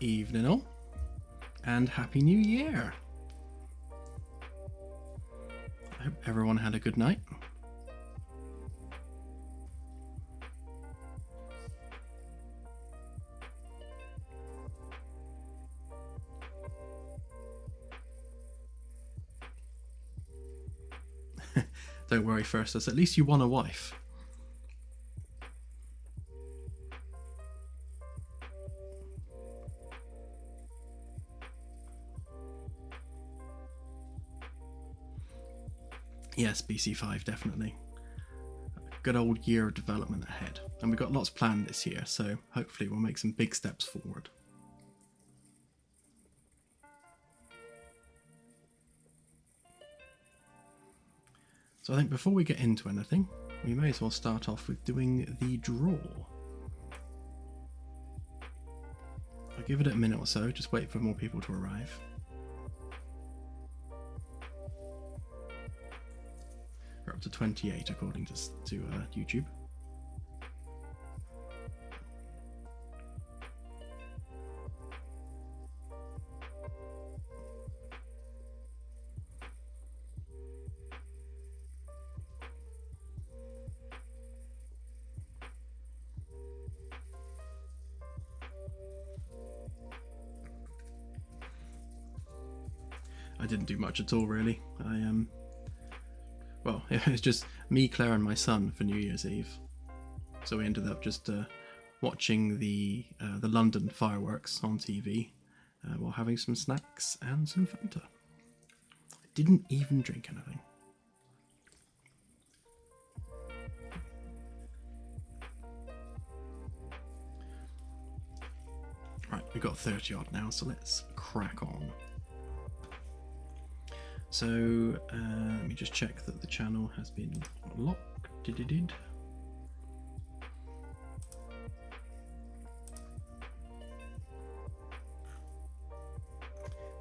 Evening all, and Happy New Year! I hope everyone had a good night. Don't worry, Firstus, at least you won a wife. Yes, BC5, definitely. A good old year of development ahead. And we've got lots planned this year, so hopefully we'll make some big steps forward. So I think before we get into anything, we may as well start off with doing the draw. I'll give it a minute or so, just wait for more people to arrive. We're up to 28 according to YouTube. I didn't do much at all, really. Well, it was just me, Claire, and my son for New Year's Eve. So we ended up just watching the London fireworks on TV while having some snacks and some Fanta. I didn't even drink anything. Right, we've got 30 odd now, so let's crack on. So let me just check that the channel has been locked.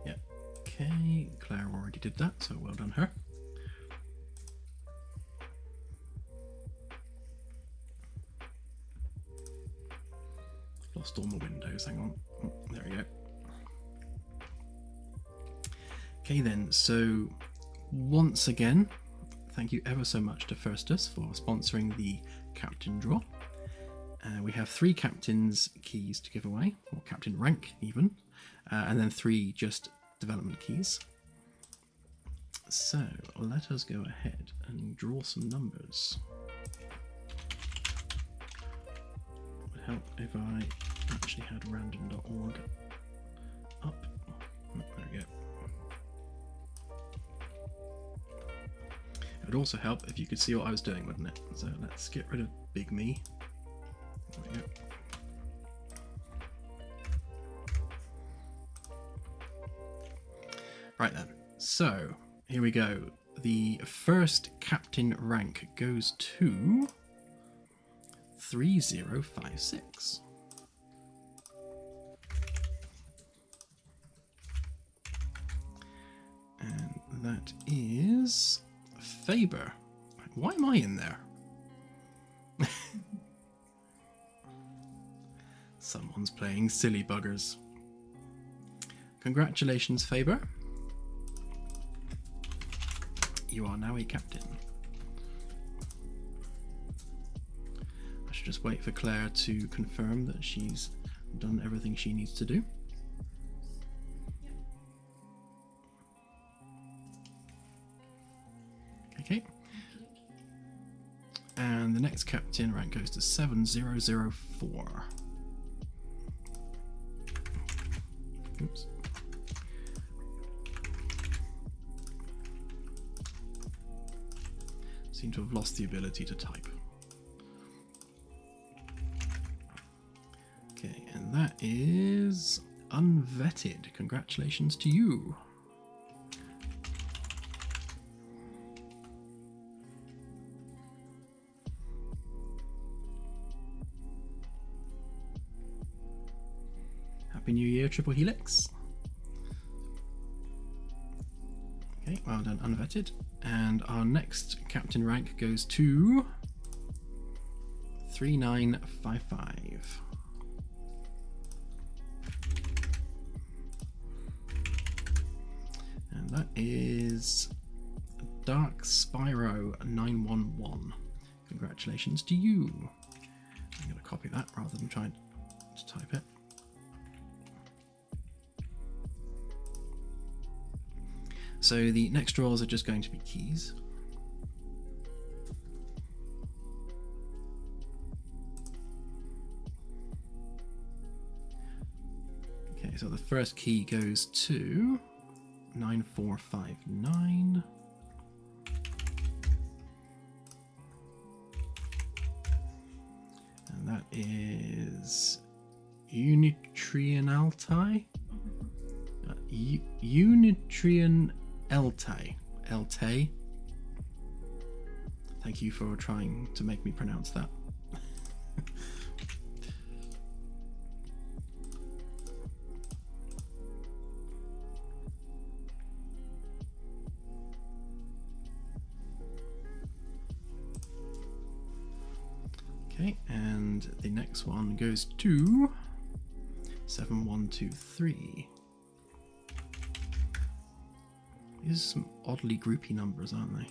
Yeah, okay, Claire already did that, so well done her. Lost all my windows, hang on. Oh, there we go. Okay then, so once again, thank you ever so much to Firstus for sponsoring the captain draw. We have 3 captain's keys to give away, or captain rank even, and then 3 just development keys. So let us go ahead and draw some numbers. It would help if I actually had random.org up. There we go. It would also help if you could see what I was doing, wouldn't it? So let's get rid of Big Me. There we go. Right then, so here we go. The first captain rank goes to 3056. that is Faber. Why am I in there? Someone's playing silly buggers. Congratulations, Faber. You are now a captain. I should just wait for Claire to confirm that she's done everything she needs to do. Okay. And the next captain rank goes to 7004. Oops. Seem to have lost the ability to type. Okay, and that is unvetted. Congratulations to you. Happy New Year, Triple Helix. Okay, well done, unvetted. And our next captain rank goes to 3955. And that is Dark Spyro 911. Congratulations to you. I'm going to copy that rather than trying to type it. So the next draws are just going to be keys. Okay, so the first key goes to 9459. And that is Unitrian Altai. Unitrian Eltai. Eltai. Thank you for trying to make me pronounce that. Okay, and the next one goes to 7123. These are some oddly groupy numbers, aren't they?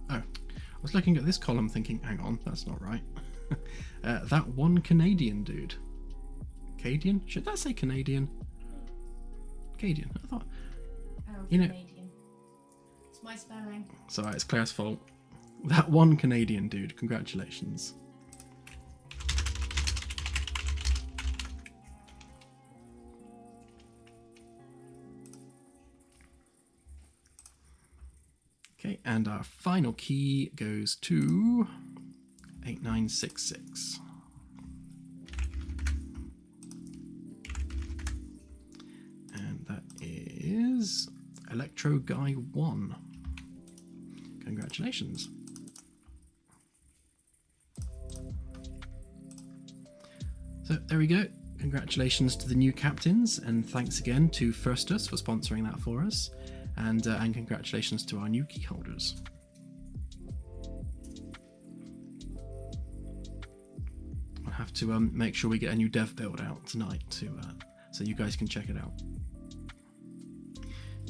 Oh, I was looking at this column thinking, hang on, that's not right. That one Canadian dude. Cadian? Should that say Canadian? Cadian, I thought. Oh, you know, Canadian. It's my spelling. It's alright, it's Claire's fault. That one Canadian dude, congratulations. Okay, and our final key goes to 8966. And that is Electro Guy 1. Congratulations. So there we go. Congratulations to the new captains, and thanks again to Firstus for sponsoring that for us, and congratulations to our new key holders. I'll have to make sure we get a new dev build out tonight so you guys can check it out.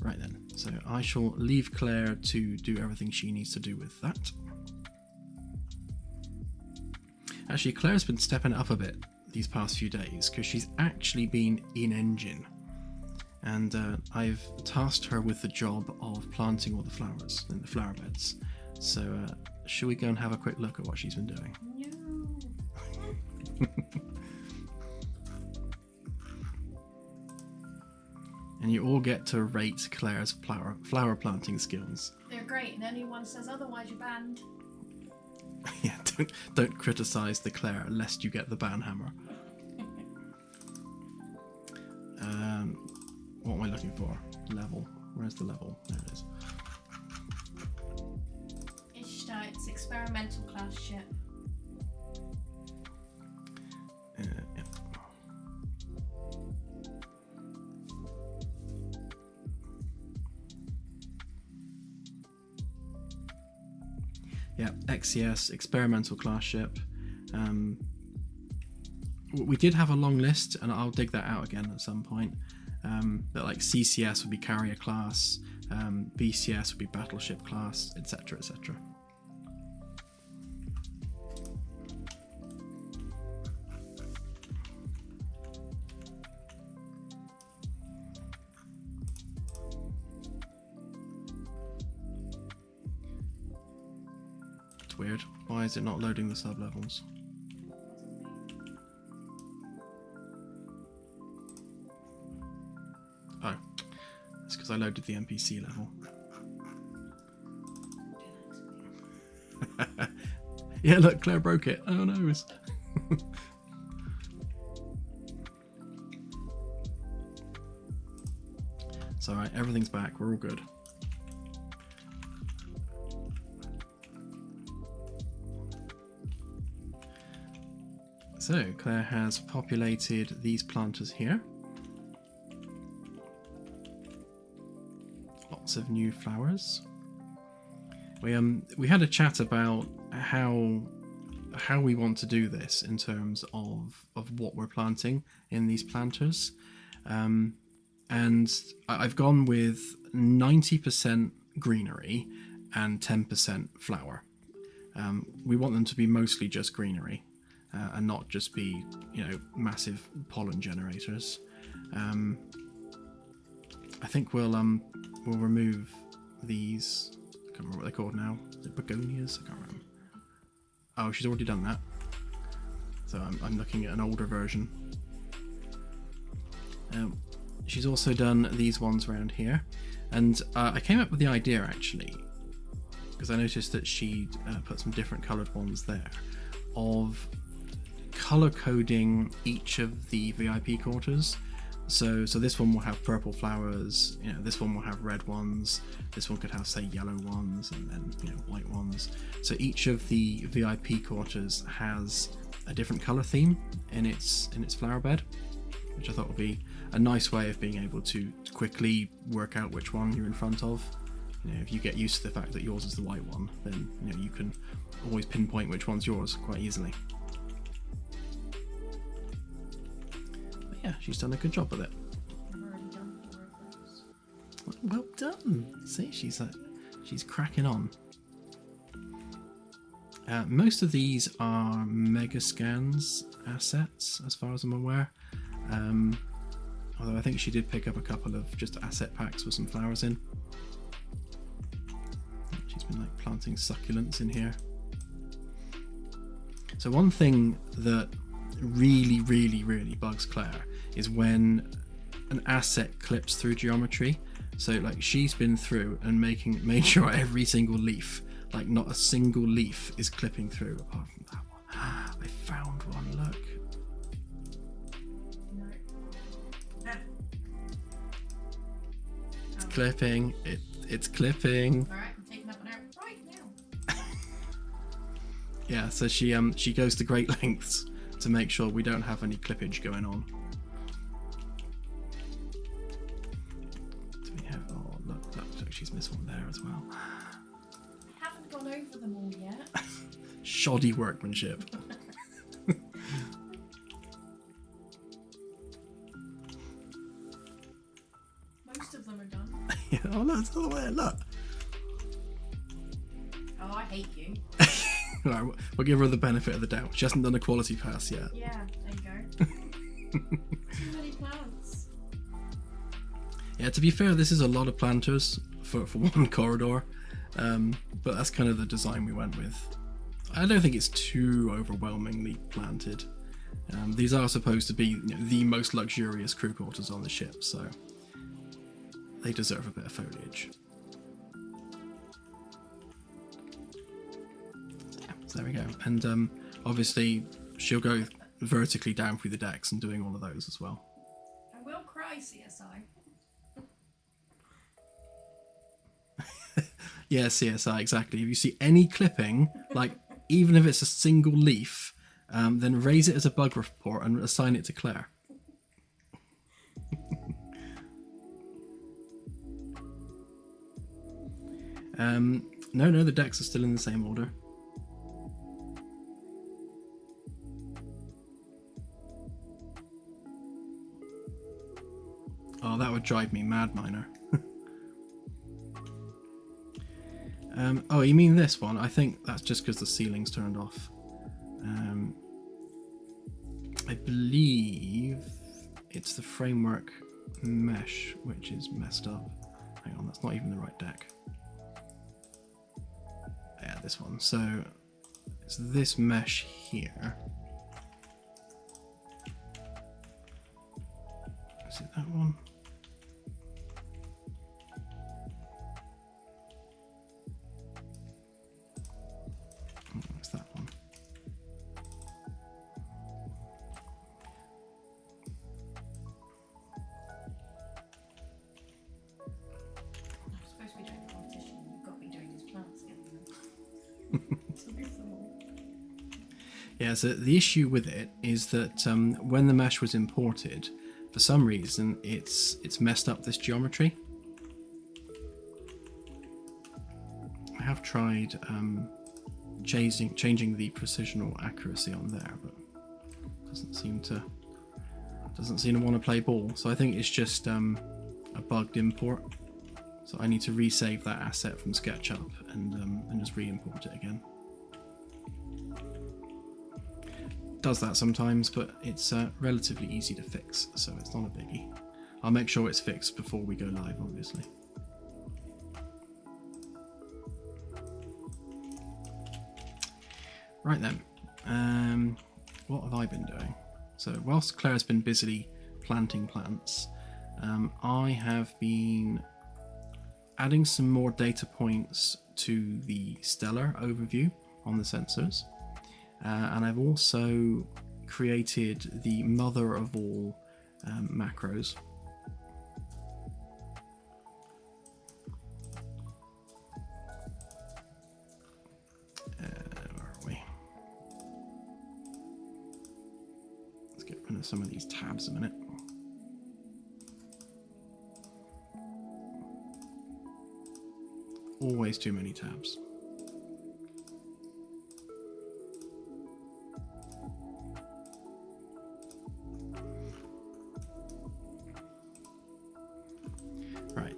Right then, so I shall leave Claire to do everything she needs to do with that. Actually, Claire's been stepping it up a bit these past few days because she's actually been in engine, and I've tasked her with the job of planting all the flowers in the flower beds. So shall we go and have a quick look at what she's been doing? No. And you all get to rate Claire's flower planting skills. They're great, and anyone says otherwise, you're banned. Yeah, don't criticise the Claire lest you get the ban hammer. What am I looking for? Level. Where's the level? There it is. Ishtar It's experimental class ship. Yeah. Yeah, XCS, experimental class ship. We did have a long list, and I'll dig that out again at some point. But like CCS would be carrier class, BCS would be battleship class, etc., etc. It's weird. Why is it not loading the sub-levels? Oh, it's because I loaded the NPC level. Yeah, look, Claire broke it. Oh no. It's alright, everything's back, we're all good. So, Claire has populated these planters here. Lots of new flowers. We had a chat about how we want to do this in terms of what we're planting in these planters, and I've gone with 90% greenery and 10% flower. We want them to be mostly just greenery, and not just be, you know, massive pollen generators. I think we'll remove these. I can't remember what they're called now. Is it begonias? I can't remember. Oh, she's already done that. So I'm looking at an older version. She's also done these ones around here, and I came up with the idea actually because I noticed that she'd put some different coloured ones there, of colour coding each of the VIP quarters. So this one will have purple flowers, you know, this one will have red ones, this one could have, say, yellow ones, and then, you know, white ones. So each of the VIP quarters has a different colour theme in its flower bed, which I thought would be a nice way of being able to quickly work out which one you're in front of. You know, if you get used to the fact that yours is the white one, then, you know, you can always pinpoint which one's yours quite easily. Yeah, she's done a good job with it. I've already done 4 of those. Well done. See, she's cracking on. Most of these are Megascans assets, as far as I'm aware. Although I think she did pick up a couple of just asset packs with some flowers in. She's been like planting succulents in here. So one thing that really bugs Claire is when an asset clips through geometry. So like she's been through and made sure every single leaf, like not a single leaf is clipping through apart from that one. I found one, look. No. It's clipping, it's clipping. Alright, I'm taking that one out right now. Yeah, so she goes to great lengths to make sure we don't have any clippage going on. Do we have, oh look, she's missed one there as well. I haven't gone over them all yet. Shoddy workmanship. Most of them are done. Yeah, oh look, it's all there, look. Oh, I hate you. Alright, we'll give her the benefit of the doubt. She hasn't done a quality pass yet. Yeah, there you go. Too many plants. Yeah, to be fair, this is a lot of planters for one corridor, but that's kind of the design we went with. I don't think it's too overwhelmingly planted. These are supposed to be, you know, the most luxurious crew quarters on the ship, so they deserve a bit of foliage. So there we go. And obviously she'll go vertically down through the decks and doing all of those as well. I will cry, CSI. Yeah, CSI, exactly. If you see any clipping, like even if it's a single leaf, then raise it as a bug report and assign it to Claire. No, the decks are still in the same order. Oh, that would drive me mad, Miner. Oh, you mean this one? I think that's just because the ceiling's turned off. I believe it's the framework mesh which is messed up. Hang on, that's not even the right deck. Yeah, this one. So it's this mesh here. Is it that one? It's that one. I'm supposed to be doing the partition. You've got to be doing his plants again. Yeah, so the issue with it is that when the mesh was imported, for some reason it's messed up this geometry. I have tried changing the precisional accuracy on there, but it doesn't seem to want to play ball. So I think it's just a bugged import. So I need to resave that asset from SketchUp and just re-import it again. Does that sometimes, but it's relatively easy to fix, so it's not a biggie. I'll make sure it's fixed before we go live, obviously. Right then, what have I been doing? So whilst Claire's been busily planting plants, I have been adding some more data points to the stellar overview on the sensors. And I've also created the mother of all macros. Where are we? Let's get rid of some of these tabs a minute. Always too many tabs.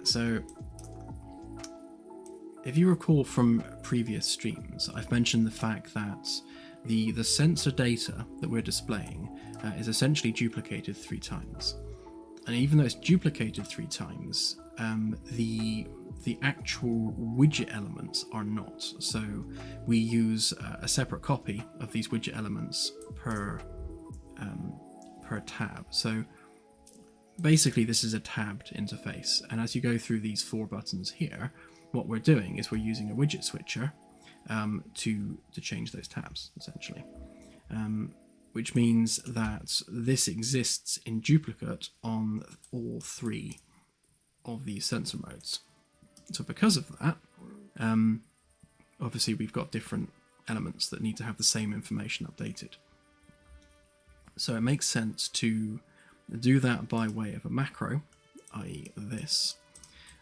So if you recall from previous streams, I've mentioned the fact that the sensor data that we're displaying is essentially duplicated 3 times. And even though it's duplicated 3 times, the actual widget elements are not. So we use a separate copy of these widget elements per tab. So basically this is a tabbed interface, and as you go through these 4 buttons here, what we're doing is we're using a widget switcher to change those tabs, essentially, which means that this exists in duplicate on all 3 of these sensor modes. So because of that, obviously we've got different elements that need to have the same information updated. So it makes sense to do that by way of a macro, i.e. this.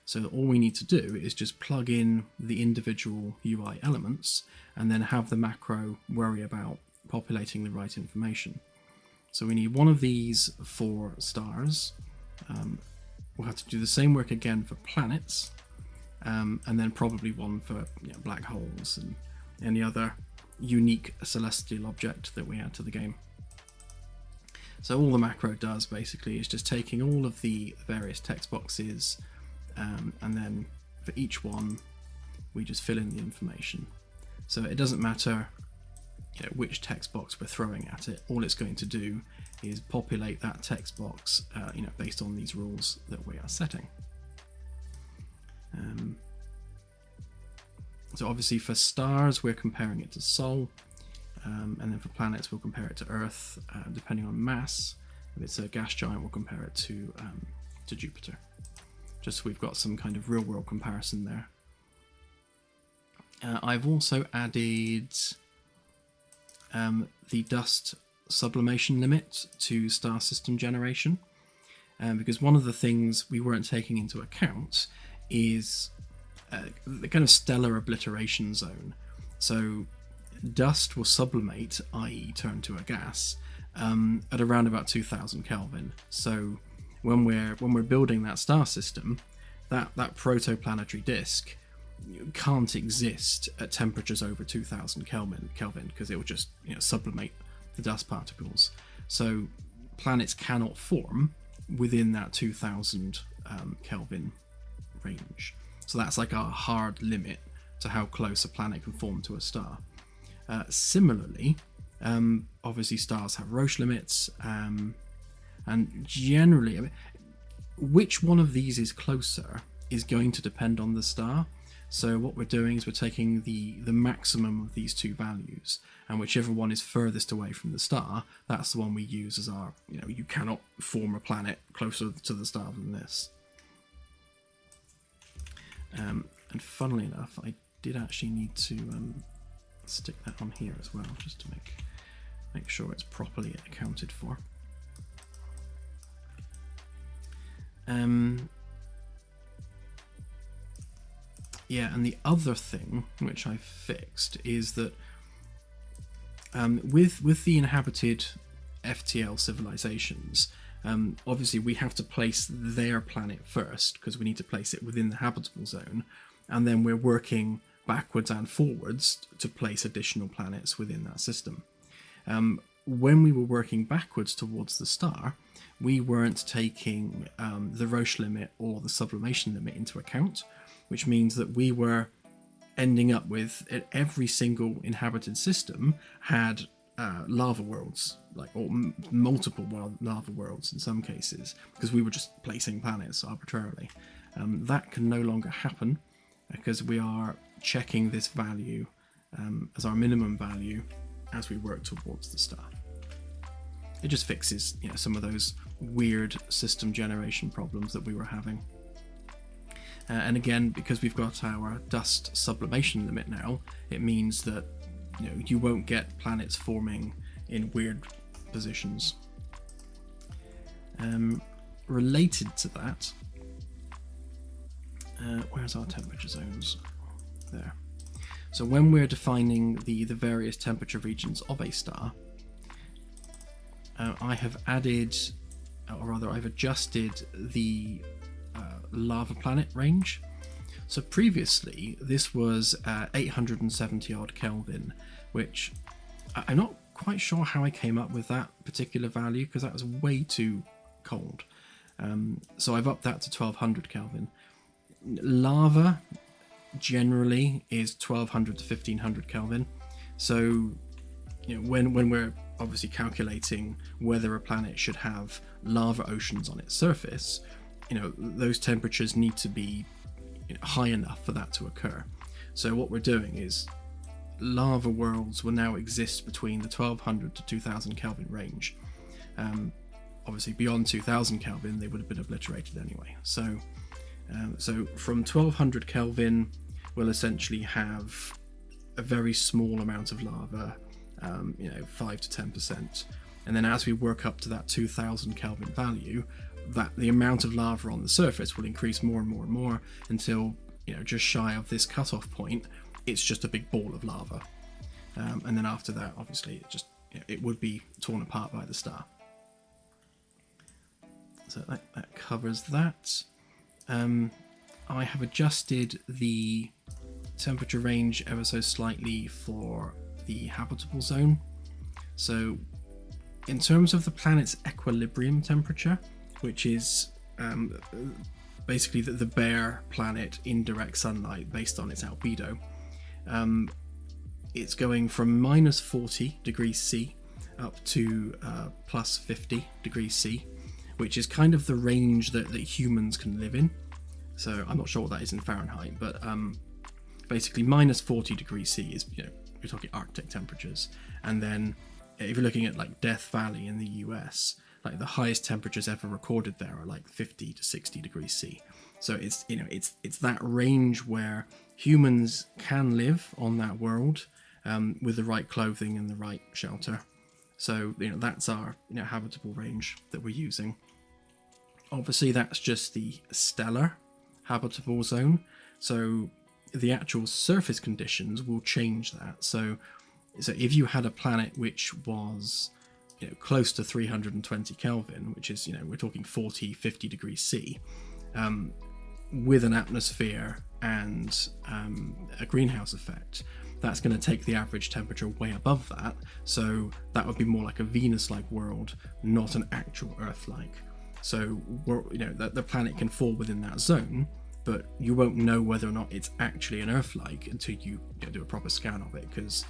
So all we need to do is just plug in the individual UI elements and then have the macro worry about populating the right information. So we need one of these for stars. We'll have to do the same work again for planets, and then probably one for black holes and any other unique celestial object that we add to the game. So all the macro does basically is just taking all of the various text boxes, and then for each one we just fill in the information. So it doesn't matter which text box we're throwing at it. All it's going to do is populate that text box based on these rules that we are setting. So obviously for stars we're comparing it to Sol. And then for planets, we'll compare it to Earth, depending on mass. If it's a gas giant, we'll compare it to Jupiter. Just so we've got some kind of real-world comparison there. I've also added the dust sublimation limit to star system generation, because one of the things we weren't taking into account is the kind of stellar obliteration zone. So dust will sublimate, i.e. turn to a gas, at around about 2000 Kelvin. So when we're building that star system, that protoplanetary disk can't exist at temperatures over 2000 Kelvin because it will just sublimate the dust particles. So planets cannot form within that 2000 Kelvin range. So that's like our hard limit to how close a planet can form to a star. Similarly, obviously stars have Roche limits, and generally, which one of these is closer is going to depend on the star. So what we're doing is we're taking the maximum of these two values, and whichever one is furthest away from the star, that's the one we use as our, you cannot form a planet closer to the star than this. And funnily enough, I did actually need to stick that on here as well, just to make sure it's properly accounted for. Yeah, and the other thing which I fixed is that with the inhabited FTL civilizations, obviously we have to place their planet first because we need to place it within the habitable zone, and then we're working backwards and forwards to place additional planets within that system. When we were working backwards towards the star, we weren't taking the Roche limit or the sublimation limit into account, which means that we were ending up with every single inhabited system had lava worlds, or multiple lava worlds in some cases, because we were just placing planets arbitrarily. That can no longer happen because we are checking this value as our minimum value as we work towards the star. It just fixes some of those weird system generation problems that we were having. And again, because we've got our dust sublimation limit now, it means that you won't get planets forming in weird positions. Related to that, where's our temperature zones? There. So when we're defining the various temperature regions of a star, I have added, or rather I've adjusted the lava planet range. So previously this was 870 odd Kelvin, which I'm not quite sure how I came up with that particular value because that was way too cold. So I've upped that to 1200 Kelvin. Lava generally is 1200 to 1500 Kelvin. So when we're obviously calculating whether a planet should have lava oceans on its surface, those temperatures need to be high enough for that to occur. So what we're doing is lava worlds will now exist between the 1200 to 2000 Kelvin range. Obviously beyond 2000 Kelvin they would have been obliterated anyway. So from 1200 Kelvin we'll essentially have a very small amount of lava, 5 to 10%, and then as we work up to that 2000 Kelvin value, that the amount of lava on the surface will increase more and more and more until just shy of this cutoff point it's just a big ball of lava, and then after that obviously it would be torn apart by the star. So that covers that. I have adjusted the temperature range ever so slightly for the habitable zone. So in terms of the planet's equilibrium temperature, which is basically the bare planet in direct sunlight based on its albedo, it's going from minus 40 degrees C up to plus 50 degrees C, which is kind of the range that humans can live in. So I'm not sure what that is in Fahrenheit, but basically minus 40 degrees C is, you're talking Arctic temperatures. And then if you're looking at like Death Valley in the US, like the highest temperatures ever recorded there are like 50 to 60 degrees C. So it's that range where humans can live on that world with the right clothing and the right shelter. So that's our habitable range that we're using. Obviously, that's just the stellar habitable zone. So the actual surface conditions will change that. So if you had a planet which was close to 320 Kelvin, which is we're talking 40-50 degrees C, with an atmosphere and a greenhouse effect, that's going to take the average temperature way above that. So that would be more like a Venus-like world, not an actual Earth-like. So the planet can fall within that zone, but you won't know whether or not it's actually an Earth-like until you do a proper scan of it, because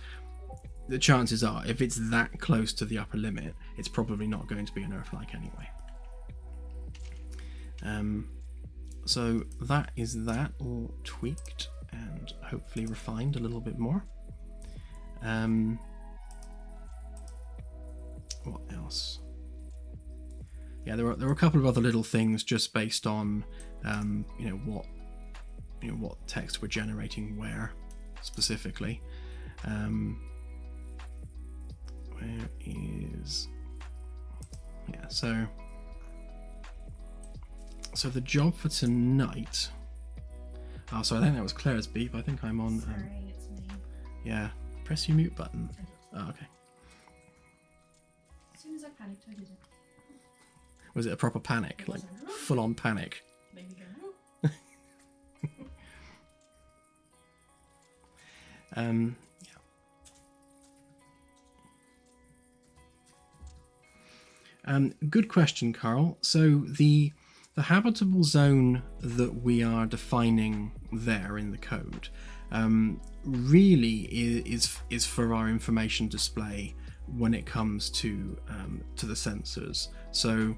the chances are, if it's that close to the upper limit, it's probably not going to be an Earth-like anyway. So that is that, all tweaked and hopefully refined a little bit more. What else? Yeah, there were a couple of other little things just based on what text we're generating where specifically. Where is so the job for tonight. Oh, sorry, I think that was Claire's beep. I think I'm on. Sorry, it's me. Yeah, press your mute button. Oh, okay. As soon as I panicked, I did it. Was it a proper panic, It like wasn't. full-on panic? Made me go. Good question, Carl. So the habitable zone that we are defining there in the code really is for our information display when it comes to the sensors. So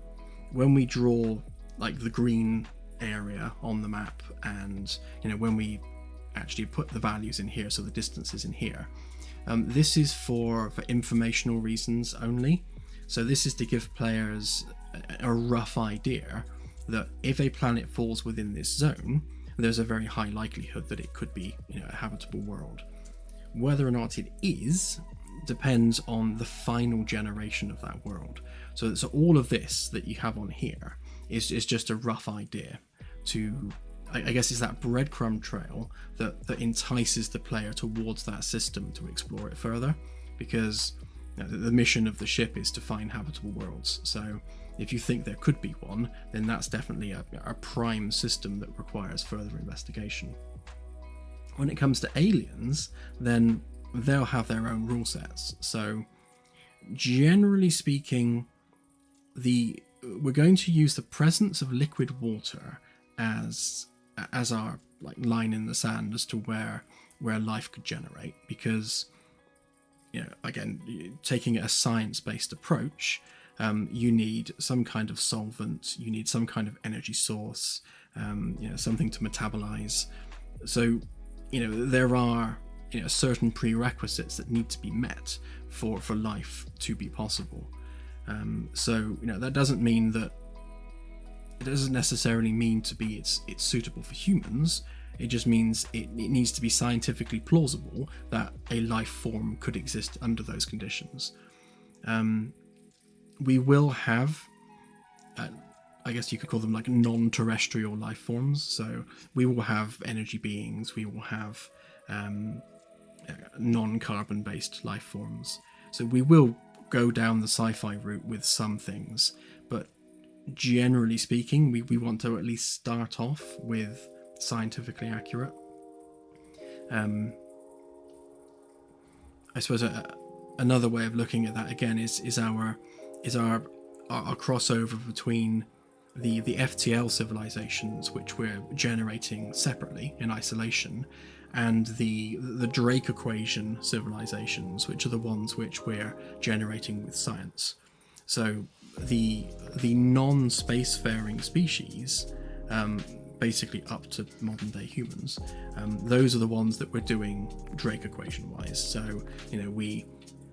when we draw like the green area on the map, and when we actually put the values in here, so the distances in here, this is for informational reasons only. So this is to give players a rough idea that if a planet falls within this zone, there's a very high likelihood that it could be a habitable world. Whether or not it is depends on the final generation of that world. So all of this that you have on here is just a rough idea to, I guess, it's that breadcrumb trail that entices the player towards that system to explore it further, because the mission of the ship is to find habitable worlds. So if you think there could be one, then that's definitely a prime system that requires further investigation. When it comes to aliens, then they'll have their own rule sets. So generally speaking, we're going to use the presence of liquid water as our like line in the sand as to where life could generate, because again, taking a science-based approach, you need some kind of solvent, you need some kind of energy source, something to metabolize. So there are certain prerequisites that need to be met for life to be possible. So that doesn't mean that it doesn't necessarily mean to be it's suitable for humans. It just means it needs to be scientifically plausible that a life form could exist under those conditions. We will have, I guess you could call them like non-terrestrial life forms. So we will have energy beings, we will have non-carbon based life forms. So we will go down the sci-fi route with some things, but generally speaking, we want to at least start off with scientifically accurate. I suppose another way of looking at that again is our crossover between the FTL civilizations, which we're generating separately in isolation, and the Drake equation civilizations, which are the ones which we're generating with science. So the non-spacefaring species, basically up to modern day humans, those are the ones that we're doing Drake equation wise. So we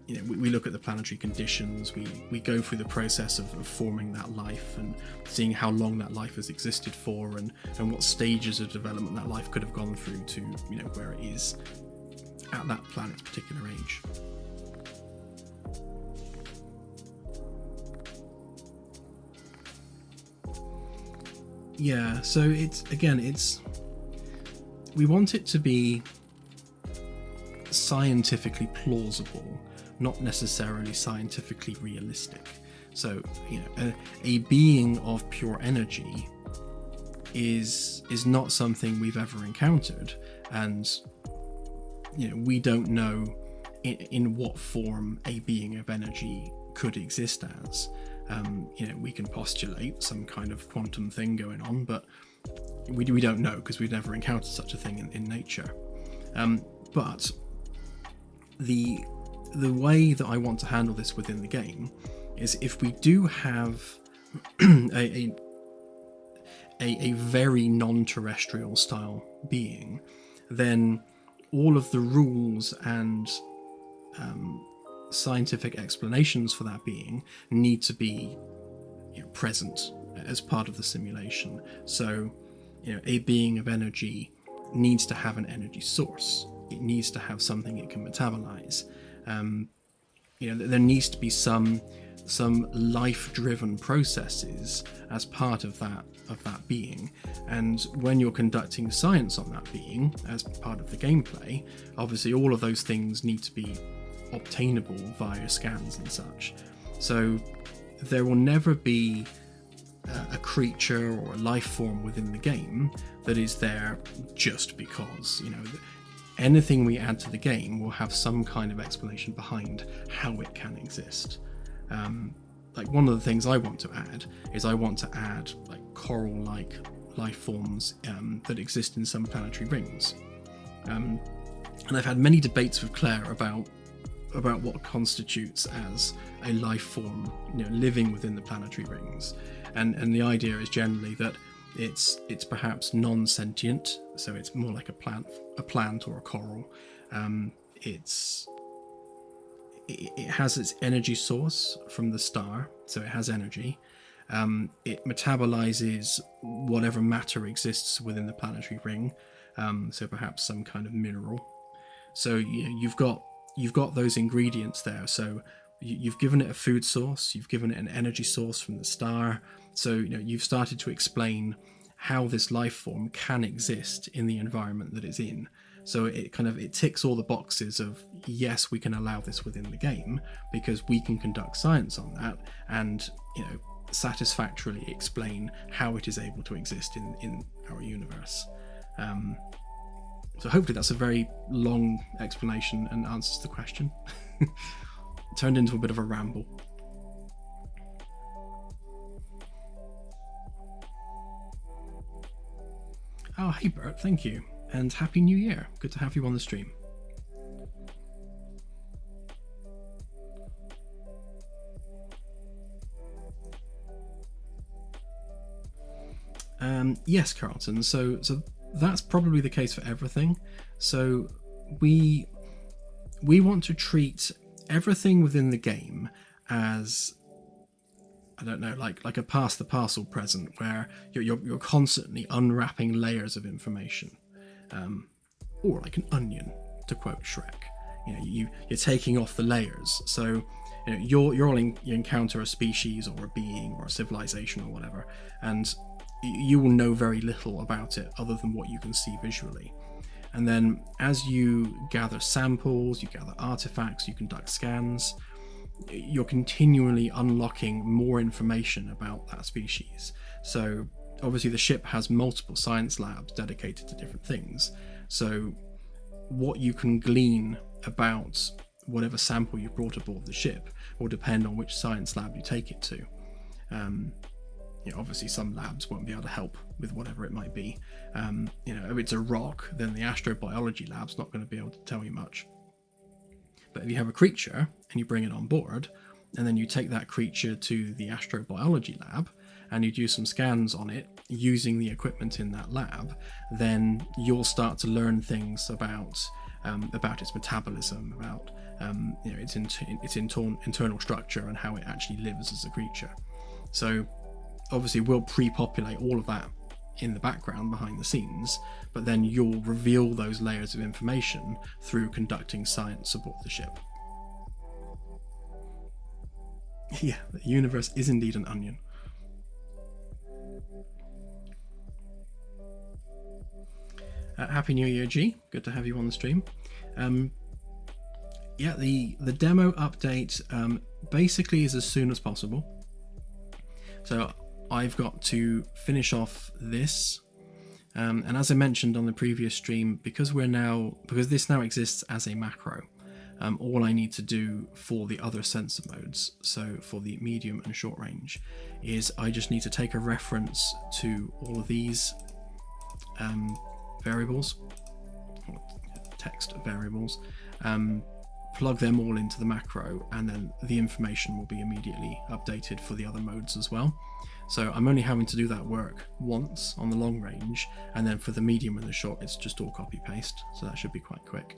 we look at the planetary conditions, we go through the process of forming that life and seeing how long that life has existed for, and what stages of development that life could have gone through to where it is at that planet's particular age. Yeah, so we want it to be scientifically plausible, not necessarily scientifically realistic. So a being of pure energy is not something we've ever encountered, and we don't know in what form a being of energy could exist as. We can postulate some kind of quantum thing going on, but we don't know because we've never encountered such a thing in nature. But the way that I want to handle this within the game is, if we do have a very non-terrestrial style being, then all of the rules and scientific explanations for that being need to be present as part of the simulation. So a being of energy needs to have an energy source. It needs to have something it can metabolize. There needs to be some life-driven processes as part of that being. And when you're conducting science on that being as part of the gameplay, obviously all of those things need to be obtainable via scans and such. So there will never be a creature or a life form within the game that is there just because. Anything we add to the game will have some kind of explanation behind how it can exist. Like, one of the things I want to add is like coral-like life forms that exist in some planetary rings. And I've had many debates with Claire about what constitutes as a life form living within the planetary rings, and the idea is generally that it's perhaps non-sentient, so it's more like a plant or a coral. It has its energy source from the star, so it has energy. It metabolizes whatever matter exists within the planetary ring, so perhaps some kind of mineral. So you've got those ingredients there. So you've given it a food source, you've given it an energy source from the star. So you've started to explain how this life form can exist in the environment that it's in. So it ticks all the boxes of, yes, we can allow this within the game because we can conduct science on that and satisfactorily explain how it is able to exist in our universe. So hopefully that's a very long explanation and answers the question. Turned into a bit of a ramble. Oh, hey Bert, thank you. And Happy New Year. Good to have you on the stream. Yes, Carlton. So that's probably the case for everything. So we want to treat everything within the game as, I don't know, like a pass the parcel present where you're constantly unwrapping layers of information, or like an onion, to quote Shrek. You're taking off the layers. So you encounter a species or a being or a civilization or whatever, and you will know very little about it other than what you can see visually. And then as you gather samples, you gather artifacts, you conduct scans, you're continually unlocking more information about that species. So obviously the ship has multiple science labs dedicated to different things. So what you can glean about whatever sample you brought aboard the ship will depend on which science lab you take it to. Obviously some labs won't be able to help with whatever it might be. If it's a rock, then the astrobiology lab's not going to be able to tell you much. But if you have a creature and you bring it on board, and then you take that creature to the astrobiology lab and you do some scans on it using the equipment in that lab, then you'll start to learn things about about its metabolism, about its internal structure and how it actually lives as a creature. So obviously we'll pre-populate all of that in the background behind the scenes, but then you'll reveal those layers of information through conducting science aboard the ship. Yeah, the universe is indeed an onion. Happy New Year, G. Good to have you on the stream. Yeah, the demo update basically is as soon as possible. So I've got to finish off this, and as I mentioned on the previous stream, because this now exists as a macro, all I need to do for the other sensor modes, so for the medium and short range, is I just need to take a reference to all of these variables, or text variables, plug them all into the macro, and then the information will be immediately updated for the other modes as well. So I'm only having to do that work once on the long range, and then for the medium and the short it's just all copy paste, so that should be quite quick.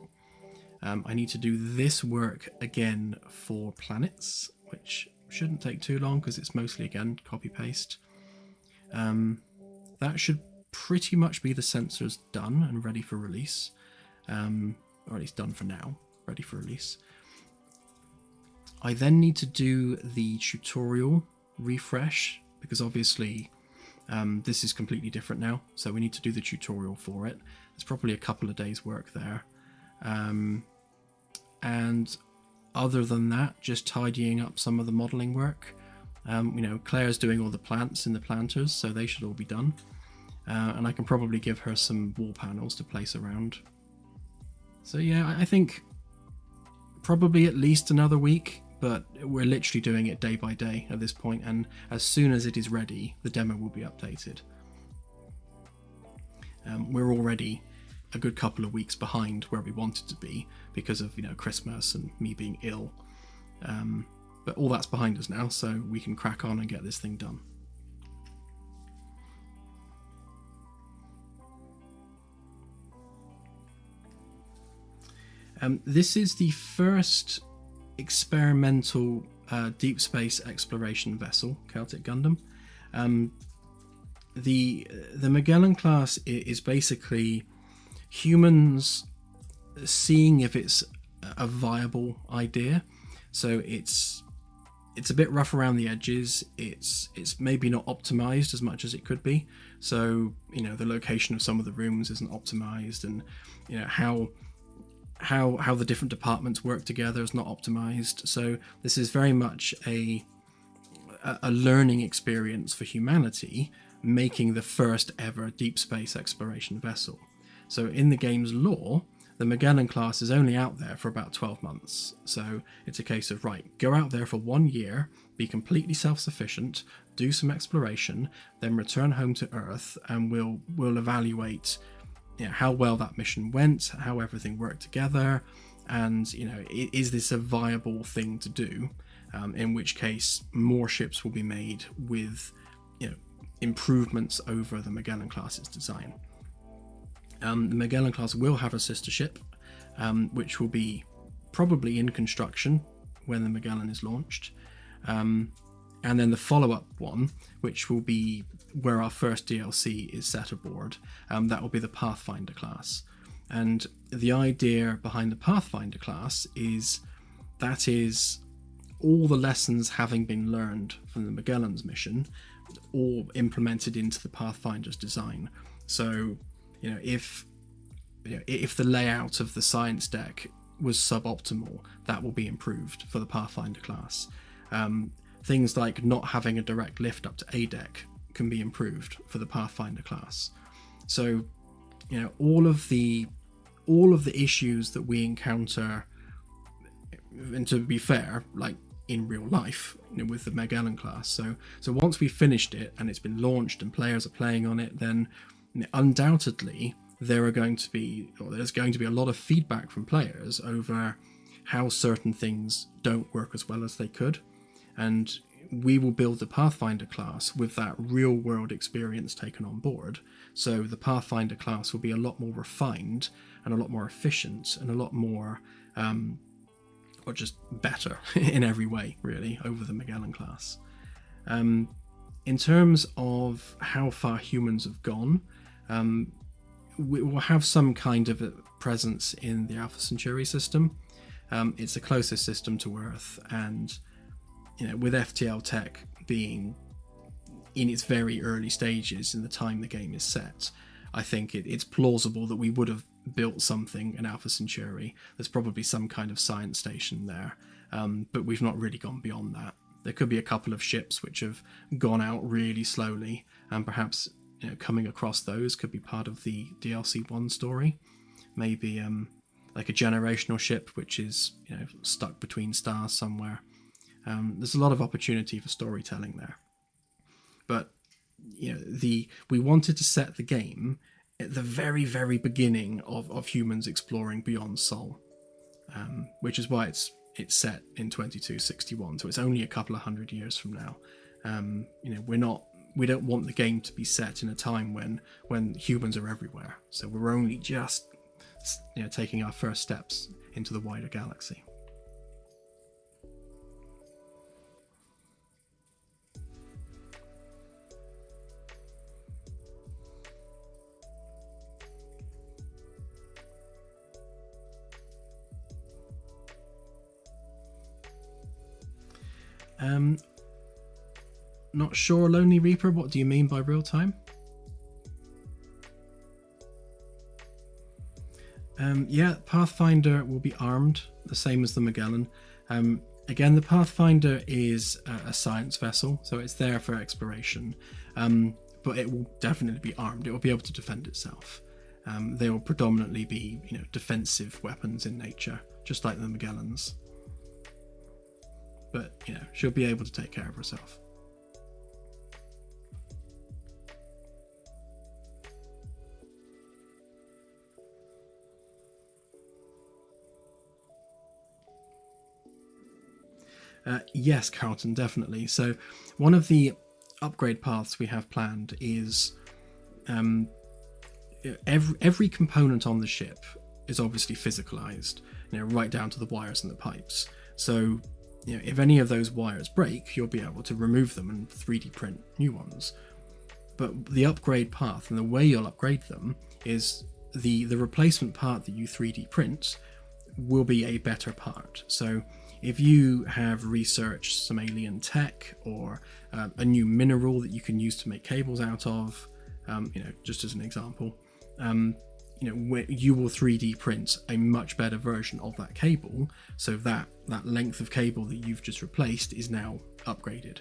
I need to do this work again for planets, which shouldn't take too long because it's mostly again copy paste. That should pretty much be the sensors done and ready for release, or at least done for now, ready for release. I then need to do the tutorial refresh, because obviously this is completely different now, so we need to do the tutorial for it. There's probably a couple of days work there, and other than that, just tidying up some of the modeling work. Claire's doing all the plants in the planters, so they should all be done, and I can probably give her some wall panels to place around. So yeah, I think probably at least another week, but we're literally doing it day by day at this point, and as soon as it is ready, the demo will be updated. We're already a good couple of weeks behind where we wanted to be because of Christmas and me being ill, but all that's behind us now, so we can crack on and get this thing done. This is the first experimental deep space exploration vessel, Celtic Gundam. The Magellan class is basically humans seeing if it's a viable idea. So it's a bit rough around the edges. It's maybe not optimized as much as it could be. So the location of some of the rooms isn't optimized, and how the different departments work together is not optimized. So this is very much a learning experience for humanity, making the first ever deep space exploration vessel. So in the game's lore, the Magellan class is only out there for about 12 months. So it's a case of, right, go out there for 1 year, be completely self-sufficient, do some exploration, then return home to Earth, and we'll evaluate how well that mission went, how everything worked together, and is this a viable thing to do, in which case more ships will be made with improvements over the Magellan class's design. The Magellan class will have a sister ship, which will be probably in construction when the Magellan is launched, and then the follow-up one, which will be where our first DLC is set aboard, that will be the Pathfinder class. And the idea behind the Pathfinder class is all the lessons having been learned from the Magellan's mission, all implemented into the Pathfinder's design. So if the layout of the science deck was suboptimal, that will be improved for the Pathfinder class. Things like not having a direct lift up to A deck can be improved for the Pathfinder class. So all of the issues that we encounter, and to be fair, like in real life, with the Magellan class. So once we've finished it and it's been launched and players are playing on it, then undoubtedly there's going to be a lot of feedback from players over how certain things don't work as well as they could. And we will build the Pathfinder class with that real world experience taken on board. So the Pathfinder class will be a lot more refined and a lot more efficient and a lot more, or just better in every way, really, over the Magellan class. In terms of how far humans have gone, we will have some kind of a presence in the Alpha Centauri system. It's the closest system to Earth, and with FTL tech being in its very early stages in the time the game is set, I think it's plausible that we would have built something in Alpha Centauri. There's probably some kind of science station there, but we've not really gone beyond that. There could be a couple of ships which have gone out really slowly, and perhaps coming across those could be part of the DLC 1 story. Maybe like a generational ship which is stuck between stars somewhere. There's a lot of opportunity for storytelling there. But we wanted to set the game at the very, very beginning of humans exploring beyond Sol, which is why it's set in 2261. So it's only a couple of hundred years from now. We don't want the game to be set in a time when humans are everywhere. So we're only just taking our first steps into the wider galaxy. Not sure, Lonely Reaper, what do you mean by real time? Yeah, Pathfinder will be armed, the same as the Magellan. Again, the Pathfinder is a science vessel, so it's there for exploration, but it will definitely be armed. It will be able to defend itself. They will predominantly be, defensive weapons in nature, just like the Magellans. But, she'll be able to take care of herself. Yes, Carlton, definitely. So one of the upgrade paths we have planned is every component on the ship is obviously physicalized, right down to the wires and the pipes. So if any of those wires break, you'll be able to remove them and 3D print new ones. But the upgrade path and the way you'll upgrade them is the replacement part that you 3D print will be a better part. So if you have researched some alien tech or a new mineral that you can use to make cables out of, just as an example, you will 3D print a much better version of that cable, so that length of cable that you've just replaced is now upgraded.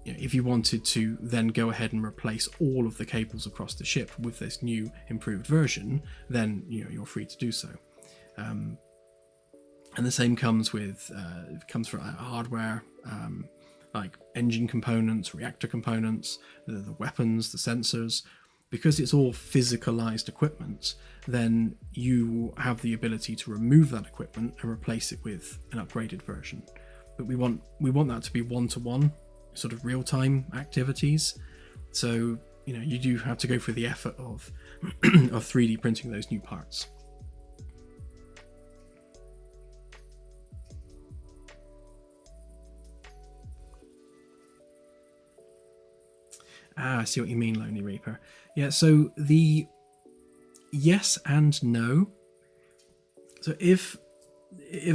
If you wanted to then go ahead and replace all of the cables across the ship with this new improved version, then you're free to do so. And the same comes for hardware, like engine components, reactor components, the weapons, the sensors. Because it's all physicalized equipment, then you have the ability to remove that equipment and replace it with an upgraded version. But we want that to be one-to-one, sort of real-time activities. So you do have to go through the effort of 3D printing those new parts. I see what you mean, Lonely Reaper. Yeah, so the yes and no. So if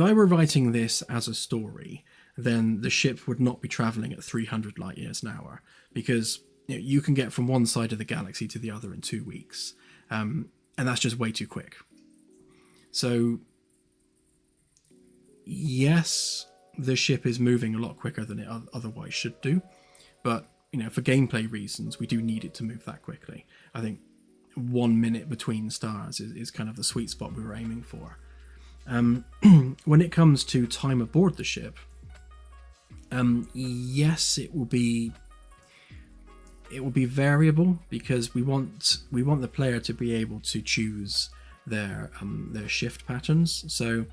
I were writing this as a story, then the ship would not be traveling at 300 light years an hour, because you can get from one side of the galaxy to the other in 2 weeks, and that's just way too quick. So yes, the ship is moving a lot quicker than it otherwise should do, but for gameplay reasons, we do need it to move that quickly. I think 1 minute between stars is kind of the sweet spot we were aiming for. When it comes to time aboard the ship, yes, it will be variable, because we want the player to be able to choose their shift patterns. So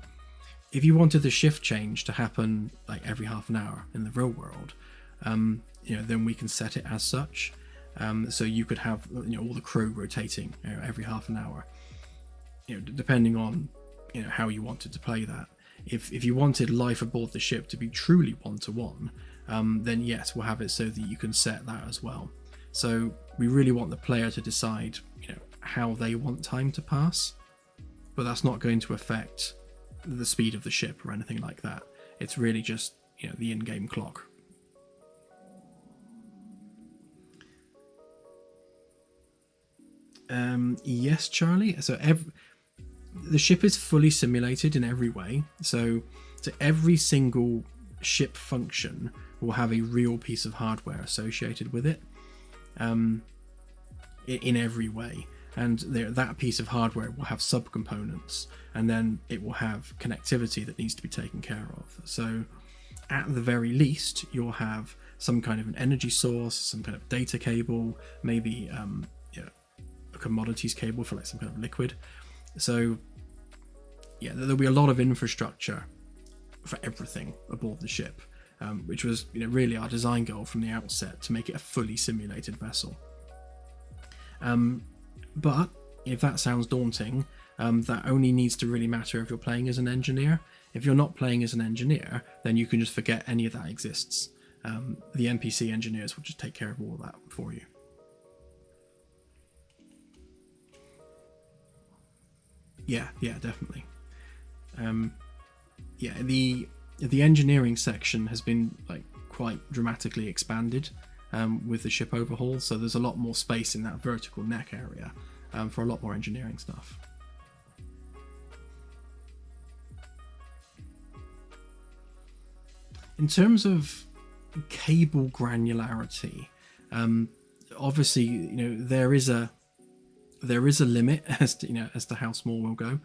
if you wanted the shift change to happen like every half an hour in the real world, then we can set it as such. So you could have all the crew rotating every half an hour, depending on how you wanted to play that. If you wanted life aboard the ship to be truly one-to-one, then yes, we'll have it so that you can set that as well. So we really want the player to decide how they want time to pass, but that's not going to affect the speed of the ship or anything like that. It's really just the in-game clock. Yes, Charlie. So the ship is fully simulated in every way. So every single ship function will have a real piece of hardware associated with it, in every way. And that piece of hardware will have subcomponents, and then it will have connectivity that needs to be taken care of. So at the very least, you'll have some kind of an energy source, some kind of data cable, maybe a commodities cable for like some kind of liquid. So yeah, there'll be a lot of infrastructure for everything aboard the ship, which was really our design goal from the outset, to make it a fully simulated vessel. But if that sounds daunting, that only needs to really matter if you're playing as an engineer. If you're not playing as an engineer, then you can just forget any of that exists. The NPC engineers will just take care of all of that for you. Yeah, definitely. The engineering section has been like quite dramatically expanded with the ship overhaul, so there's a lot more space in that vertical neck area for a lot more engineering stuff. In terms of cable granularity, obviously there is a limit as to how small we'll go.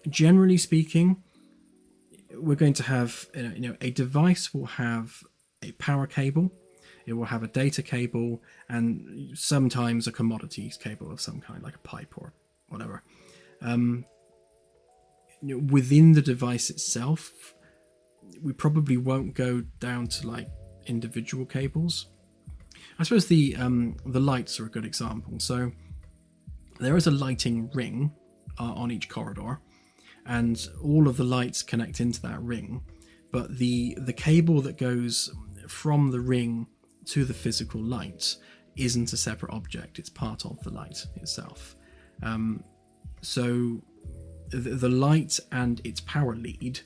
Generally speaking, we're going to have a device will have a power cable, it will have a data cable, and sometimes a commodities cable of some kind, like a pipe or whatever. Within the device itself, we probably won't go down to like individual cables. I suppose the lights are a good example. So there is a lighting ring on each corridor, and all of the lights connect into that ring, but the cable that goes from the ring to the physical light isn't a separate object, it's part of the light itself. So the light and its power lead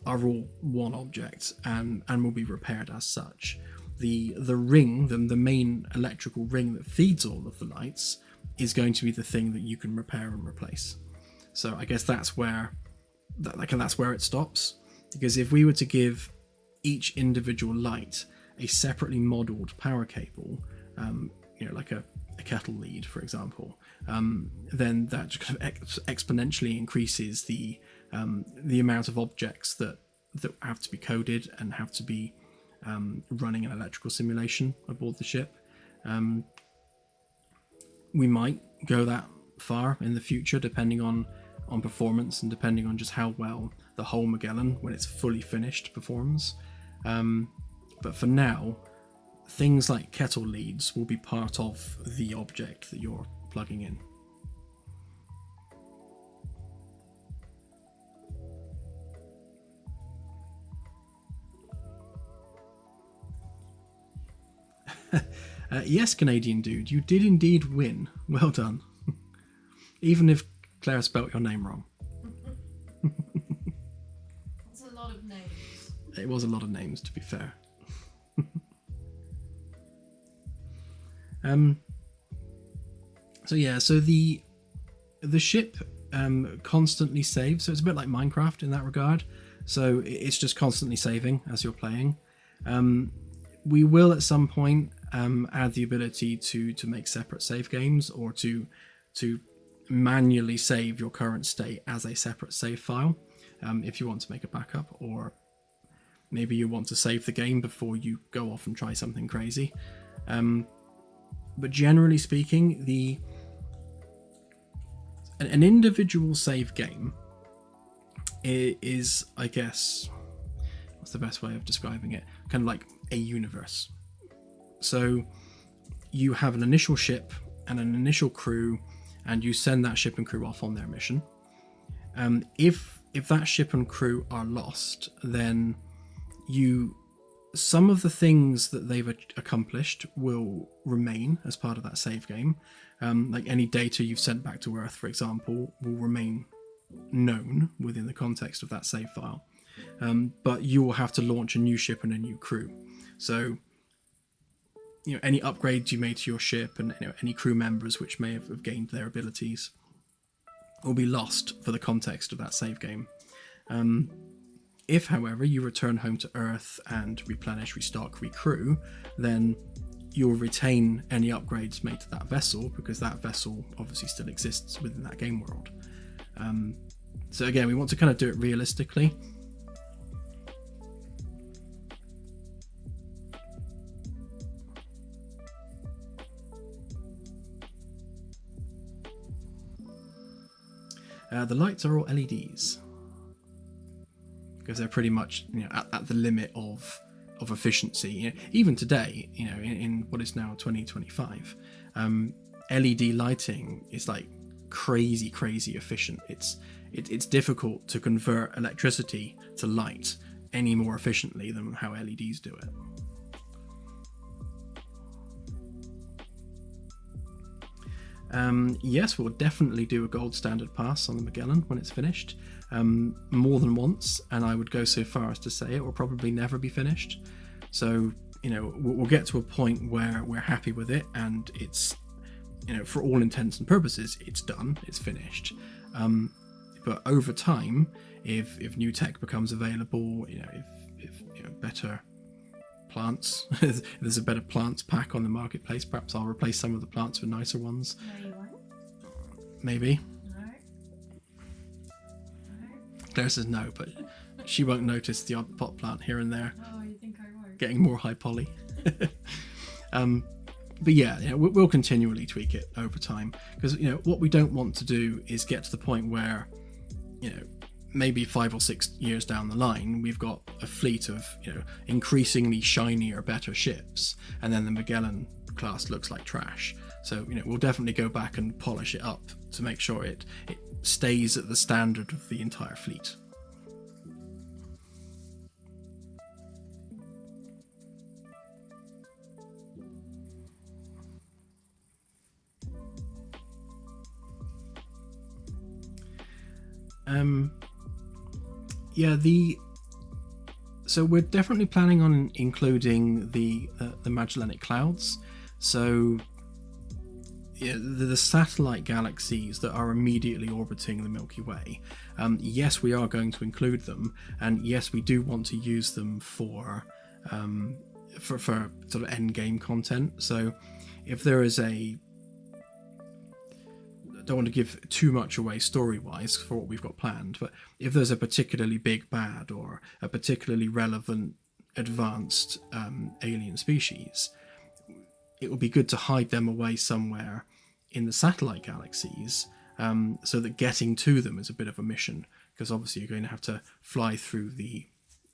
are all one object and will be repaired as such. The ring, the main electrical ring that feeds all of the lights, is going to be the thing that you can repair and replace. So I guess that's where it stops. Because if we were to give each individual light a separately modelled power cable, like a kettle lead, for example, then that just kind of exponentially increases the amount of objects that have to be coded and have to be running an electrical simulation aboard the ship. We might go that far in the future, depending on performance and depending on just how well the whole Magellan, when it's fully finished, performs. But for now, things like kettle leads will be part of the object that you're plugging in. Yes, Canadian dude, you did indeed win. Well done. Even if Claire spelt your name wrong. That's a lot of names. It was a lot of names, to be fair. So the ship constantly saves. So it's a bit like Minecraft in that regard. So it's just constantly saving as you're playing. We will at some point add the ability to make separate save games, or to manually save your current state as a separate save file if you want to make a backup, or maybe you want to save the game before you go off and try something crazy. But generally speaking, an individual save game it is, I guess, what's the best way of describing it? Kind of like a universe. So you have an initial ship and an initial crew, and you send that ship and crew off on their mission. If that ship and crew are lost, then some of the things that they've accomplished will remain as part of that save game. Like any data you've sent back to Earth, for example, will remain known within the context of that save file. But you will have to launch a new ship and a new crew. So, any upgrades you made to your ship and any crew members which may have gained their abilities will be lost for the context of that save game. If, however, you return home to Earth and replenish, restock, recrew, then you'll retain any upgrades made to that vessel, because that vessel obviously still exists within that game world. So again, we want to kind of do it realistically. The lights are all LEDs, because they're pretty much at the limit of efficiency. Even today, in what is now 2025, LED lighting is like crazy efficient. It's difficult to convert electricity to light any more efficiently than how LEDs do it. Yes, we'll definitely do a gold standard pass on the Magellan when it's finished, more than once, and I would go so far as to say it will probably never be finished. So, we'll get to a point where we're happy with it, and it's, for all intents and purposes, it's done, it's finished. But over time, if new tech becomes available, if better plants, if there's a better plants pack on the marketplace, perhaps I'll replace some of the plants with nicer ones. No, you won't. Maybe. No. Claire says no, but she won't notice the odd pot plant here and there Oh, you think I won't? getting more high poly. But yeah, we'll continually tweak it over time, because what we don't want to do is get to the point where maybe 5 or 6 years down the line we've got a fleet of increasingly shinier, better ships, and then the Magellan class looks like trash. So we'll definitely go back and polish it up to make sure it stays at the standard of the entire fleet. So we're definitely planning on including the Magellanic Clouds. So the satellite galaxies that are immediately orbiting the Milky Way. Yes, we are going to include them, and yes, we do want to use them for sort of end game content. So if there is I don't want to give too much away story-wise for what we've got planned, but if there's a particularly big bad or a particularly relevant advanced alien species, it would be good to hide them away somewhere in the satellite galaxies, so that getting to them is a bit of a mission, because obviously you're going to have to fly through the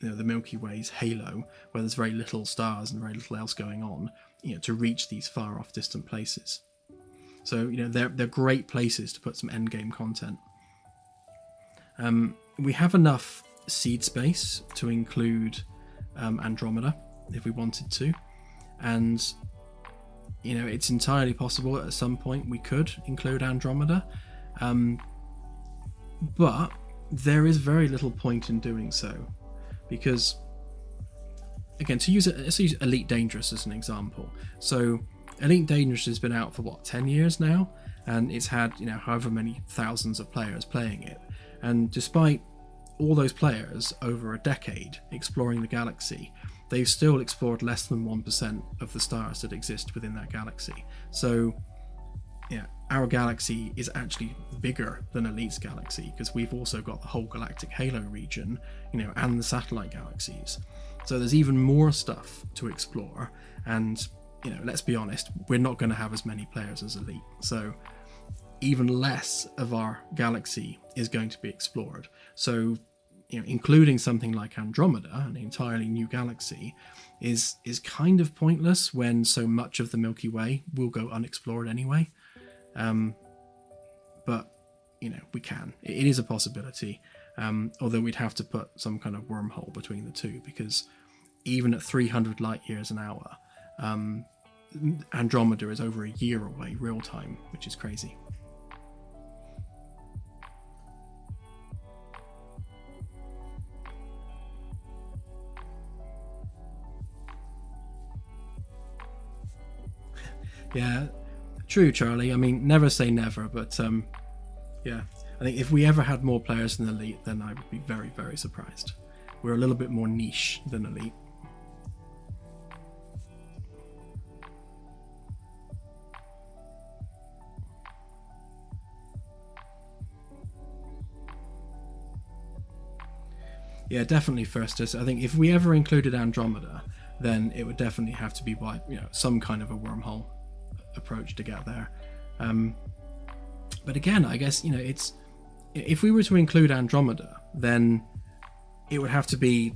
Milky Way's halo, where there's very little stars and very little else going on, to reach these far off distant places. So they're great places to put some endgame content. We have enough seed space to include Andromeda if we wanted to, and it's entirely possible at some point we could include Andromeda, but there is very little point in doing so, because again, let's use Elite Dangerous as an example. So Elite Dangerous has been out for 10 years now, and it's had however many thousands of players playing it, and despite all those players over a decade exploring the galaxy, they've still explored less than 1% of the stars that exist within that galaxy. So our galaxy is actually bigger than Elite's galaxy, because we've also got the whole galactic halo region, and the satellite galaxies. So there's even more stuff to explore, and let's be honest, we're not going to have as many players as Elite, so even less of our galaxy is going to be explored. So including something like Andromeda, an entirely new galaxy, is kind of pointless when so much of the Milky Way will go unexplored anyway. But we can. It is a possibility. Although we'd have to put some kind of wormhole between the two, because even at 300 light years an hour, Andromeda is over a year away real time, which is crazy. Yeah, true, Charlie. I mean, never say never, but yeah, I think if we ever had more players than Elite, then I would be very, very surprised. We're a little bit more niche than Elite. Yeah, definitely Firstus. I think if we ever included Andromeda, then it would definitely have to be by some kind of a wormhole approach to get there. But again, I guess it's, if we were to include Andromeda, then it would have to be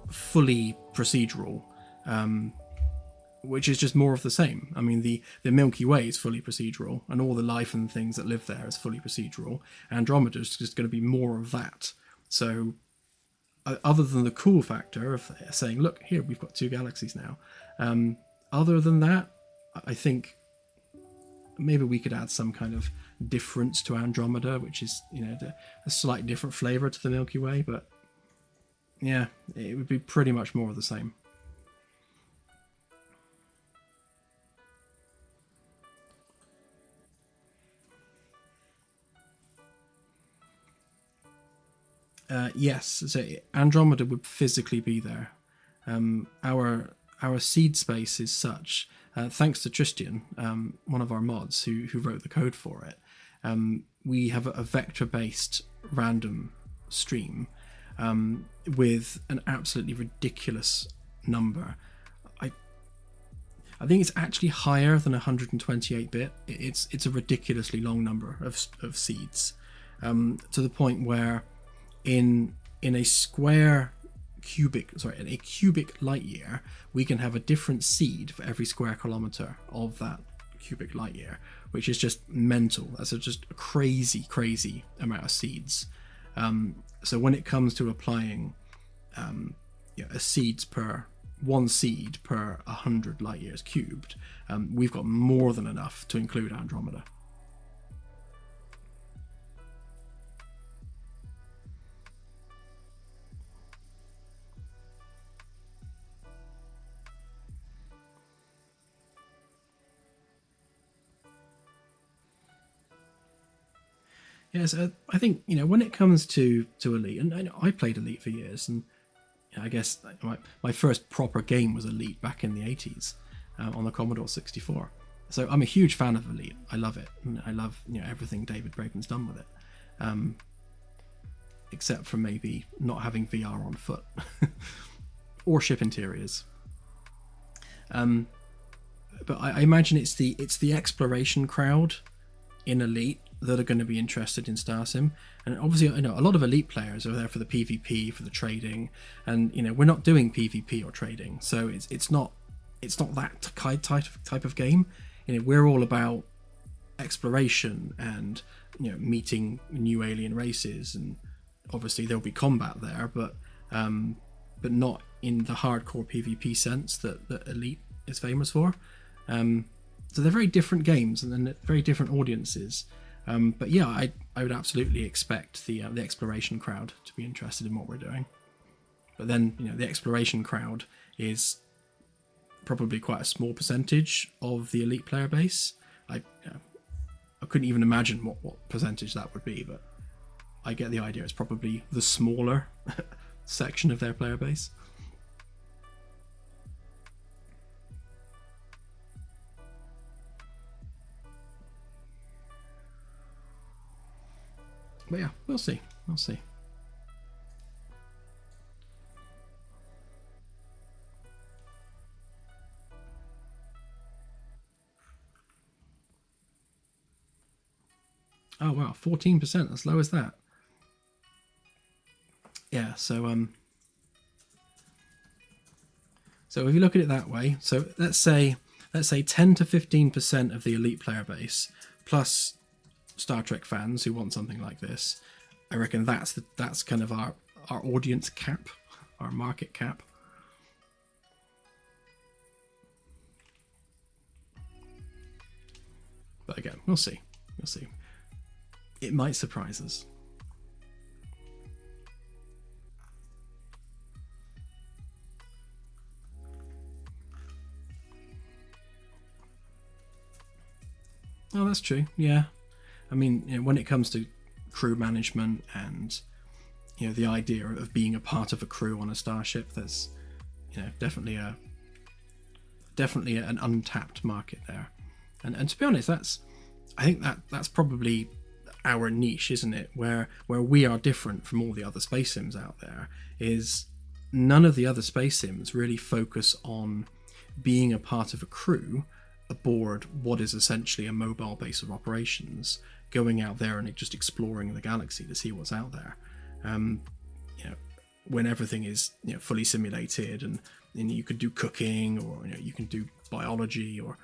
fully procedural, which is just more of the same. I mean, the Milky Way is fully procedural, and all the life and things that live there is fully procedural. Andromeda is just going to be more of that. So other than the cool factor of saying, look, here, we've got two galaxies now. Other than that, I think maybe we could add some kind of difference to Andromeda, which is, a slight different flavor to the Milky Way. But yeah, it would be pretty much more of the same. Yes, so Andromeda would physically be there. Our seed space is such, thanks to Tristan, one of our mods who wrote the code for it. We have a vector-based random stream with an absolutely ridiculous number. I think it's actually higher than 128-bit. It's a ridiculously long number of seeds, to the point where in a cubic light year, we can have a different seed for every square kilometer of that cubic light year, which is just mental. That's just a crazy amount of seeds. So when it comes to applying one seed per 100 light years cubed, we've got more than enough to include Andromeda. Yes, I think when it comes to Elite, and I played Elite for years, and I guess my first proper game was Elite back in the 80s on the Commodore 64. So I'm a huge fan of Elite. I love it. I love everything David Braben's done with it, except for maybe not having VR on foot or ship interiors. But I imagine it's the exploration crowd in Elite that are going to be interested in StarSim. And obviously, I know a lot of Elite players are there for the PvP, for the trading, and we're not doing PvP or trading, so it's not that type of game. We're all about exploration and meeting new alien races, and obviously there'll be combat there, but not in the hardcore PvP sense that Elite is famous for. So they're very different games and then very different audiences. But yeah, I would absolutely expect the exploration crowd to be interested in what we're doing. But then the exploration crowd is probably quite a small percentage of the Elite player base. I couldn't even imagine what percentage that would be, but I get the idea. It's probably the smaller section of their player base. But yeah, we'll see. Oh wow, 14%, as low as that. yeah, so if you look at it that way, so let's say 10 to 15% of the elite player base plus Star Trek fans who want something like this. I reckon that's kind of our audience cap, our market cap. But again, we'll see. We'll see. It might surprise us. Oh, that's true. Yeah. I mean, you know, when it comes to crew management and, you know, the idea of being a part of a crew on a starship, there's, you know, definitely an untapped market there. And to be honest, I think that's probably our niche, isn't it? Where we are different from all the other space sims out there is none of the other space sims really focus on being a part of a crew aboard what is essentially a mobile base of operations, going out there and just exploring the galaxy to see what's out there. You know, when everything is, you know, fully simulated, and you could do cooking, or, you know, you can do biology, or,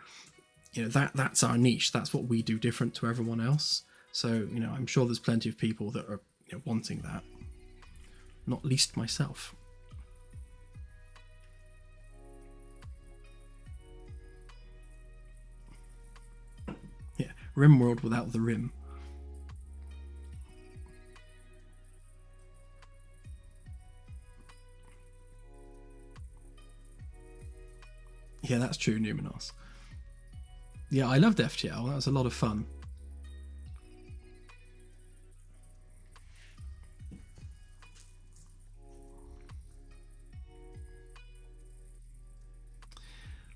you know, that's our niche. That's what we do different to everyone else. So, you know, I'm sure there's plenty of people that are, you know, wanting that, not least myself. Yeah, RimWorld without the rim. Yeah, that's true, Numenos. Yeah, I loved FTL. That was a lot of fun.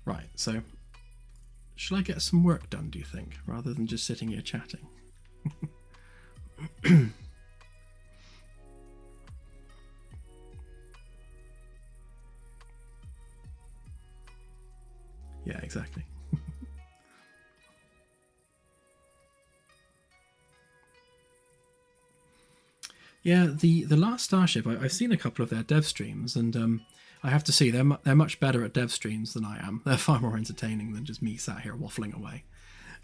Right, so shall I get some work done, do you think, rather than just sitting here chatting? Yeah, exactly. Yeah, the last Starship, I've seen a couple of their dev streams, and I have to say they're much better at dev streams than I am. They're far more entertaining than just me sat here waffling away.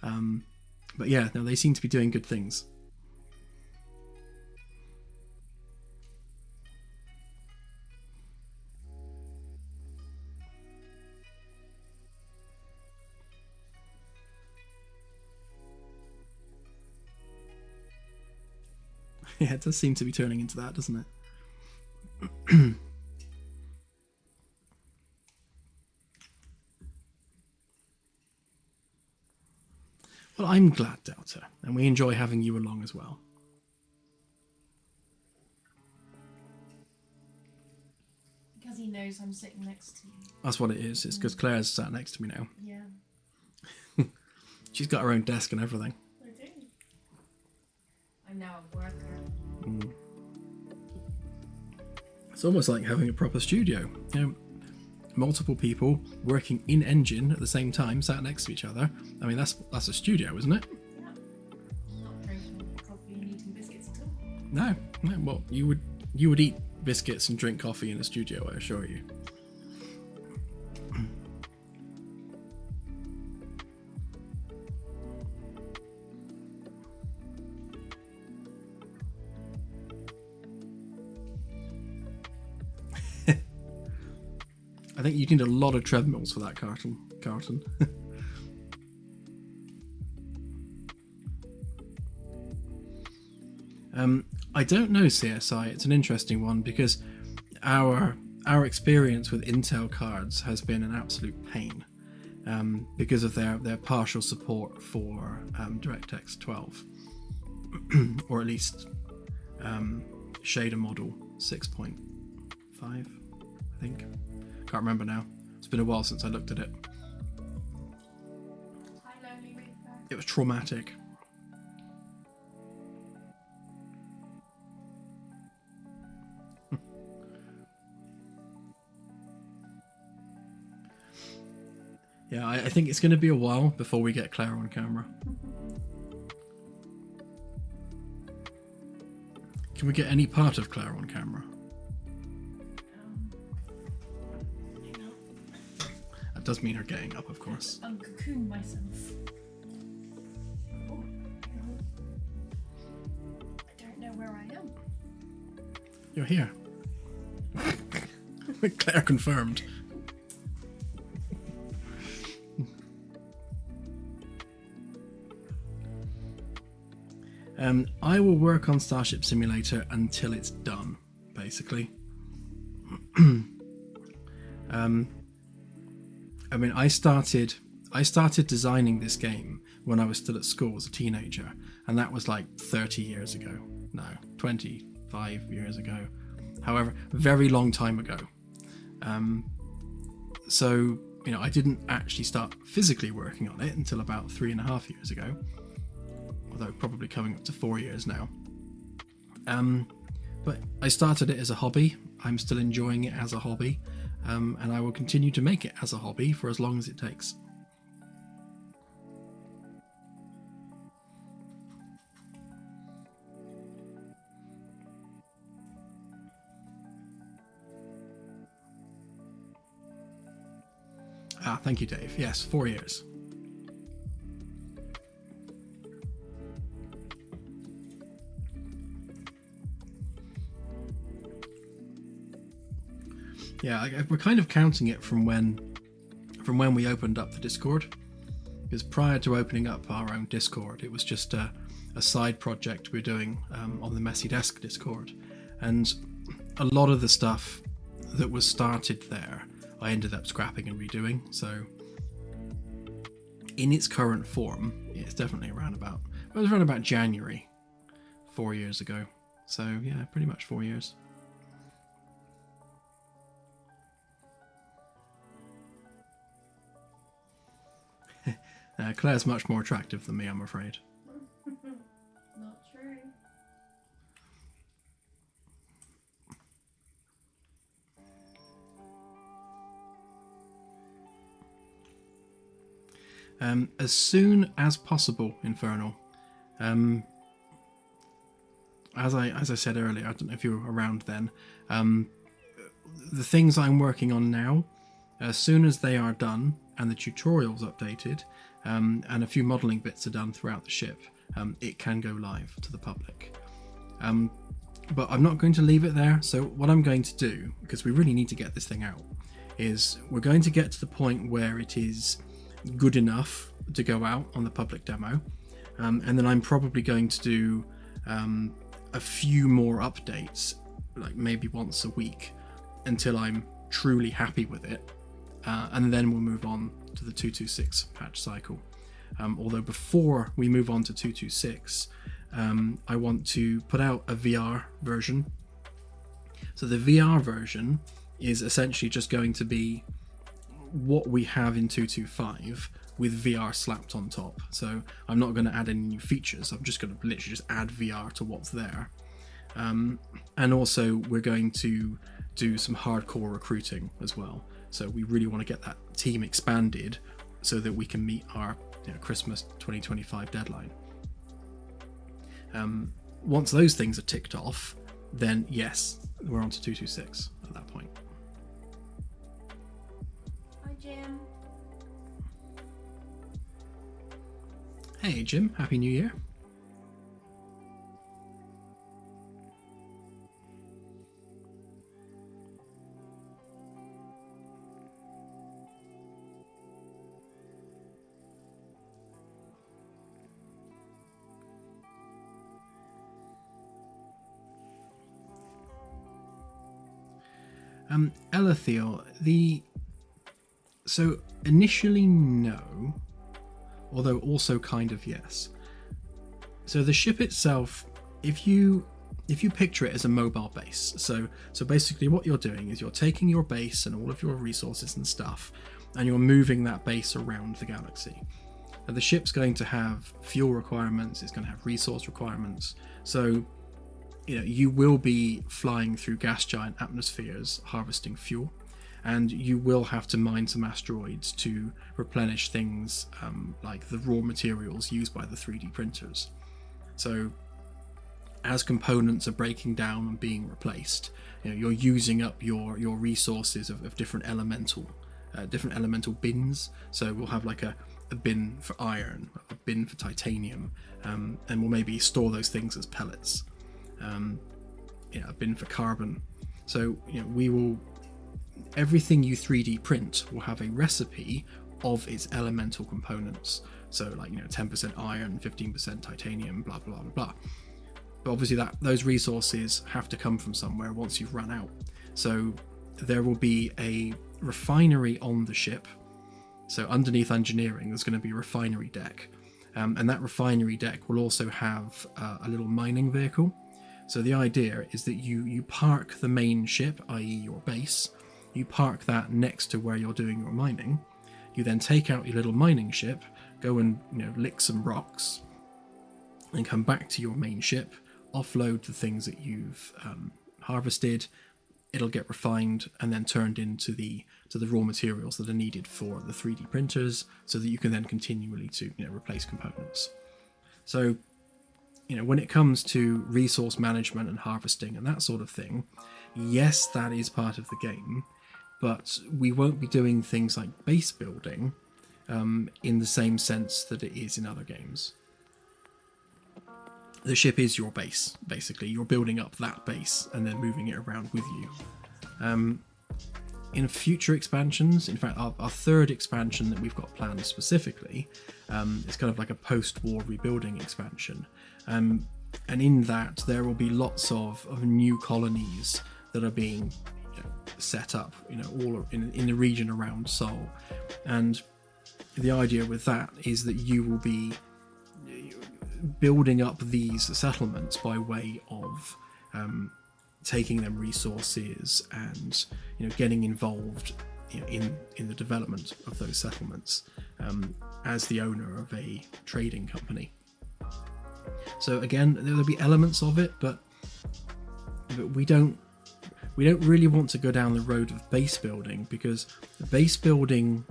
But yeah, no, they seem to be doing good things. Yeah, it does seem to be turning into that, doesn't it? Well, I'm glad, Delta, and we enjoy having you along as well. Because he knows I'm sitting next to you. That's what it is. It's because Claire's sat next to me now. Yeah. She's got her own desk and everything. I do. I'm now a worker. It's almost like having a proper studio. You know, multiple people working in engine at the same time, sat next to each other. I mean, that's a studio, isn't it? Yeah. Not drinking coffee and eating biscuits at all. No. Well, you would eat biscuits and drink coffee in a studio, I assure you. I think you need a lot of treadmills for that carton. I don't know, CSI. It's an interesting one because our experience with Intel cards has been an absolute pain because of their partial support for DirectX 12, or at least shader model 6.5, I think. Can't remember now. It's been a while since I looked at it. Hi, Lonely Reaper. It was traumatic. Yeah, I think it's going to be a while before we get Claire on camera. Can we get any part of Claire on camera? it does mean her getting up, of course. I'll cocoon myself. Oh, I don't know where I am. You're here. Claire confirmed. I will work on Starship Simulator until it's done, basically. I mean, I started designing this game when I was still at school as a teenager, and that was like 30 years ago. No, 25 years ago. However, very long time ago. So, you know, I didn't actually start physically working on it until about 3.5 years ago. Although probably coming up to 4 years now. But I started it as a hobby. I'm still enjoying it as a hobby. And I will continue to make it as a hobby for as long as it takes. Ah, thank you, Dave. Yes, 4 years. Yeah, we're kind of counting it from when we opened up the Discord, because prior to opening up our own Discord, it was just a side project we're doing on the Messy Desk Discord, and a lot of the stuff that was started there, I ended up scrapping and redoing. So, in its current form, it's definitely it was around about January, 4 years ago. So yeah, pretty much 4 years. Claire's much more attractive than me, I'm afraid. Not true. As soon as possible, Infernal. As I said earlier, I don't know if you were around then. The things I'm working on now, as soon as they are done and the tutorial's updated, and a few modelling bits are done throughout the ship, it can go live to the public. But I'm not going to leave it there. So what I'm going to do, because we really need to get this thing out, is we're going to get to the point where it is good enough to go out on the public demo, and then I'm probably going to do a few more updates, like maybe once a week, until I'm truly happy with it, and then we'll move on to the 226 patch cycle. Although before we move on to 226, I want to put out a VR version. So the VR version is essentially just going to be what we have in 225 with VR slapped on top. So I'm not going to add any new features. I'm just going to literally just add VR to what's there. And also we're going to do some hardcore recruiting as well. So we really want to get that team expanded so that we can meet our Christmas 2025 deadline. Once those things are ticked off, then yes, we're on to 226 at that point. Hi, Jim. Hey Jim, Happy New Year. Elathiel, so initially no, although also kind of yes. So the ship itself, if you picture it as a mobile base, so basically what you're doing is you're taking your base and all of your resources and stuff, and you're moving that base around the galaxy. Now the ship's going to have fuel requirements, it's going to have resource requirements, so you will be flying through gas giant atmospheres harvesting fuel, and you will have to mine some asteroids to replenish things like the raw materials used by the 3D printers. So as components are breaking down and being replaced, you're using up your resources of different elemental different elemental bins. So we'll have like a bin for iron, a bin for titanium, and we'll maybe store those things as pellets. A bin for carbon. So we will, everything you 3D print will have a recipe of its elemental components. So like 10% iron, 15% titanium, blah blah blah blah. But obviously those resources have to come from somewhere once you've run out. So there will be a refinery on the ship. So underneath engineering, there's going to be a refinery deck, and that refinery deck will also have a little mining vehicle. So the idea is that you park the main ship, i.e. your base, you park that next to where you're doing your mining. You then take out your little mining ship, go and lick some rocks, and come back to your main ship, offload the things that you've harvested. It'll get refined and then turned into the raw materials that are needed for the 3D printers, so that you can then continually to replace components. So when it comes to resource management and harvesting and that sort of thing, yes, that is part of the game, but we won't be doing things like base building in the same sense that it is in other games. The ship is your base, basically. You're building up that base and then moving it around with you. In future expansions, in fact, our third expansion that we've got planned specifically, is kind of like a post-war rebuilding expansion. And in that, there will be lots of new colonies that are being set up, all in the region around Seoul. And the idea with that is that you will be building up these settlements by way of taking them resources and getting involved in the development of those settlements as the owner of a trading company. So again, there'll be elements of it, but we don't really want to go down the road of base building, because base building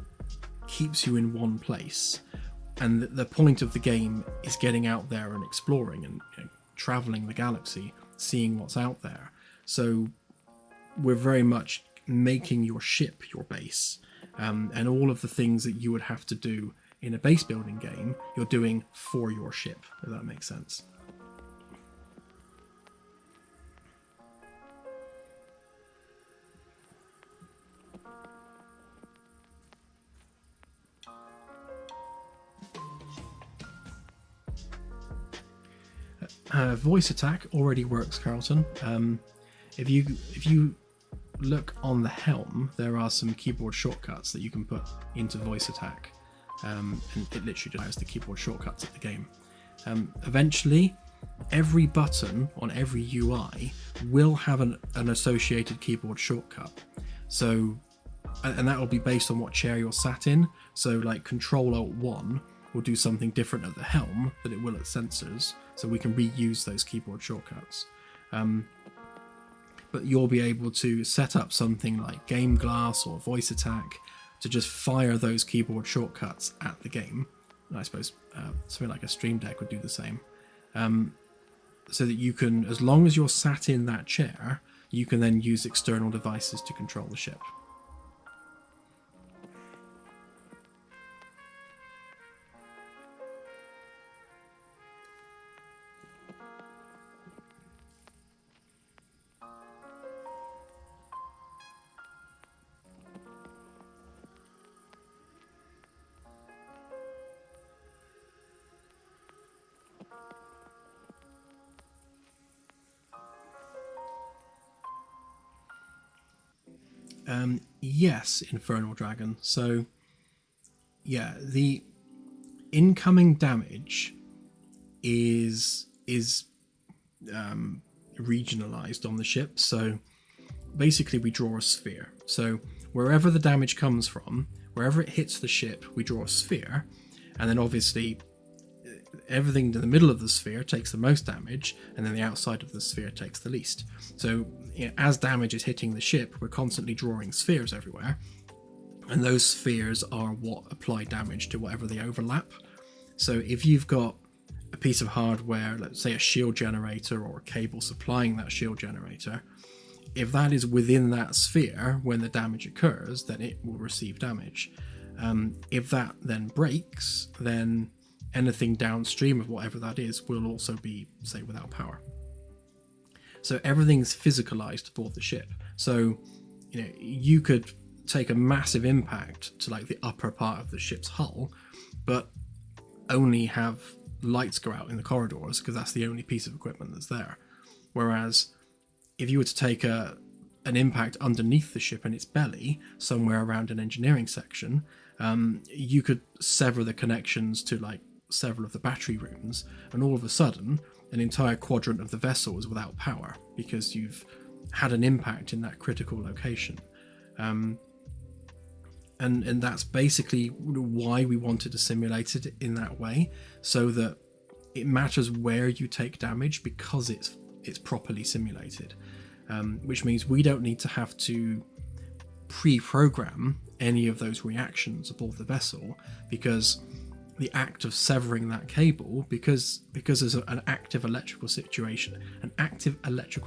keeps you in one place, and the point of the game is getting out there and exploring and traveling the galaxy, seeing what's out there. So we're very much making your ship your base, and all of the things that you would have to do in a base building game, you're doing for your ship, if that makes sense. Voice attack already works, Carlton. If you look on the helm, there are some keyboard shortcuts that you can put into voice attack, and it literally just has the keyboard shortcuts of the game. Eventually, every button on every UI will have an associated keyboard shortcut. So, and that will be based on what chair you're sat in. So, like Control-Alt-1 will do something different at the helm than it will at sensors, so we can reuse those keyboard shortcuts. But you'll be able to set up something like Game Glass or Voice Attack to just fire those keyboard shortcuts at the game. And I suppose something like a Stream Deck would do the same. So that you can, as long as you're sat in that chair, you can then use external devices to control the ship. Yes, Infernal Dragon. So, yeah, the incoming damage is regionalized on the ship. So, basically, we draw a sphere. So, wherever the damage comes from, wherever it hits the ship, we draw a sphere, and then obviously everything to the middle of the sphere takes the most damage, and then the outside of the sphere takes the least. So as damage is hitting the ship, we're constantly drawing spheres everywhere, and those spheres are what apply damage to whatever they overlap. So if you've got a piece of hardware, let's say a shield generator or a cable supplying that shield generator, if that is within that sphere when the damage occurs, then it will receive damage. If that then breaks, then anything downstream of whatever that is will also be, say, without power. So everything's physicalized aboard the ship. So, you could take a massive impact to like the upper part of the ship's hull, but only have lights go out in the corridors because that's the only piece of equipment that's there. Whereas if you were to take an impact underneath the ship in its belly, somewhere around an engineering section, you could sever the connections to like several of the battery rooms, and all of a sudden an entire quadrant of the vessel is without power because you've had an impact in that critical location. And that's basically why we wanted to simulate it in that way, so that it matters where you take damage because it's properly simulated, which means we don't need to have to pre-program any of those reactions aboard the vessel, because the act of severing that cable, because there's an active electrical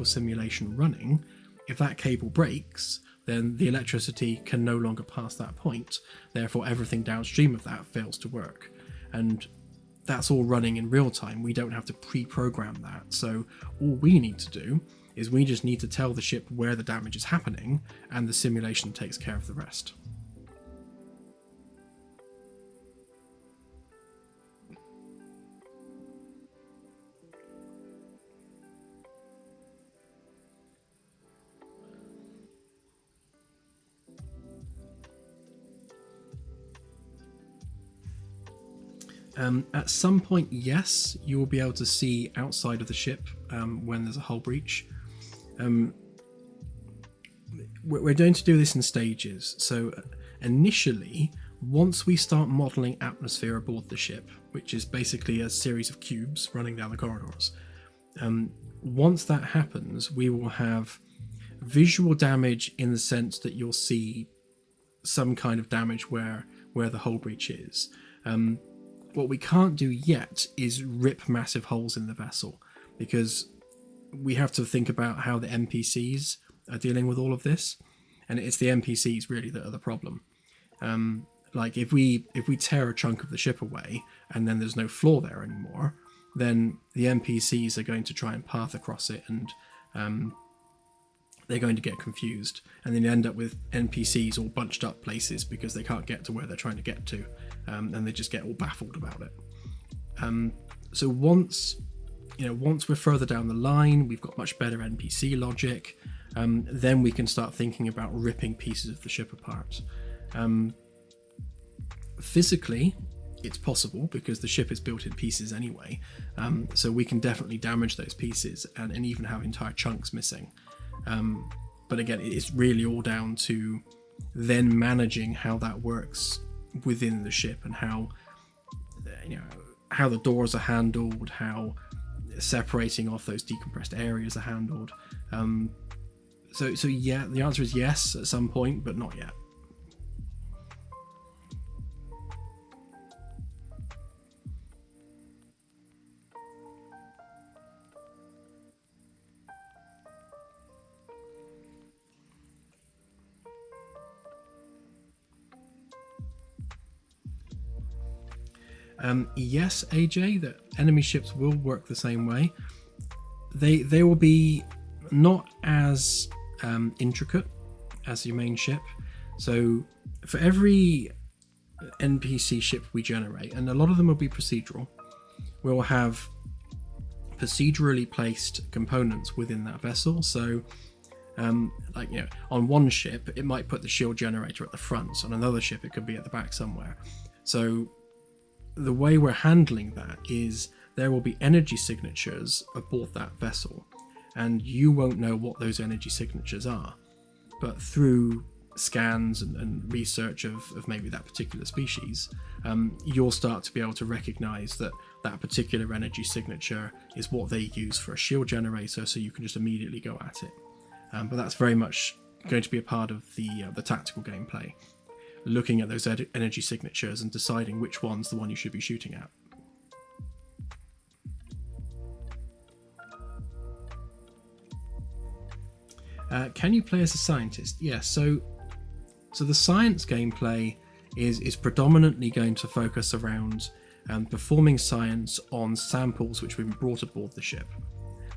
simulation running, if that cable breaks, then the electricity can no longer pass that point. Therefore, everything downstream of that fails to work. And that's all running in real time. We don't have to pre-program that. So all we need to do is we just need to tell the ship where the damage is happening, and the simulation takes care of the rest. At some point, yes, you will be able to see outside of the ship when there's a hull breach. We're going to do this in stages. So initially, once we start modeling atmosphere aboard the ship, which is basically a series of cubes running down the corridors, once that happens, we will have visual damage in the sense that you'll see some kind of damage where the hull breach is. What we can't do yet is rip massive holes in the vessel, because we have to think about how the NPCs are dealing with all of this, and it's the NPCs really that are the problem. Like if we tear a chunk of the ship away and then there's no floor there anymore, then the NPCs are going to try and path across it, and they're going to get confused, and then you end up with NPCs all bunched up places because they can't get to where they're trying to get to, and they just get all baffled about it. So once we're further down the line, we've got much better NPC logic, then we can start thinking about ripping pieces of the ship apart. Physically, it's possible because the ship is built in pieces anyway, so we can definitely damage those pieces and even have entire chunks missing. But again, it's really all down to then managing how that works within the ship, and how the doors are handled, how separating off those decompressed areas are handled. So yeah, the answer is yes at some point, but not yet. Yes, AJ, that enemy ships will work the same way. They will be not as intricate as your main ship. So for every NPC ship we generate, and a lot of them will be procedural, we'll have procedurally placed components within that vessel. So on one ship it might put the shield generator at the front, on another ship it could be at the back somewhere. So the way we're handling that is there will be energy signatures aboard that vessel, and you won't know what those energy signatures are, but through scans and research of maybe that particular species, you'll start to be able to recognize that particular energy signature is what they use for a shield generator, so you can just immediately go at it. But that's very much going to be a part of the tactical gameplay, looking at those energy signatures and deciding which one's the one you should be shooting at. Can you play as a scientist? Yeah, so the science gameplay is predominantly going to focus around performing science on samples which have been brought aboard the ship.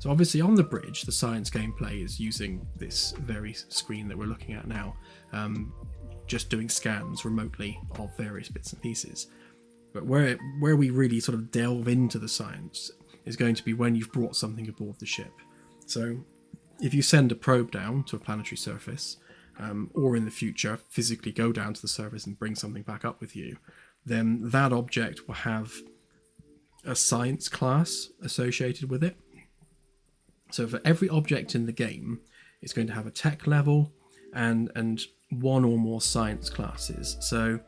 So obviously on the bridge, the science gameplay is using this very screen that we're looking at now, just doing scans remotely of various bits and pieces. But where we really sort of delve into the science is going to be when you've brought something aboard the ship. So if you send a probe down to a planetary surface, or in the future physically go down to the surface and bring something back up with you, then that object will have a science class associated with it. So for every object in the game, it's going to have a tech level and one or more science classes. So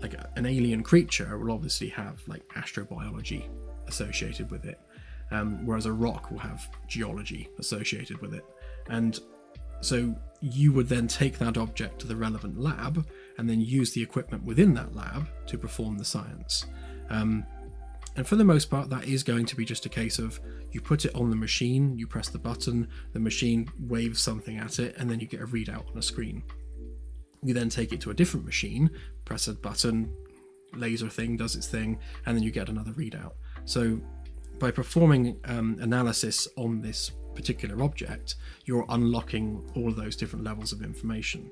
like an alien creature will obviously have like astrobiology associated with it, whereas a rock will have geology associated with it. And so you would then take that object to the relevant lab and then use the equipment within that lab to perform the science. And for the most part, that is going to be just a case of you put it on the machine, you press the button, the machine waves something at it, and then you get a readout on a screen. You then take it to a different machine, press a button, laser thing does its thing, and then you get another readout. So by performing analysis on this particular object, you're unlocking all of those different levels of information.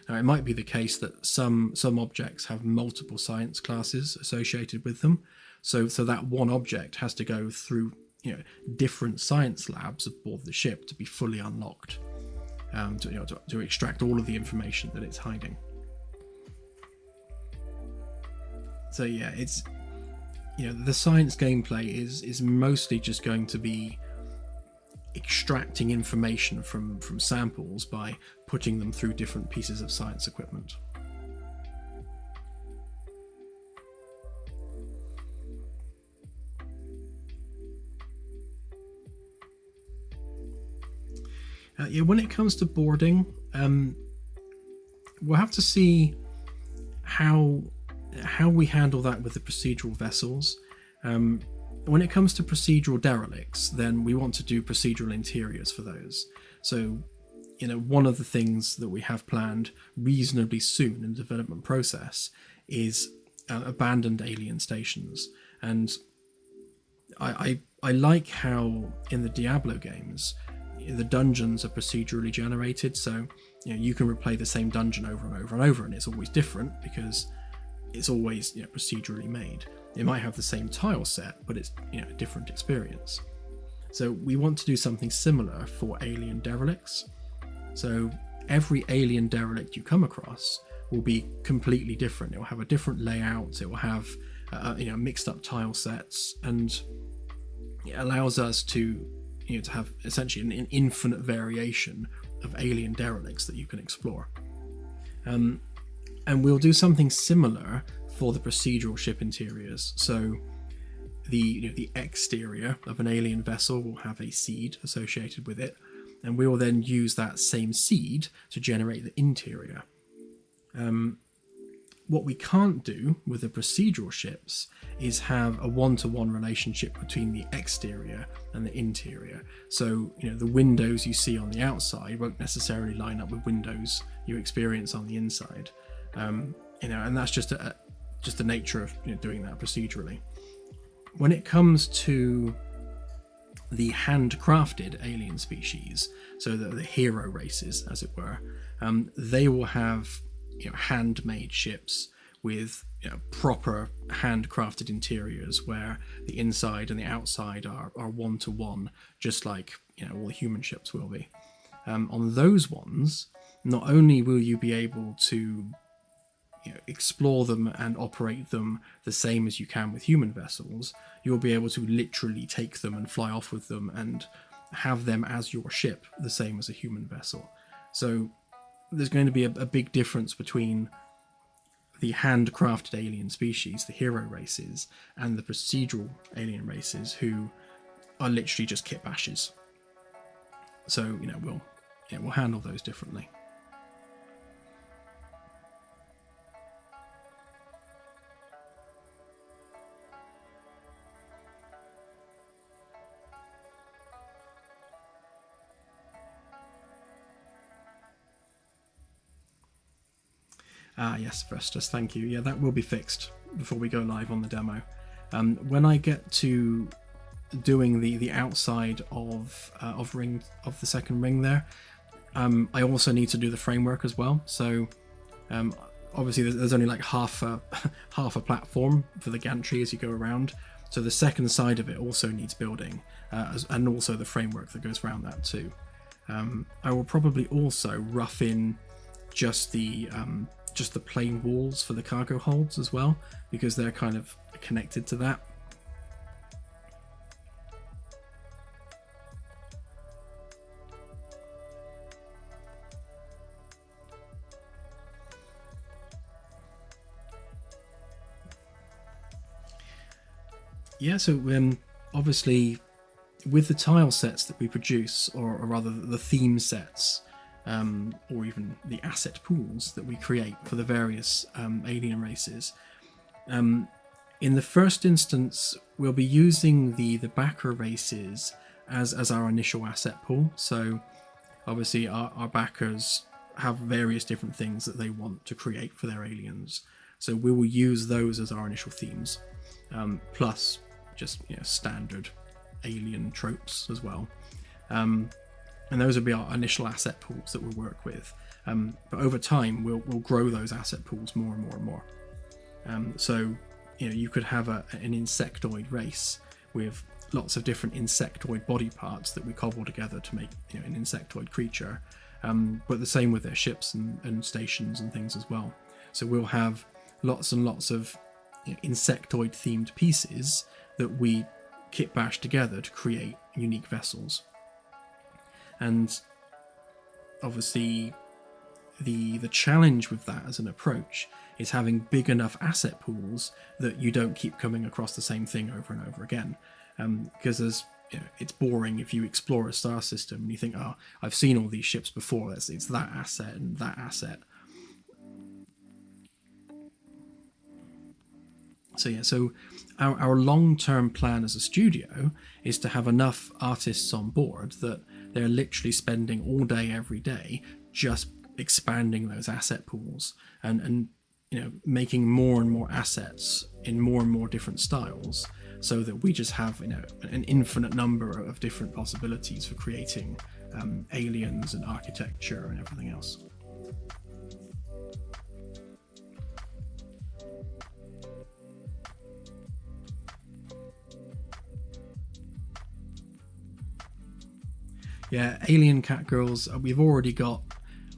Now, it might be the case that some objects have multiple science classes associated with them, so that one object has to go through different science labs aboard the ship to be fully unlocked, to extract all of the information that it's hiding. So yeah, it's the science gameplay is mostly just going to be extracting information from samples by putting them through different pieces of science equipment. When it comes to boarding, we'll have to see how we handle that with the procedural vessels. When it comes to procedural derelicts, then we want to do procedural interiors for those. So, one of the things that we have planned reasonably soon in the development process is abandoned alien stations. And I like how in the Diablo games, the dungeons are procedurally generated, so you can replay the same dungeon over and over and over, and it's always different because it's always procedurally made. It might have the same tile set, but it's a different experience. So we want to do something similar for alien derelicts. So every alien derelict you come across will be completely different. It will have a different layout. It will have mixed up tile sets, and it allows us to have essentially an infinite variation of alien derelicts that you can explore. And we'll do something similar for the procedural ship interiors. So the exterior of an alien vessel will have a seed associated with it, and we will then use that same seed to generate the interior. What we can't do with the procedural ships is have a one-to-one relationship between the exterior and the interior. So, the windows you see on the outside won't necessarily line up with windows you experience on the inside. And that's just the nature of doing that procedurally. When it comes to the handcrafted alien species, so the hero races, as it were, they will have handmade ships with proper handcrafted interiors where the inside and the outside are one-to-one, just like all the human ships will be. On those ones, not only will you be able to explore them and operate them the same as you can with human vessels, you'll be able to literally take them and fly off with them and have them as your ship, the same as a human vessel. So there's going to be a big difference between the handcrafted alien species, the hero races, and the procedural alien races who are literally just kit bashes. So we'll handle those differently. Yes, Vestus, thank you. Yeah, that will be fixed before we go live on the demo. When I get to doing the outside of the second ring there, I also need to do the framework as well. So obviously there's only like half a platform for the gantry as you go around. So the second side of it also needs building, and also the framework that goes around that too. I will probably also rough in just the plain walls for the cargo holds as well, because they're kind of connected to that. Yeah, so obviously with the tile sets that we produce, or rather the theme sets, or even the asset pools that we create for the various alien races, in the first instance we'll be using the backer races as our initial asset pool. So obviously our backers have various different things that they want to create for their aliens, so we will use those as our initial themes, plus just standard alien tropes as well, and those will be our initial asset pools that we'll work with, but over time we'll grow those asset pools more and more and more. So you could have an insectoid race with lots of different insectoid body parts that we cobble together to make an insectoid creature, but the same with their ships and stations and things as well. So we'll have lots and lots of insectoid themed pieces that we kit bash together to create unique vessels. And obviously the challenge with that as an approach is having big enough asset pools that you don't keep coming across the same thing over and over again, because it's boring if you explore a star system and you think, oh, I've seen all these ships before, it's that asset and that asset. So our long-term plan as a studio is to have enough artists on board that they're literally spending all day every day just expanding those asset pools and making more and more assets in more and more different styles, so that we just have an infinite number of different possibilities for creating aliens and architecture and everything else. Yeah, alien cat girls, we've already got,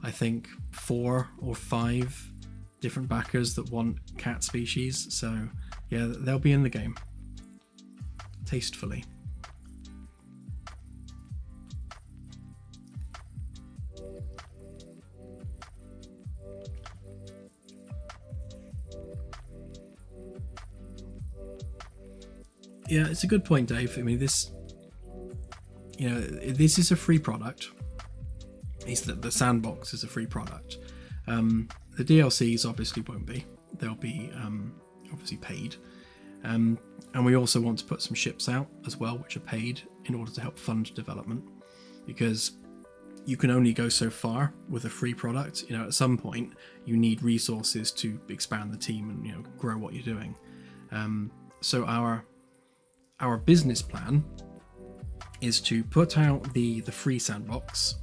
I think, 4 or 5 different backers that want cat species, so yeah, they'll be in the game tastefully. Yeah, it's a good point, Dave. I mean, this is a free product. The sandbox is a free product. The DLCs obviously won't be. They'll be obviously paid. And we also want to put some ships out as well, which are paid, in order to help fund development, because you can only go so far with a free product. At some point you need resources to expand the team and grow what you're doing. So our business plan is to put out the free sandbox,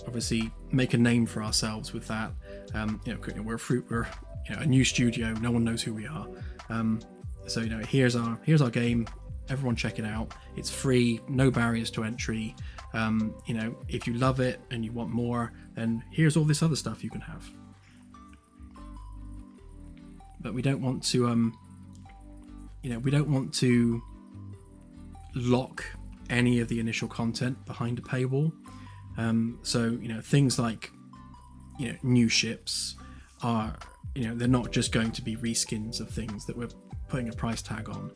obviously make a name for ourselves with that. We're a new studio, no one knows who we are. So here's our game, everyone check it out. It's free, no barriers to entry. If you love it and you want more, then here's all this other stuff you can have. But we don't want to lock any of the initial content behind a paywall. So things like new ships are they're not just going to be reskins of things that we're putting a price tag on.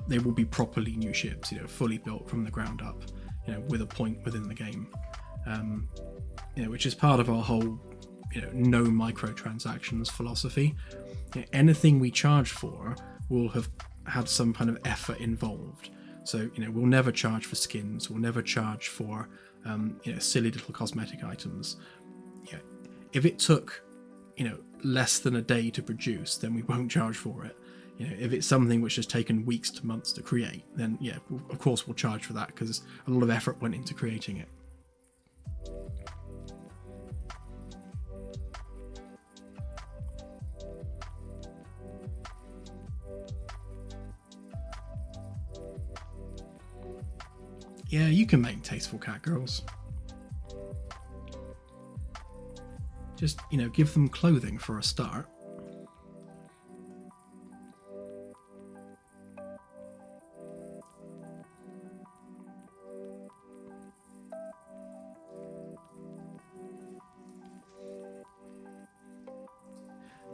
They will be properly new ships, fully built from the ground up, with a point within the game, which is part of our whole no microtransactions philosophy. Anything we charge for will have had some kind of effort involved. So we'll never charge for skins, we'll never charge for silly little cosmetic items. If it took less than a day to produce, then we won't charge for it. If it's something which has taken weeks to months to create, then yeah, of course we'll charge for that, because a lot of effort went into creating it. Yeah, you can make tasteful cat girls. Just, give them clothing for a start.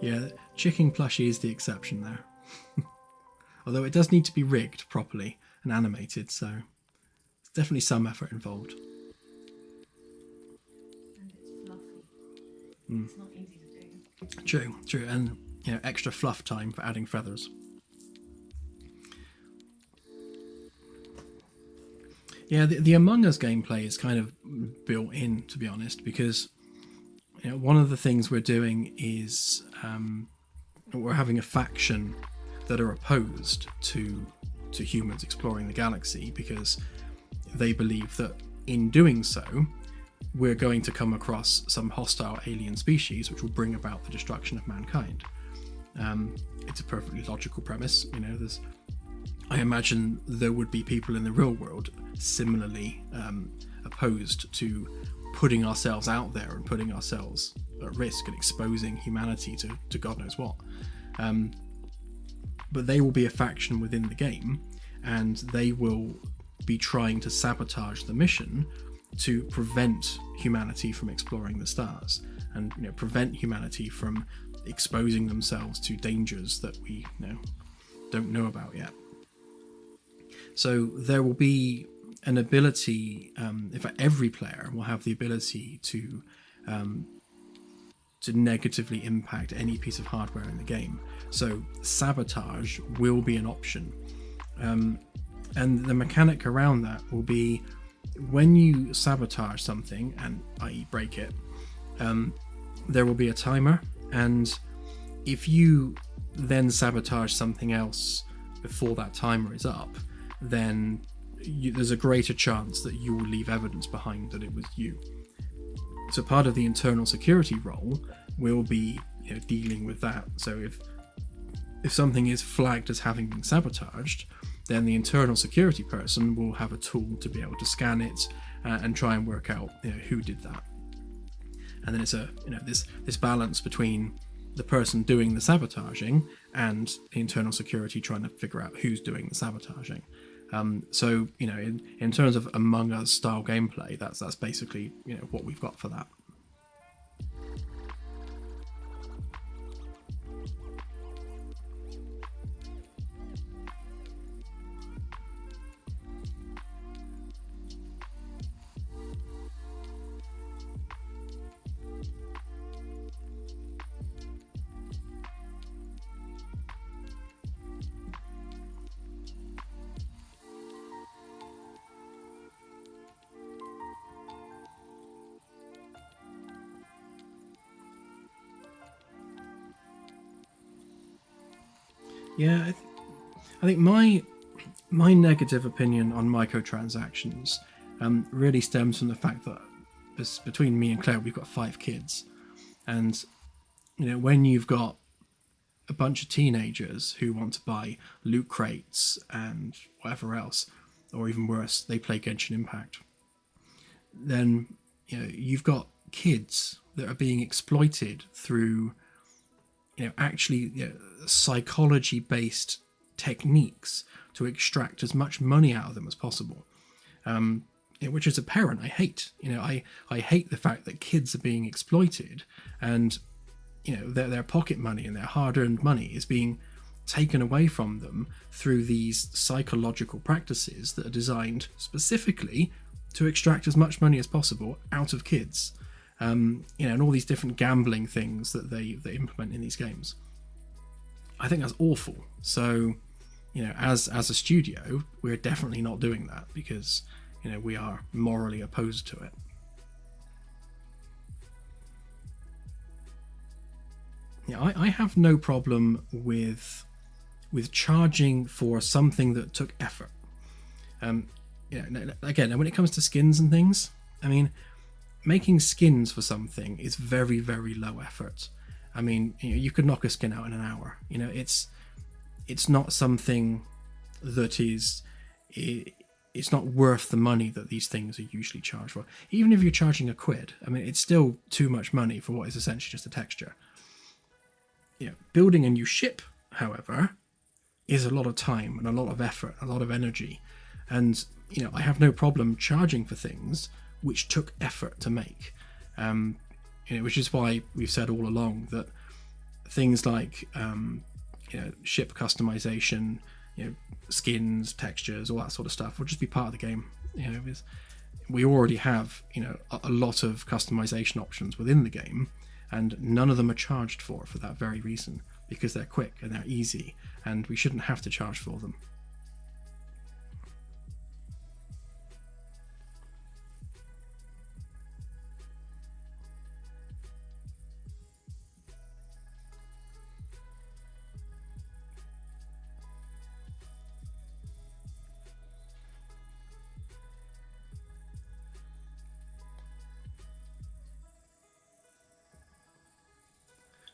Yeah, chicken plushie is the exception there. Although it does need to be rigged properly and animated, so there's definitely some effort involved. And it's fluffy. It's not easy to do. True, and extra fluff time for adding feathers. Yeah, the Among Us gameplay is kind of built in, to be honest, because one of the things we're doing is we're having a faction that are opposed to humans exploring the galaxy, because they believe that in doing so we're going to come across some hostile alien species which will bring about the destruction of mankind. It's a perfectly logical premise. I imagine there would be people in the real world similarly opposed to putting ourselves out there and putting ourselves at risk and exposing humanity to God knows what. But they will be a faction within the game, and they will be trying to sabotage the mission to prevent humanity from exploring the stars, and prevent humanity from exposing themselves to dangers that we don't know about yet. So there will be an ability, in fact every player will have the ability to negatively impact any piece of hardware in the game. So sabotage will be an option, and the mechanic around that will be, when you sabotage something, and i.e. break it, there will be a timer, and if you then sabotage something else before that timer is up, then there's a greater chance that you will leave evidence behind that it was you. So part of the internal security role will be dealing with that. So if something is flagged as having been sabotaged, then the internal security person will have a tool to be able to scan it and try and work out who did that. And then it's this balance between the person doing the sabotaging and the internal security trying to figure out who's doing the sabotaging. So in terms of Among Us style gameplay, that's basically what we've got for that. Yeah, I think my negative opinion on microtransactions really stems from the fact that between me and Claire, we've got 5 kids, and when you've got a bunch of teenagers who want to buy loot crates and whatever else, or even worse, they play Genshin Impact, then you've got kids that are being exploited through psychology-based techniques to extract as much money out of them as possible, which as a parent I hate. I hate the fact that kids are being exploited, and their pocket money and their hard-earned money is being taken away from them through these psychological practices that are designed specifically to extract as much money as possible out of kids. And all these different gambling things that they implement in these games. I think that's awful. So, as a studio, we're definitely not doing that, because we are morally opposed to it. Yeah, I have no problem with charging for something that took effort. Again, when it comes to skins and things, I mean, making skins for something is very, very low effort. I mean, you could knock a skin out in an hour. It's not something that is. It's not worth the money that these things are usually charged for. Even if you're charging £1, I mean, it's still too much money for what is essentially just a texture. Building a new ship, however, is a lot of time and a lot of effort, a lot of energy. And, I have no problem charging for things which took effort to make. Which is why we've said all along that things like, ship customization, skins, textures, all that sort of stuff will just be part of the game. We already have, a lot of customization options within the game, and none of them are charged for that very reason, because they're quick and they're easy, and we shouldn't have to charge for them.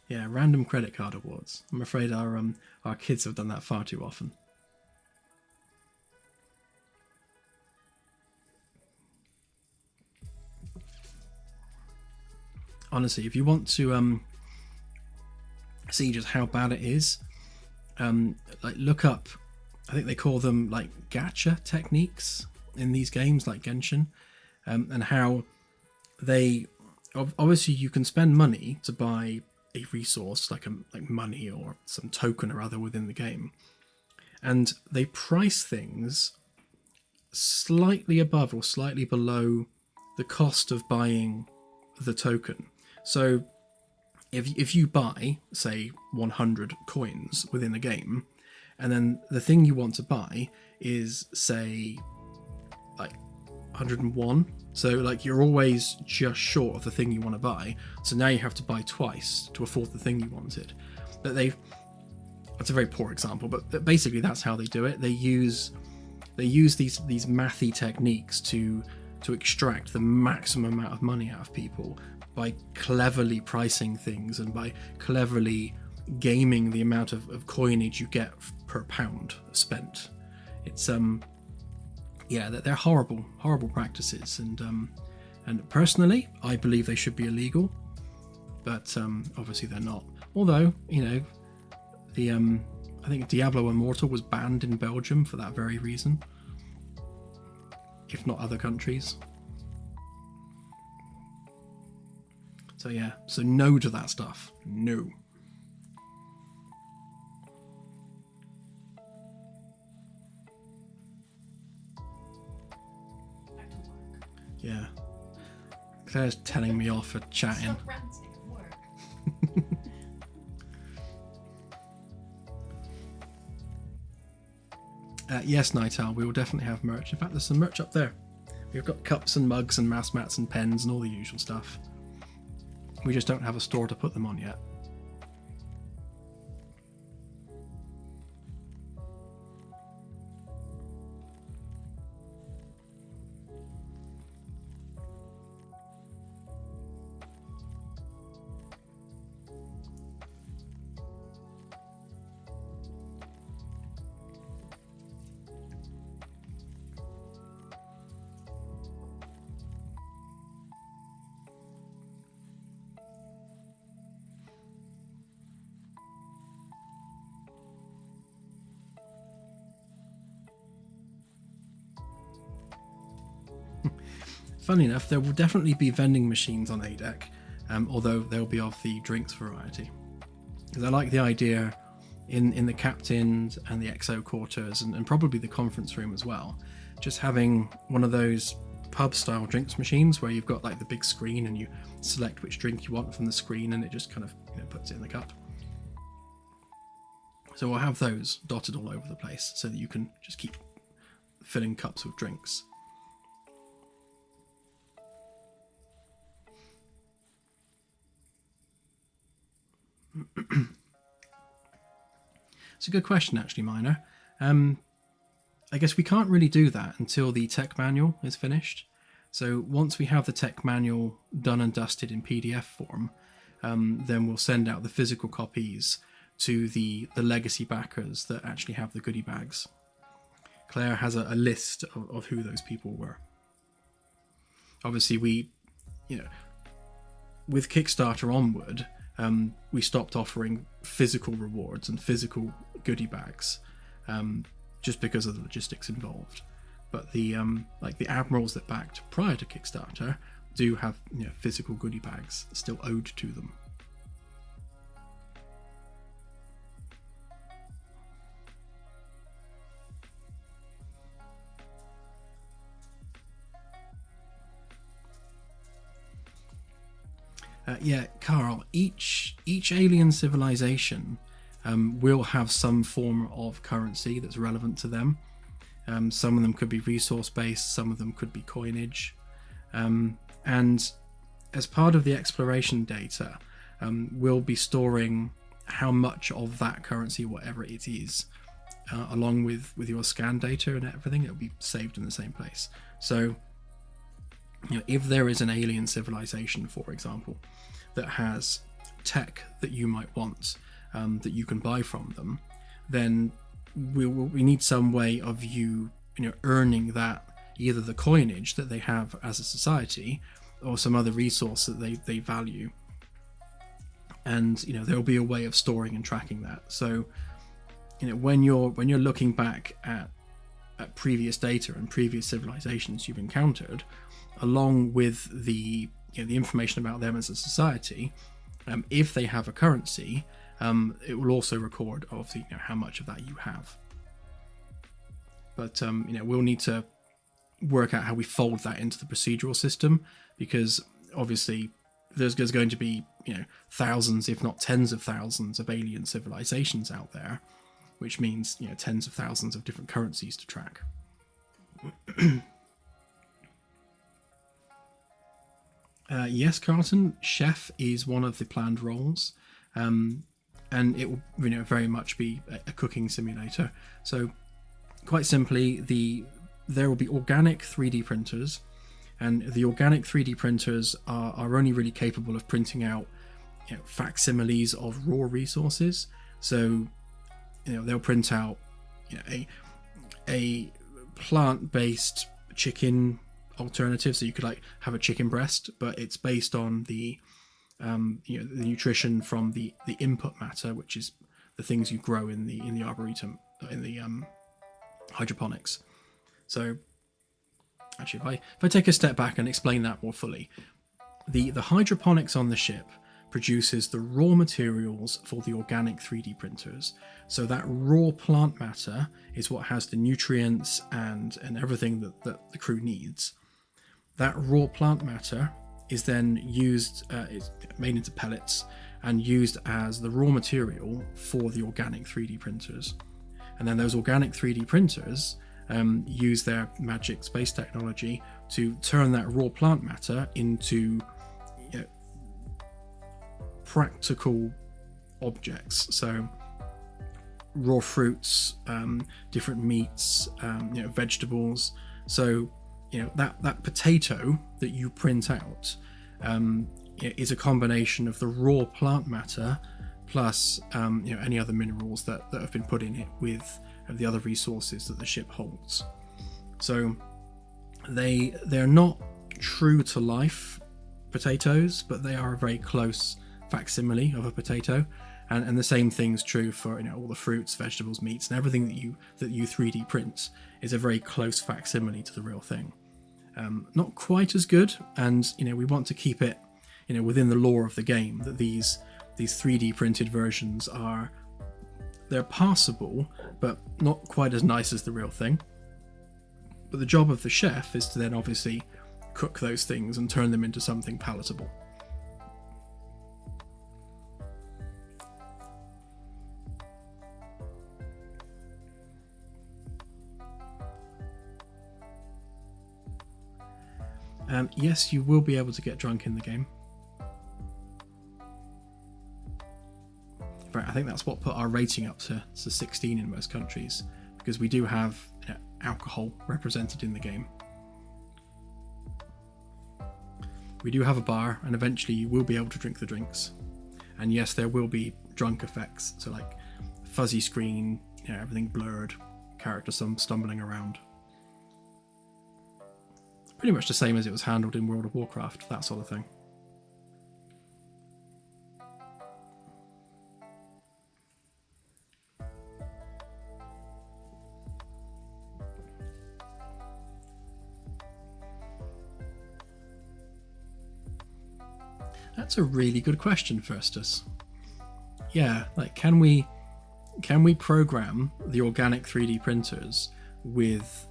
Yeah, random credit card awards. I'm afraid our kids have done that far too often. Honestly, if you want to see just how bad it is, look up. I think they call them like gacha techniques in these games, like Genshin, and how they obviously you can spend money to buy a resource like money or some token or other within the game, and they price things slightly above or slightly below the cost of buying the token. So if you buy, say, 100 coins within the game, and then the thing you want to buy is, say, like 101, so like you're always just short of the thing you want to buy, so now you have to buy twice to afford the thing you wanted. But that's a very poor example, but basically that's how they do it. They use these mathy techniques to extract the maximum amount of money out of people by cleverly pricing things and by cleverly gaming the amount of coinage you get per pound spent. It's they're horrible practices, and personally I believe they should be illegal, but obviously they're not. Although I think Diablo Immortal was banned in Belgium for that very reason, if not other countries. So no to that stuff. No. Yeah. Claire's telling me off for chatting. Stop ranting at work. Yes, Nightowl, we will definitely have merch. In fact, there's some merch up there. We've got cups and mugs and mouse mats and pens and all the usual stuff. We just don't have a store to put them on yet. Funny enough, there will definitely be vending machines on ADEC, although they'll be of the drinks variety. Because I like the idea in the captains and the XO quarters and probably the conference room as well, just having one of those pub style drinks machines where you've got like the big screen and you select which drink you want from the screen and it just kind of puts it in the cup. So we'll have those dotted all over the place so that you can just keep filling cups with drinks. It's a good question, actually, Minor. I guess we can't really do that until the tech manual is finished. So once we have the tech manual done and dusted in PDF form, then we'll send out the physical copies to the legacy backers that actually have the goodie bags. Claire has a list of who those people were. Obviously, with Kickstarter onward, we stopped offering physical rewards and physical goodie bags, just because of the logistics involved. But the admirals that backed prior to Kickstarter do have physical goodie bags still owed to them. Carl, each alien civilization will have some form of currency that's relevant to them. Some of them could be resource based, some of them could be coinage, and as part of the exploration data, we'll be storing how much of that currency, whatever it is, along with your scan data and everything. It'll be saved in the same place. So if there is an alien civilization, for example, that has tech that you might want, that you can buy from them, then we need some way of you earning that, either the coinage that they have as a society or some other resource that they value. And there will be a way of storing and tracking that. So when you're looking back at previous data and previous civilizations you've encountered, along with the information about them as a society, if they have a currency, it will also record obviously how much of that you have. But we'll need to work out how we fold that into the procedural system, because obviously there's going to be thousands, if not tens of thousands, of alien civilizations out there, which means tens of thousands of different currencies to track. Yes, Carlton, chef is one of the planned roles, and it will very much be a cooking simulator. So quite simply, there will be organic 3D printers, and the organic 3D printers are only really capable of printing out facsimiles of raw resources. So they'll print out a plant-based chicken alternative, so you could have a chicken breast, but it's based on the nutrition from the input matter, which is the things you grow in the arboretum, in the hydroponics. So actually, if I take a step back and explain that more fully, the hydroponics on the ship produces the raw materials for the organic 3D printers. So that raw plant matter is what has the nutrients and everything that the crew needs. That raw plant matter is then used, it's made into pellets and used as the raw material for the organic 3D printers. And then those organic 3D printers use their magic space technology to turn that raw plant matter into practical objects. So raw fruits, different meats, vegetables. So that potato that you print out is a combination of the raw plant matter plus any other minerals that have been put in it with the other resources that the ship holds. So they're not true to life potatoes, but they are a very close facsimile of a potato, and the same thing's true for all the fruits, vegetables, meats, and everything that you 3D print is a very close facsimile to the real thing. Not quite as good, and we want to keep it within the lore of the game, that these 3D printed versions they're passable, but not quite as nice as the real thing. But the job of the chef is to then obviously cook those things and turn them into something palatable. Yes, you will be able to get drunk in the game. think that's what put our rating up to 16 in most countries, because we do have alcohol represented in the game. We do have a bar, and eventually you will be able to drink the drinks. And yes, there will be drunk effects, so like fuzzy screen, everything blurred, characters stumbling around. Pretty much the same as it was handled in World of Warcraft, that sort of thing. That's a really good question, Firstus. Yeah, like can we program the organic 3D printers with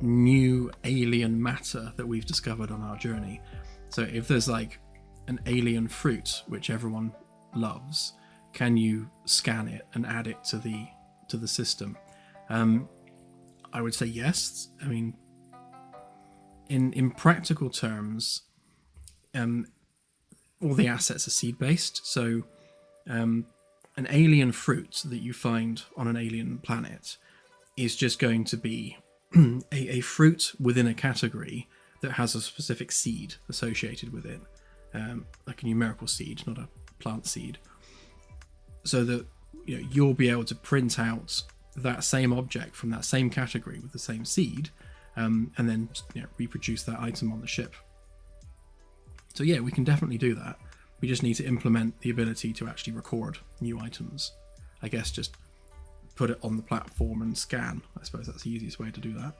new alien matter that we've discovered on our journey? So if there's like an alien fruit which everyone loves, can you scan it and add it to the system? I would say yes. I mean, in practical terms, all the assets are seed based, so an alien fruit that you find on an alien planet is just going to be a fruit within a category that has a specific seed associated with it, like a numerical seed, not a plant seed, so that you'll be able to print out that same object from that same category with the same seed, and then reproduce that item on the ship. So yeah, we can definitely do that. We just need to implement the ability to actually record new items. I guess just put it on the platform and scan. I suppose that's the easiest way to do that.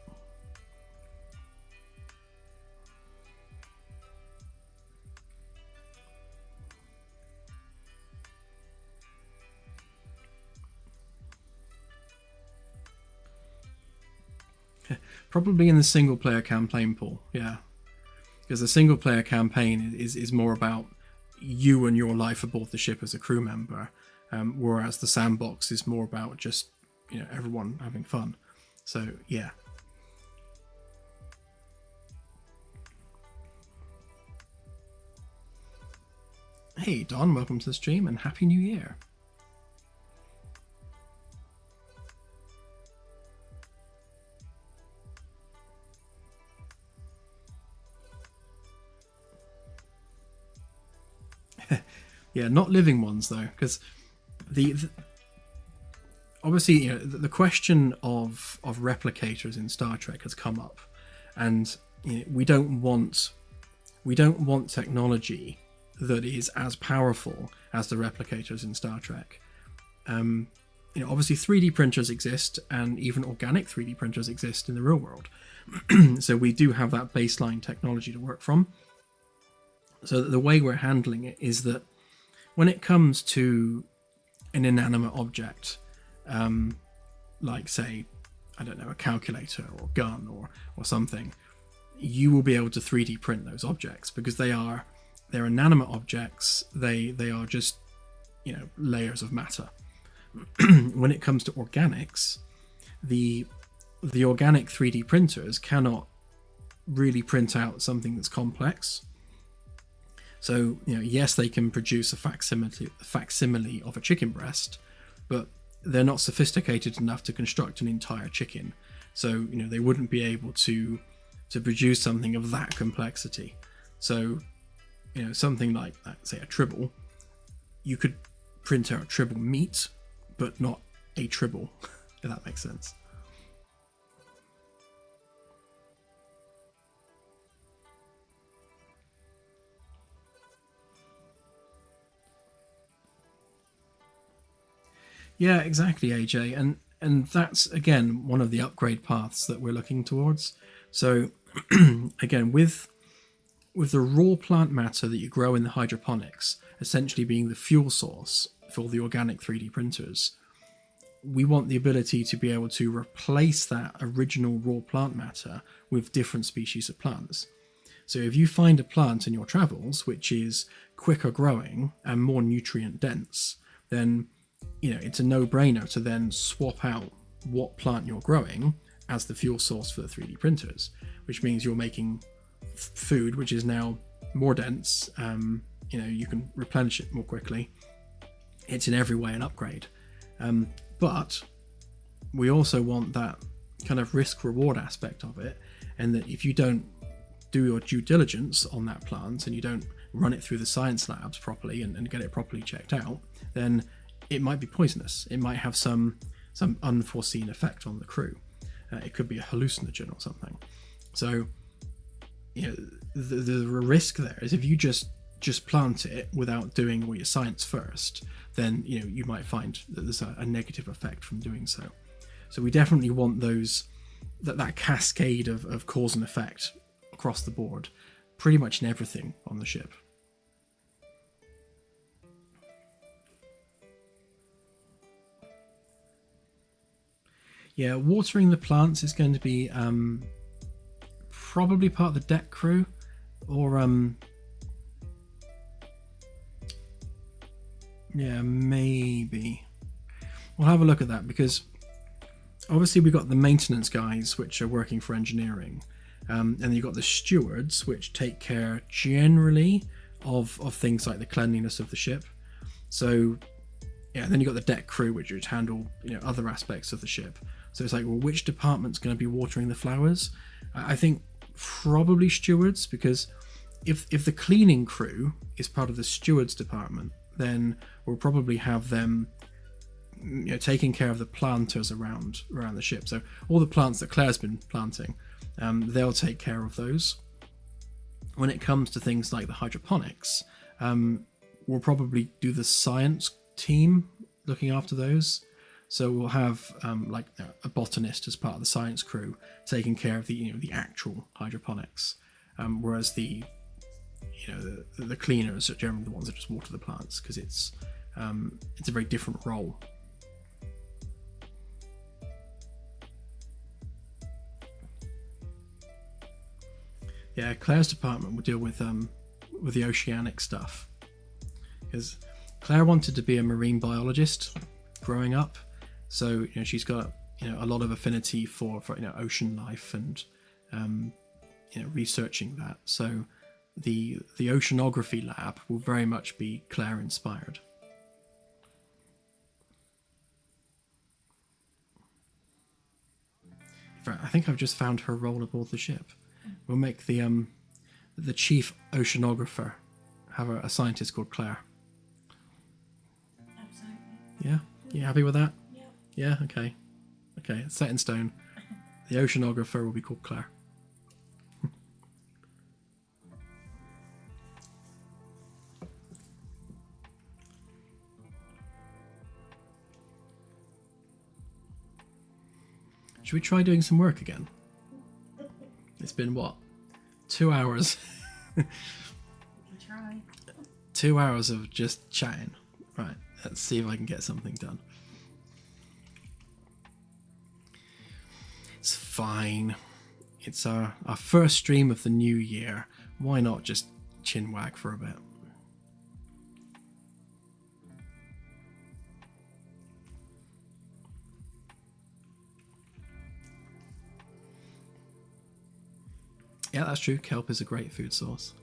Probably in the single player campaign pool, yeah. Because the single player campaign is more about you and your life aboard the ship as a crew member, whereas the sandbox is more about just everyone having fun. So yeah. Hey Don, welcome to the stream and Happy New Year. Yeah, not living ones though, because obviously the question of replicators in Star Trek has come up, and we don't want technology that is as powerful as the replicators in Star Trek. Obviously 3D printers exist, and even organic 3D printers exist in the real world. So we do have that baseline technology to work from. So the way we're handling it is that when it comes to an inanimate object, like say, I don't know, a calculator or gun or something, you will be able to 3D print those objects because they're inanimate objects. They are just layers of matter. When it comes to organics, the organic 3D printers cannot really print out something that's complex. So, yes, they can produce a facsimile of a chicken breast, but they're not sophisticated enough to construct an entire chicken. So, they wouldn't be able to produce something of that complexity. So, something like, say, a tribble, you could print out tribble meat, but not a tribble, if that makes sense. Yeah, exactly, AJ, and that's again one of the upgrade paths that we're looking towards. So again, with the raw plant matter that you grow in the hydroponics essentially being the fuel source for the organic 3D printers, we want the ability to be able to replace that original raw plant matter with different species of plants. So if you find a plant in your travels which is quicker growing and more nutrient dense, then it's a no-brainer to then swap out what plant you're growing as the fuel source for the 3D printers, which means you're making food which is now more dense. You can replenish it more quickly, it's in every way an upgrade. But we also want that kind of risk reward aspect of it, and that if you don't do your due diligence on that plant and you don't run it through the science labs properly and get it properly checked out, then it might be poisonous. It might have some unforeseen effect on the crew. It could be a hallucinogen or something. So, you know, the risk there is if you just plant it without doing all your science first, then, you know, you might find that there's a negative effect from doing so. So we definitely want that cascade of cause and effect across the board, pretty much in everything on the ship. Yeah, watering the plants is going to be probably part of the deck crew, or yeah, maybe. We'll have a look at that, because obviously we've got the maintenance guys, which are working for engineering, and then you've got the stewards, which take care generally of things like the cleanliness of the ship. So yeah, and then you've got the deck crew, which handle, you know, other aspects of the ship. So it's like, well, which department's going to be watering the flowers? I think probably stewards, because if the cleaning crew is part of the stewards department, then we'll probably have them, you know, taking care of the planters around the ship. So all the plants that Claire's been planting, they'll take care of those. When it comes to things like the hydroponics, we'll probably do the science team looking after those. So we'll have like a botanist as part of the science crew taking care of the, you know, the actual hydroponics, whereas the cleaners are generally the ones that just water the plants, because it's a very different role. Yeah, Claire's department will deal with the oceanic stuff, because Claire wanted to be a marine biologist growing up, so, you know, she's got, you know, a lot of affinity for you know, ocean life and you know, researching that. So the oceanography lab will very much be Claire inspired. In fact, I think I've just found her role aboard the ship. We'll make the chief oceanographer have a scientist called Claire. Absolutely. Yeah? You happy with that? Yeah. Yeah? Okay. Okay, it's set in stone. The oceanographer will be called Claire. Should we try doing some work again? It's been, what, 2 hours? We can try. 2 hours of just chatting. Right, let's see if I can get something done. It's fine. It's our first stream of the new year. Why not just chinwag for a bit? Yeah, that's true. Kelp is a great food source.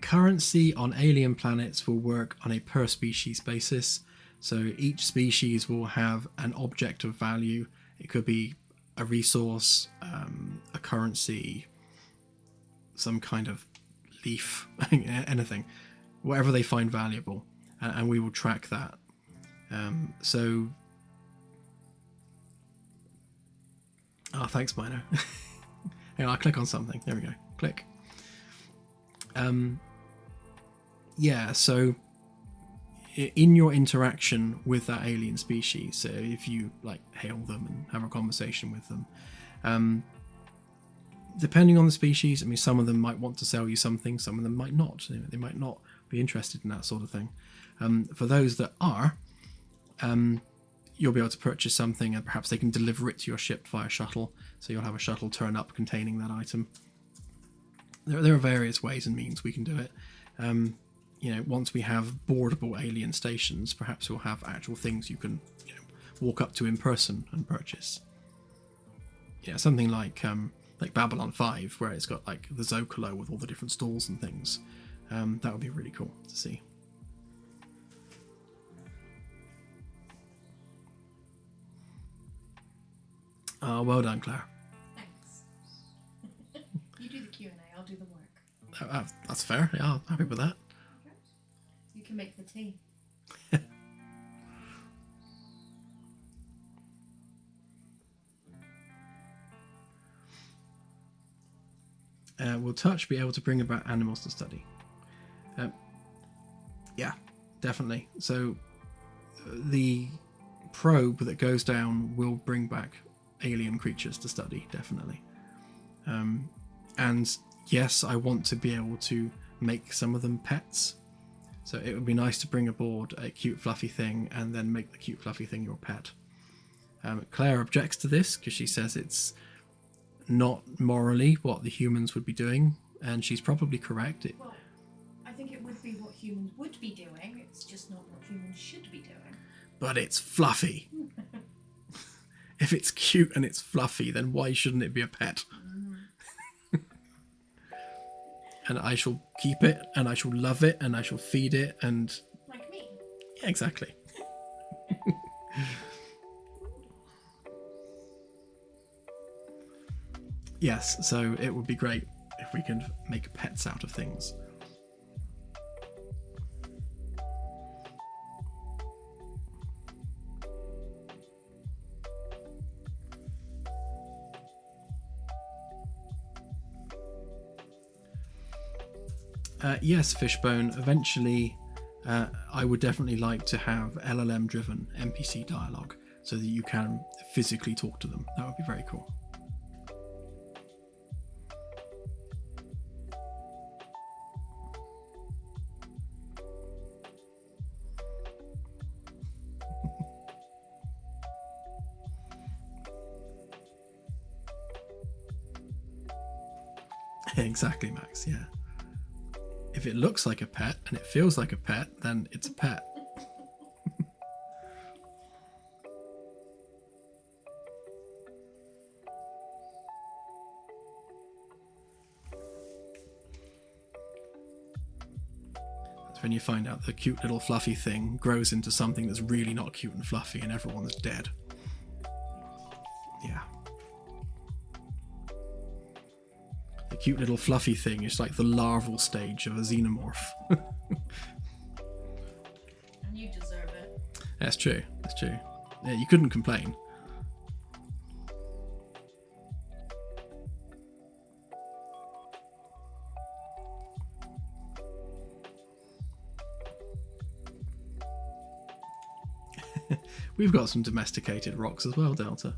Currency on alien planets will work on a per species basis. So each species will have an object of value. It could be a resource, a currency, some kind of leaf, anything, whatever they find valuable, and we will track that. So, thanks, Mino. Hang on, I'll click on something. There we go. Click. Yeah, so in your interaction with that alien species, so if you like hail them and have a conversation with them, depending on the species, I mean, some of them might want to sell you something, some of them might not. They might not be interested in that sort of thing. For those that are, you'll be able to purchase something, and perhaps they can deliver it to your ship via shuttle, so you'll have a shuttle turn up containing that item. There are various ways and means we can do it. You know, once we have boardable alien stations, perhaps we'll have actual things you can, you know, walk up to in person and purchase. Yeah, something like Babylon 5, where it's got like the Zocalo with all the different stalls and things. That would be really cool to see. Oh, well done, Claire. Thanks. You do the Q&A, I'll do the work. That's fair. Yeah, I'm happy with that. Good. You can make the tea. Will touch be able to bring about animals to study? Yeah, definitely. So the probe that goes down will bring back alien creatures to study, definitely. And yes, I want to be able to make some of them pets. So it would be nice to bring aboard a cute fluffy thing and then make the cute fluffy thing your pet. Claire objects to this because she says it's not morally what the humans would be doing, and she's probably correct. Well, I think it would be what humans would be doing, it's just not what humans should be doing. But it's fluffy. If it's cute and it's fluffy, then why shouldn't it be a pet? And I shall keep it, and I shall love it, and I shall feed it, and... Like me. Yeah, exactly. Yes, so it would be great if we could make pets out of things. Yes, Fishbone. Eventually, I would definitely like to have LLM-driven NPC dialogue so that you can physically talk to them. That would be very cool. Exactly, Max, yeah. If it looks like a pet and it feels like a pet, then it's a pet. That's when you find out the cute little fluffy thing grows into something that's really not cute and fluffy and everyone's dead. Yeah. The cute little fluffy thing is like the larval stage of a xenomorph. And you deserve it. That's true. That's true. Yeah, you couldn't complain. We've got some domesticated rocks as well, Delta.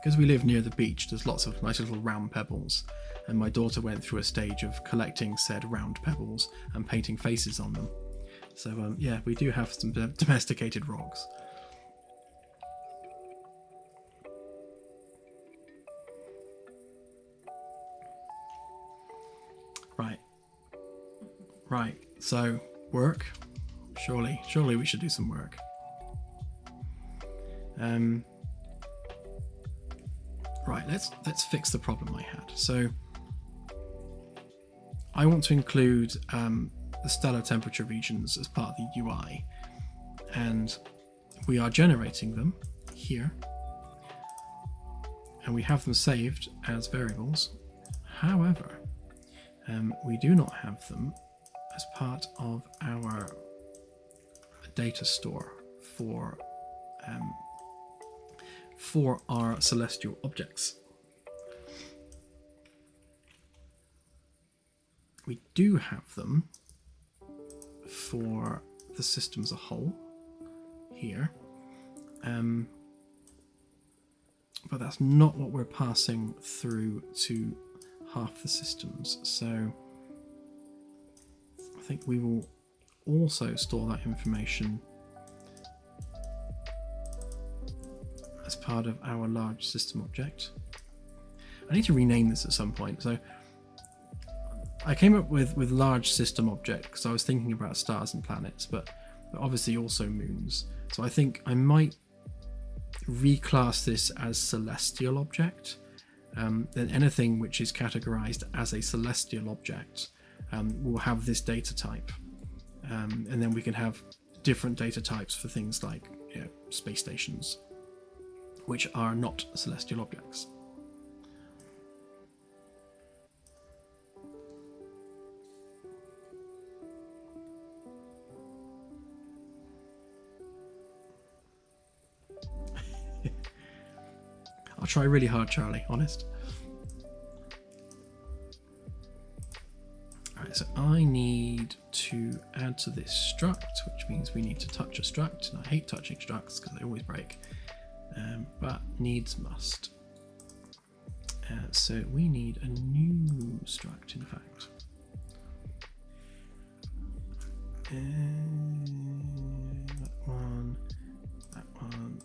Because we live near the beach, there's lots of nice little round pebbles, and my daughter went through a stage of collecting said round pebbles and painting faces on them. So yeah, we do have some domesticated rocks. Right, so work. Surely we should do some work. Right, let's fix the problem I had. So I want to include the stellar temperature regions as part of the UI, and we are generating them here, and we have them saved as variables. However, we do not have them as part of our data store for our celestial objects. We do have them for the system as a whole here, but that's not what we're passing through to half the systems. So I think we will also store that information as part of our large system object. I need to rename this at some point. So I came up with large system object because I was thinking about stars and planets, but obviously also moons. So I think I might reclass this as celestial object, then anything which is categorized as a celestial object will have this data type. And then we can have different data types for things like space stations, which are not celestial objects. I'll try really hard, Charlie, honest. Alright, so I need to add to this struct, which means we need to touch a struct, and I hate touching structs because they always break, but needs must. So we need a new struct, in fact. That one, that one.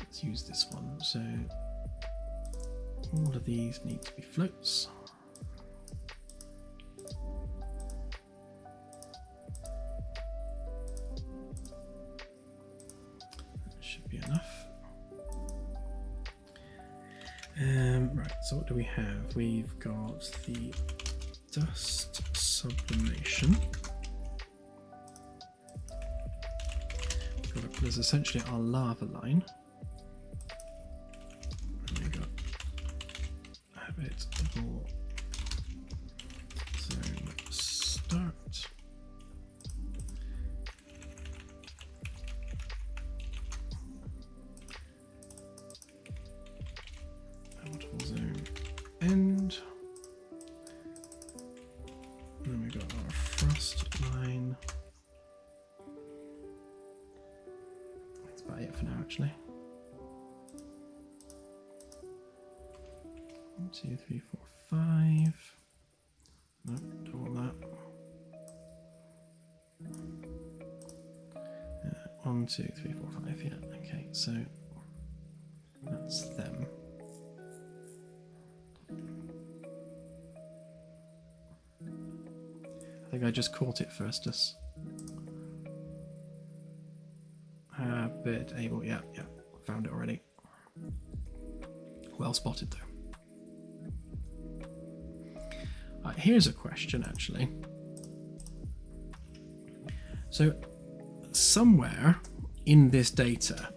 Let's use this one. So all of these need to be floats. Should be enough. Right, so what do we have? We've got the dust sublimation. There's essentially our lava line. And we got habitable zone start. Habitable zone end. And then we got our frost line. That's about it for now, actually. 1, 2, 3, 4, 5. No, don't want that. 1, 2, 3, 4, 5. Yeah. Okay, so that's them. I think I just caught it first. Habit able. Yeah, found it already. Well spotted, though. Here's a question, actually. So, somewhere in this data,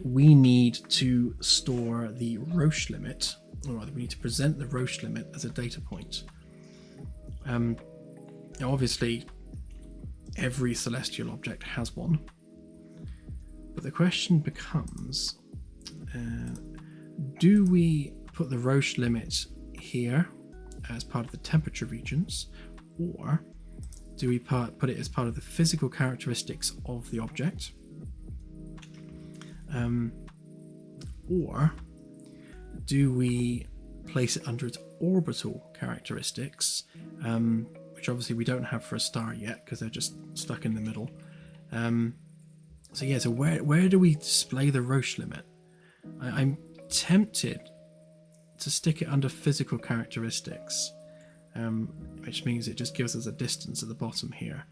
we need to store the Roche limit, or rather, we need to present the Roche limit as a data point. Now, obviously, every celestial object has one, but the question becomes, do we put the Roche limit here as part of the temperature regions, or do we put it as part of the physical characteristics of the object, or do we place it under its orbital characteristics, which obviously we don't have for a star yet because they're just stuck in the middle. So where do we display the Roche limit? I'm tempted to stick it under physical characteristics, which means it just gives us a distance at the bottom here.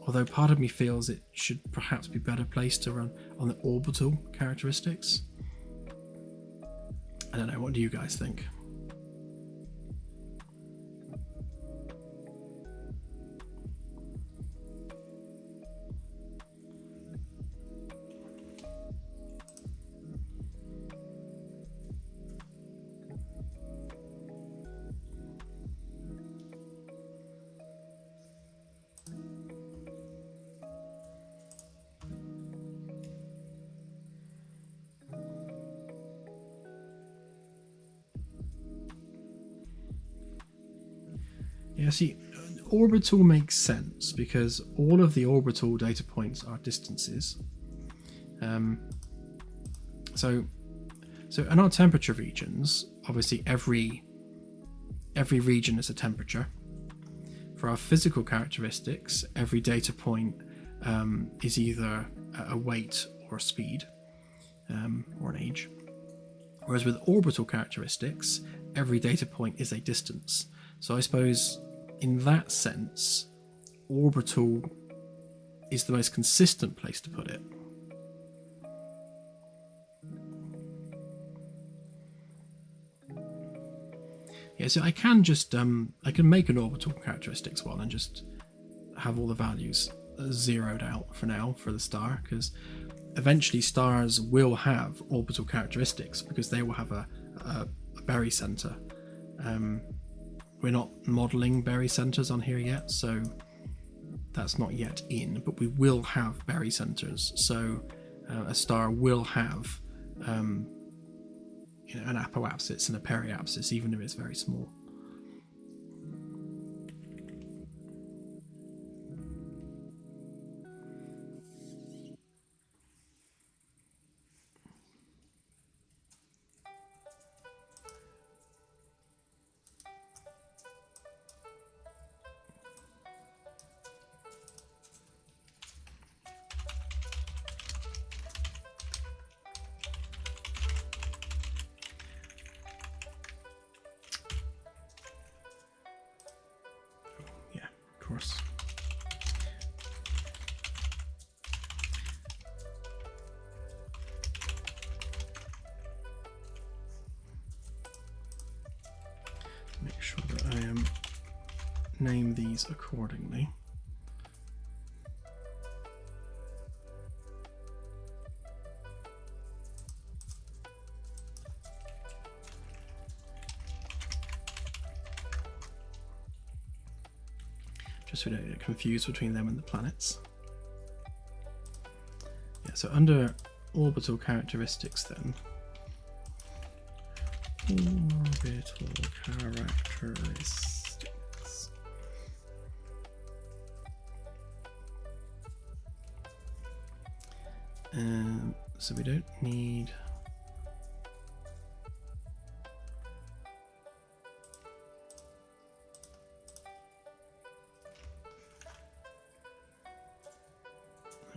Although part of me feels it should perhaps be better placed to run on the orbital characteristics. I don't know, what do you guys think? Yeah, see, orbital makes sense because all of the orbital data points are distances. So in our temperature regions, obviously every region is a temperature. For For our physical characteristics, every data point is either a weight or a speed, or an age. Whereas with orbital characteristics, every data point is a distance. So I suppose in that sense, orbital is the most consistent place to put it. Yeah, so I can just I can make an orbital characteristics one and just have all the values zeroed out for now for the star, because eventually stars will have orbital characteristics because they will have a barycenter. We're not modeling barycenters on here yet, so that's not yet in, but we will have barycenters. So a star will have an apoapsis and a periapsis, even if it's very small. Course. Make sure that I name these accordingly. Just so we don't get confused between them and the planets. Yeah, so under orbital characteristics then. Orbital characteristics. So we don't need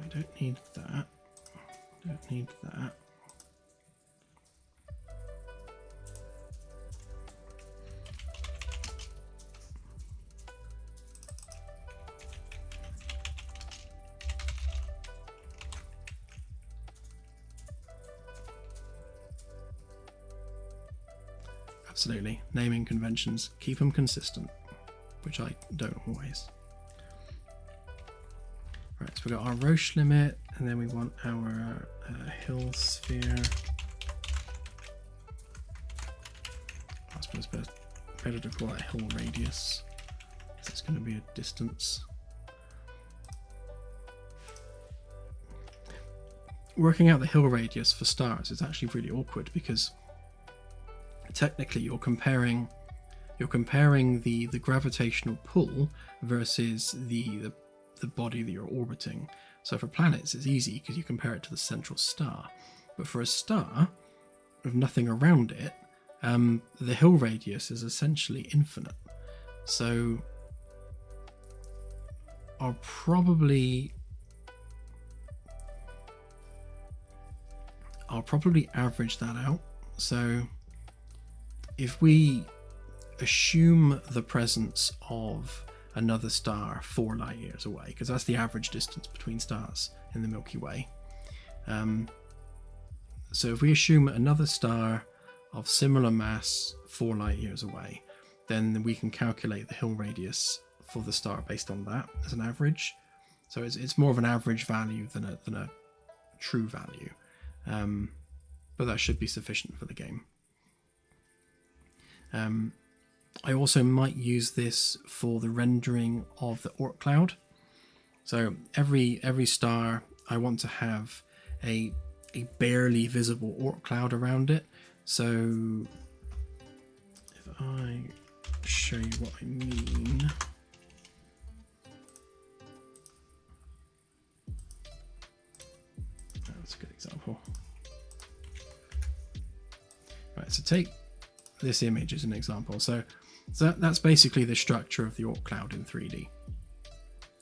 don't need that. Don't need that. Absolutely. Naming conventions, keep them consistent, which I don't always. Right, so we've got our Roche limit, and then we want our hill sphere. I suppose better to call it hill radius, because it's going to be a distance. Working out the hill radius for stars is actually really awkward, because technically you're comparing the gravitational pull versus the body that you're orbiting. So for planets it's easy because you compare it to the central star, but for a star with nothing around it, the hill radius is essentially infinite. So I'll probably average that out. So if we assume the presence of another star 4 light years away, because that's the average distance between stars in the Milky Way. So if we assume another star of similar mass 4 light years away, then we can calculate the hill radius for the star based on that as an average. So it's more of an average value than a true value, but that should be sufficient for the game. I also might use this for the rendering of the Oort cloud. So every star, I want to have a barely visible Oort cloud around it. So if I show you what I mean. That's a good example. Right, so take this image as an example. So So that's basically the structure of the Oort cloud in 3D.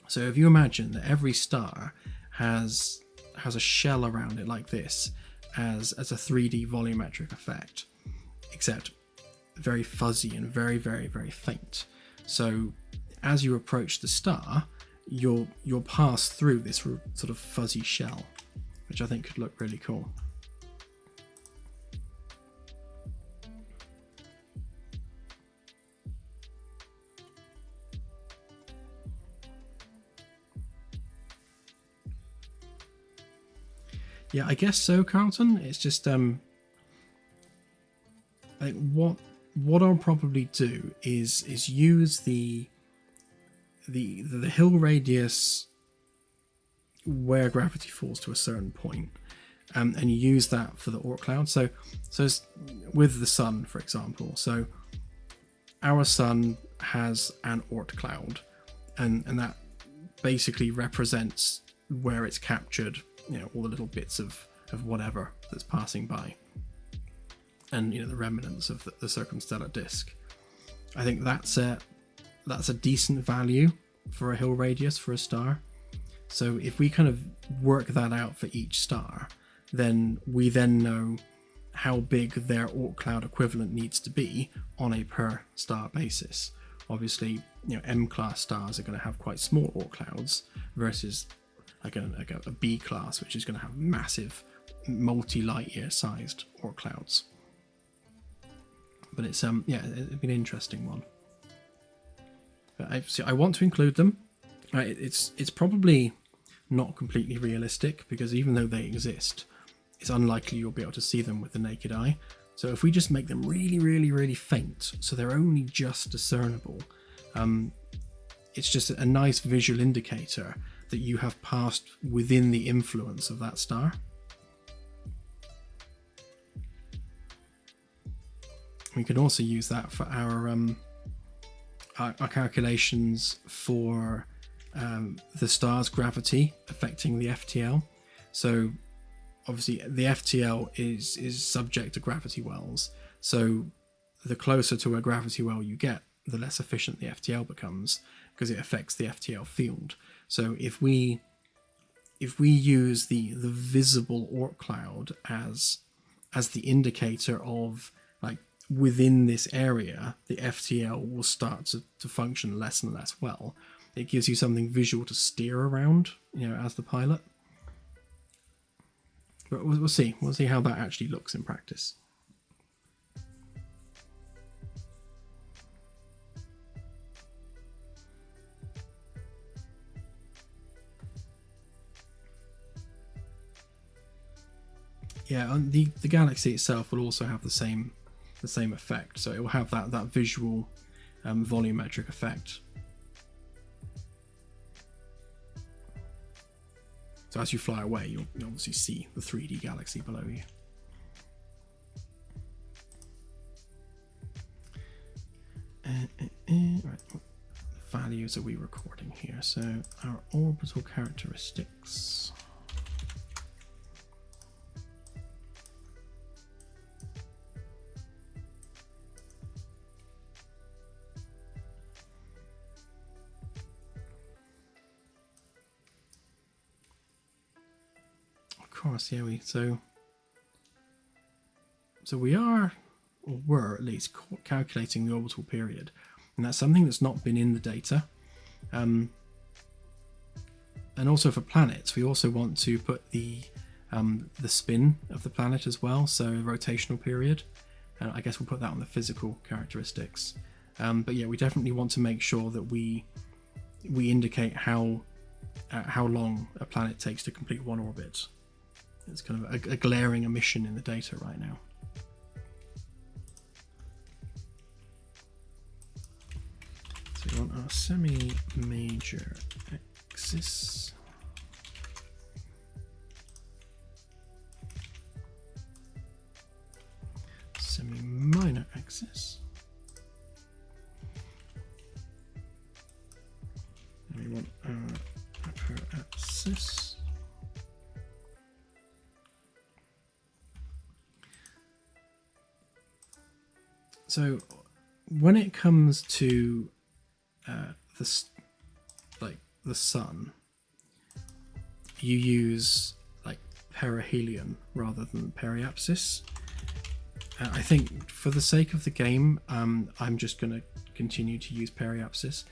So if you imagine that every star has a shell around it like this as a 3D volumetric effect, except very fuzzy and very, very, very faint. So as you approach the star, you'll pass through this sort of fuzzy shell, which I think could look really cool. Yeah, I guess so, Carlton. It's just like what I'll probably do is use the hill radius where gravity falls to a certain point, and use that for the Oort cloud. So with the sun, for example. So our sun has an Oort cloud, and that basically represents where it's captured, all the little bits of whatever that's passing by, and the remnants of the circumstellar disk. I think that's a decent value for a hill radius for a star. So if we kind of work that out for each star, then we know how big their Oort cloud equivalent needs to be on a per star basis. Obviously, M-class stars are going to have quite small Oort clouds versus like a B class, which is going to have massive multi-light year sized Oort clouds. But it's it'd be an interesting one. But I want to include them. It's probably not completely realistic, because even though they exist, it's unlikely you'll be able to see them with the naked eye. So if we just make them really, really, really faint, so they're only just discernible, it's just a nice visual indicator that you have passed within the influence of that star. We can also use that for our calculations for the star's gravity affecting the FTL. So obviously the FTL is subject to gravity wells. So the closer to a gravity well you get, the less efficient the FTL becomes, because it affects the FTL field. So if we use the visible Oort cloud as the indicator of, like, within this area the FTL will start to function less and less well, it gives you something visual to steer around, as the pilot. But we'll see how that actually looks in practice. Yeah, and the galaxy itself will also have the same effect. So it will have that visual volumetric effect. So as you fly away, you'll obviously see the 3D galaxy below you. Right, what values are we recording here? So our orbital characteristics. Of course, yeah, so we are, or were at least, calculating the orbital period, and that's something that's not been in the data. And also for planets, we also want to put the spin of the planet as well, so rotational period. I guess we'll put that on the physical characteristics. But yeah, we definitely want to make sure that we indicate how long a planet takes to complete one orbit. It's kind of a glaring omission in the data right now. So we want our semi-major axis. Semi-minor axis. And we want our upper axis. So when it comes to the the sun, you use like perihelion rather than periapsis. I think for the sake of the game, I'm just going to continue to use periapsis.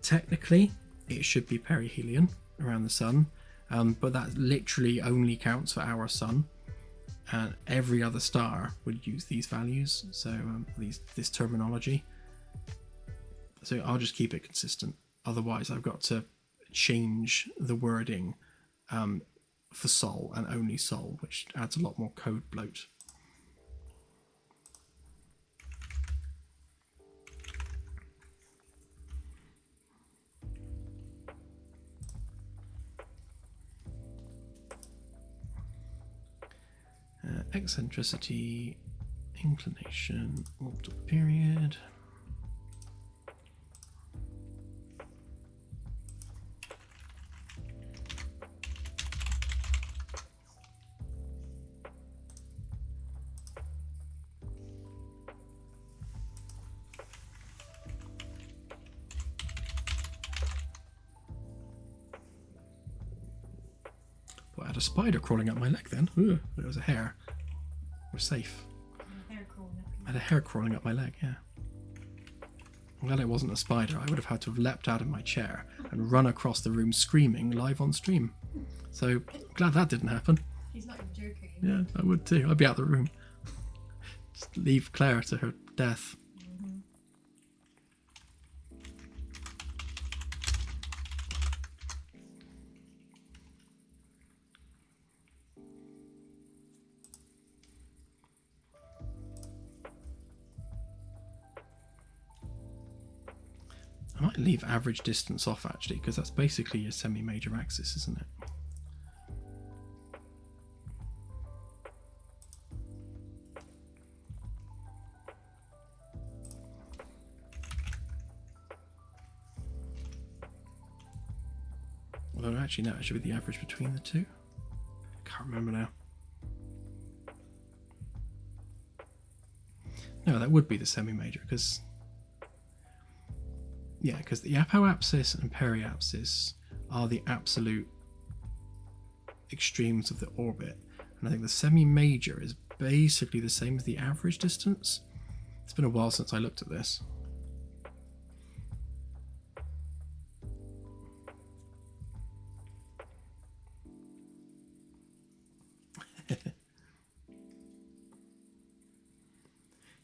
Technically, it should be perihelion around the sun, but that literally only counts for our sun, and every other star would use these values, so this terminology. So I'll just keep it consistent. Otherwise, I've got to change the wording for Sol and only Sol, which adds a lot more code bloat. Eccentricity, inclination, orbital period. Well, I had a spider crawling up my leg then. Ooh, it was a hair. We're safe. I had a hair crawling up my leg, yeah. I'm glad it wasn't a spider. I would have had to have leapt out of my chair and run across the room screaming live on stream. So, I'm glad that didn't happen. He's not even joking. Yeah, I would too. I'd be out of the room. Just leave Claire to her death. I might leave average distance off actually, because that's basically your semi-major axis, isn't it? Although actually no, it should be the average between the two. Can't remember now. No, that would be the semi-major, because yeah, because the apoapsis and periapsis are the absolute extremes of the orbit, and I think the semi-major is basically the same as the average distance. It's been a while since I looked at this.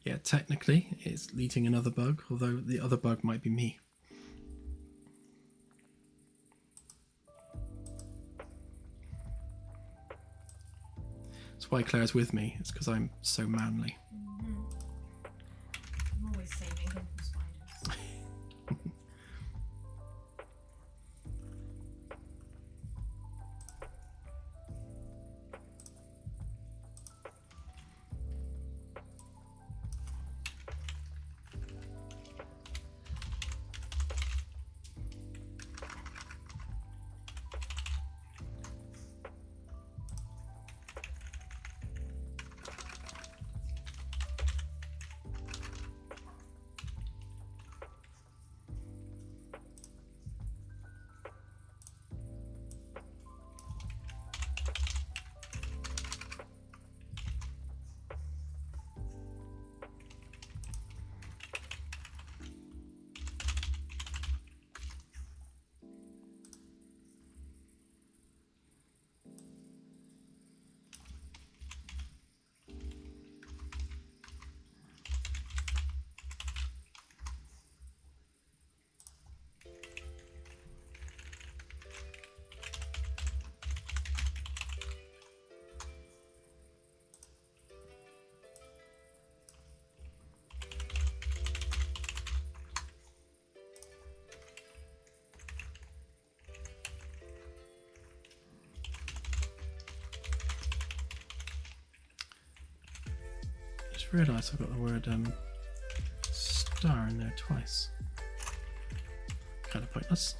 Yeah, technically it's leading another bug, although the other bug might be me. That's why Claire's with me. It's because I'm so manly. I'm always saving him from spiders. Just realised I've got the word star in there twice. Kind of pointless.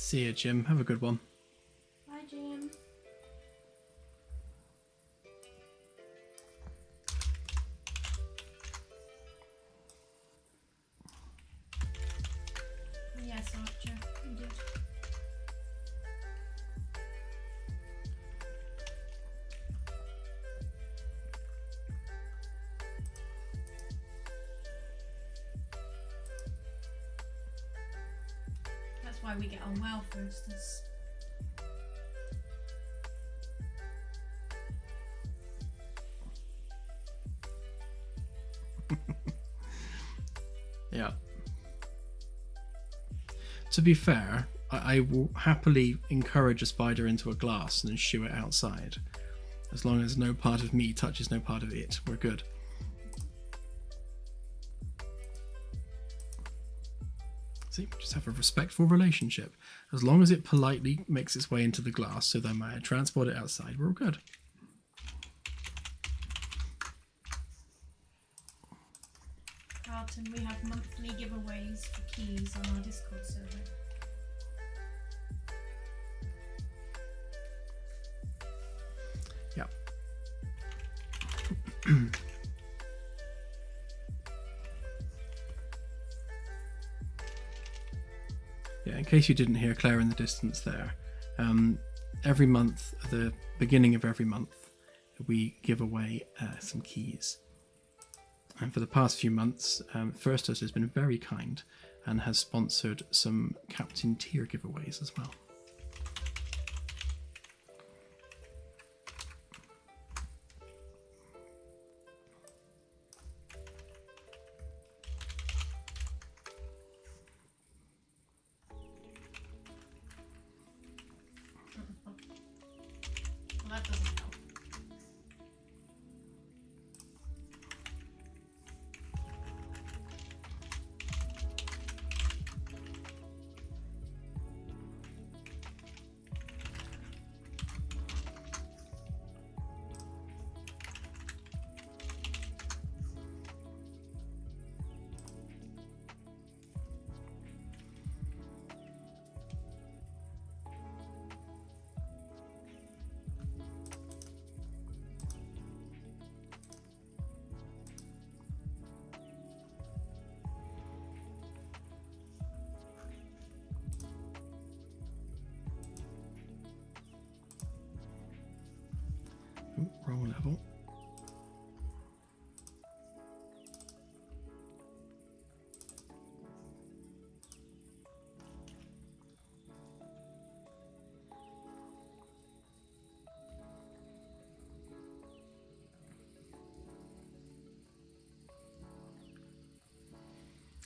See you, Jim. Have a good one. Bye, Jim. Yes, Archer, you did. That's why we get on well, for instance. Yeah. To be fair, I will happily encourage a spider into a glass and then shoo it outside. As long as no part of me touches no part of it, we're good. See, we just have a respectful relationship. As long as it politely makes its way into the glass so that I might transport it outside, we're all good. Carlton, we have monthly giveaways for keys on our Discord server. Yeah. Yeah, in case you didn't hear Claire in the distance there, every month, at the beginning of every month, we give away some keys. And for the past few months, First Us has been very kind and has sponsored some Captain tier giveaways as well. Well, that doesn't help. Ooh, wrong level.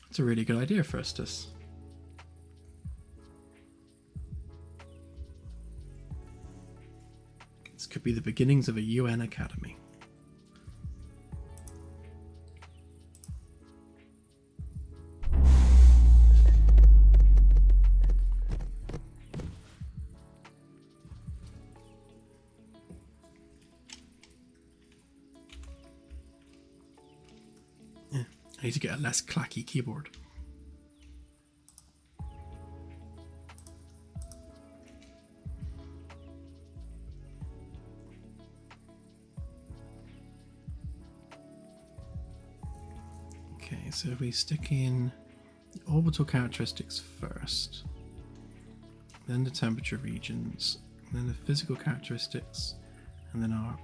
That's a really good idea, Firstus. This could be the beginnings of a UN academy. Yeah, I need to get a less clacky keyboard. Okay, so if we stick in the orbital characteristics first, then the temperature regions, then the physical characteristics, and then our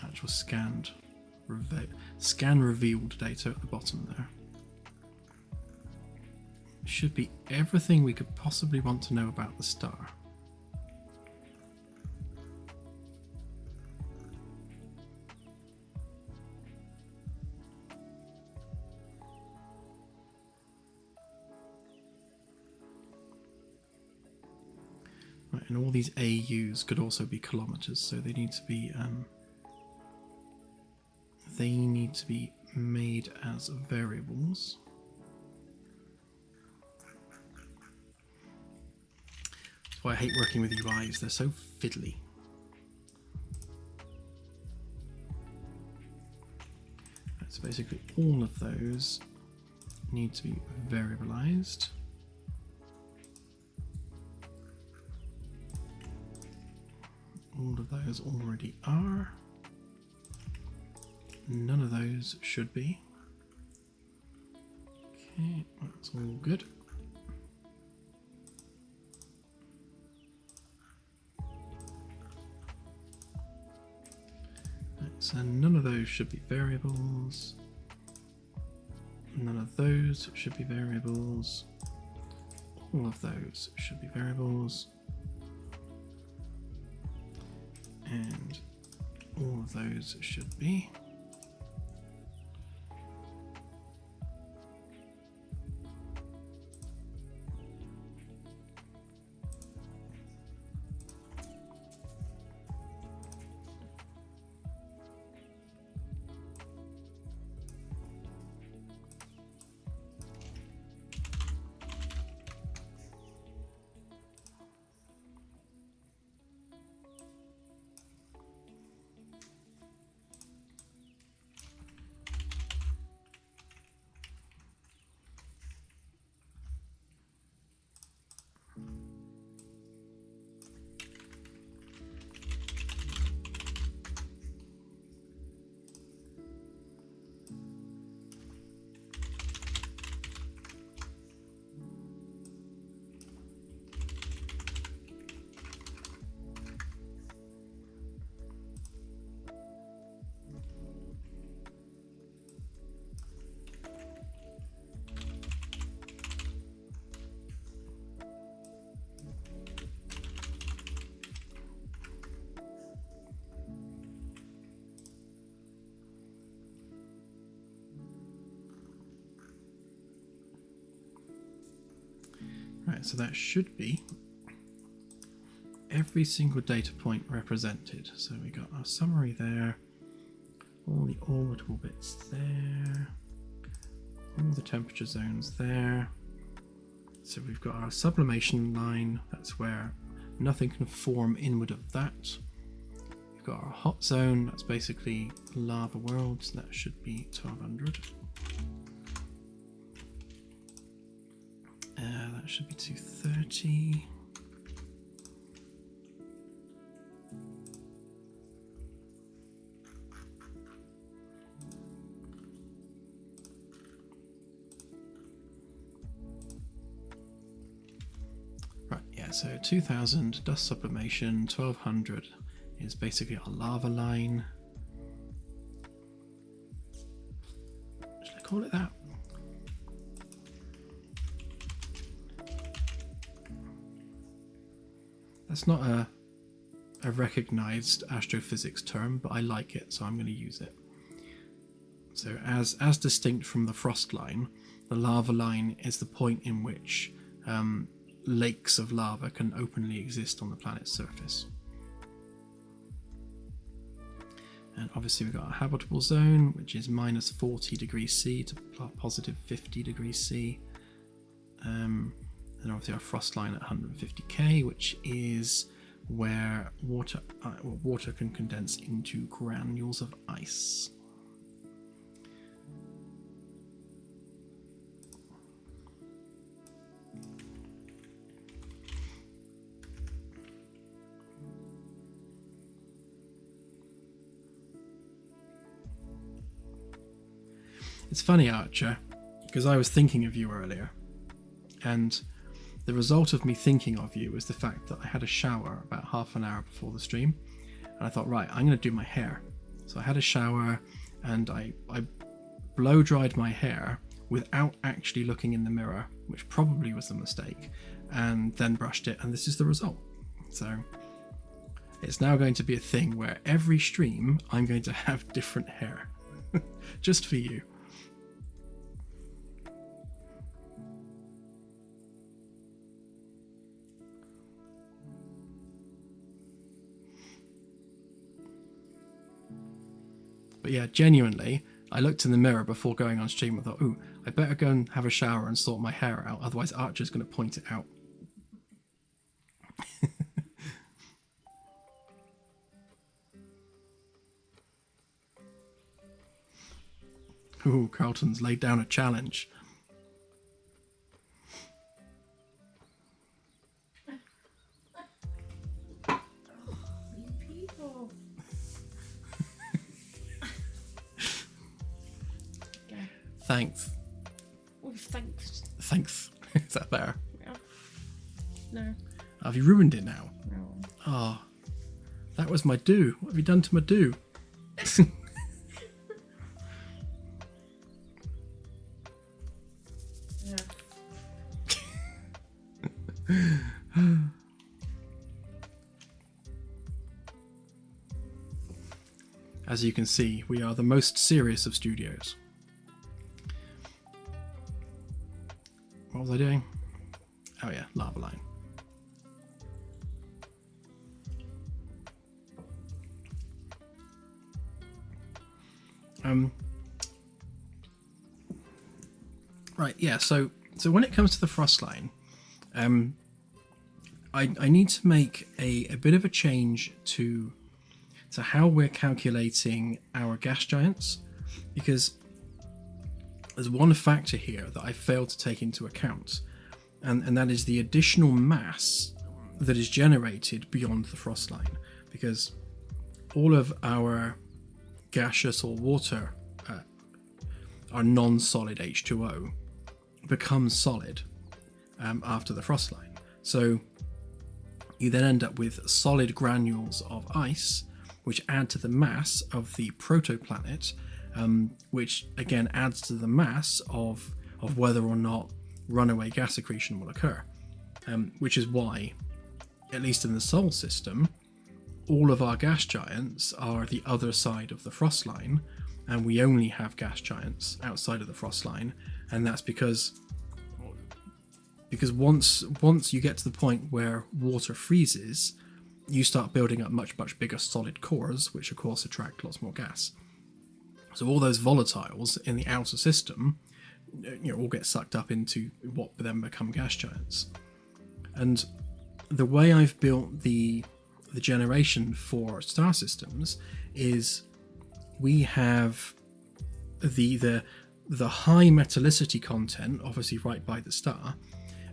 actual scan revealed data at the bottom there. Should be everything we could possibly want to know about the star. Right, and all these AUs could also be kilometers, so they need to be made as variables. That's why I hate working with UIs, they're so fiddly. Right, so basically all of those need to be variabilized. All of those already are. None of those should be. Okay, that's all good. Right, so none of those should be variables. None of those should be variables. All of those should be variables. And all of those should be. Right, so that should be every single data point represented. So we got our summary there, all the orbital bits there, all the temperature zones there. So we've got our sublimation line, that's where nothing can form inward of that. We've got our hot zone, that's basically lava worlds, that should be 1200. That should be 230. Right, yeah, so 2000 dust sublimation, 1200 is basically our lava line. Should I call it that? That's not a recognized astrophysics term, but I like it, so I'm going to use it. So as distinct from the frost line, the lava line is the point in which lakes of lava can openly exist on the planet's surface. And obviously we've got a habitable zone, which is minus 40 degrees C to positive 50 degrees C. And obviously our frost line at 150k, which is where water can condense into granules of ice. It's funny, Archer, because I was thinking of you earlier, and the result of me thinking of you was the fact that I had a shower about half an hour before the stream, and I thought, right, I'm going to do my hair. So I had a shower and I blow dried my hair without actually looking in the mirror, which probably was a mistake, and then brushed it, and this is the result. So it's now going to be a thing where every stream I'm going to have different hair just for you. But yeah, genuinely, I looked in the mirror before going on stream and thought, ooh, I better go and have a shower and sort my hair out, otherwise Archer's going to point it out. Ooh, Carlton's laid down a challenge. Thanks. Oh, thanks. Thanks. Is that better? Yeah. No. Have you ruined it now? No. Ah, that was my do. What have you done to my do? Yeah. As you can see, we are the most serious of studios. What was I doing? Oh yeah, lava line. Right, yeah, so when it comes to the frost line, I need to make a bit of a change to how we're calculating our gas giants, because there's one factor here that I failed to take into account, and that is the additional mass that is generated beyond the frost line, because all of our gaseous or water, our non-solid H2O, becomes solid after the frost line. So you then end up with solid granules of ice, which add to the mass of the protoplanet, which again adds to the mass of whether or not runaway gas accretion will occur. Which is why, at least in the Sol system, all of our gas giants are the other side of the frost line, and we only have gas giants outside of the frost line, and that's because once you get to the point where water freezes, you start building up much bigger solid cores, which of course attract lots more gas. So all those volatiles in the outer system, all get sucked up into what then become gas giants. And the way I've built the generation for star systems is we have the high metallicity content obviously right by the star,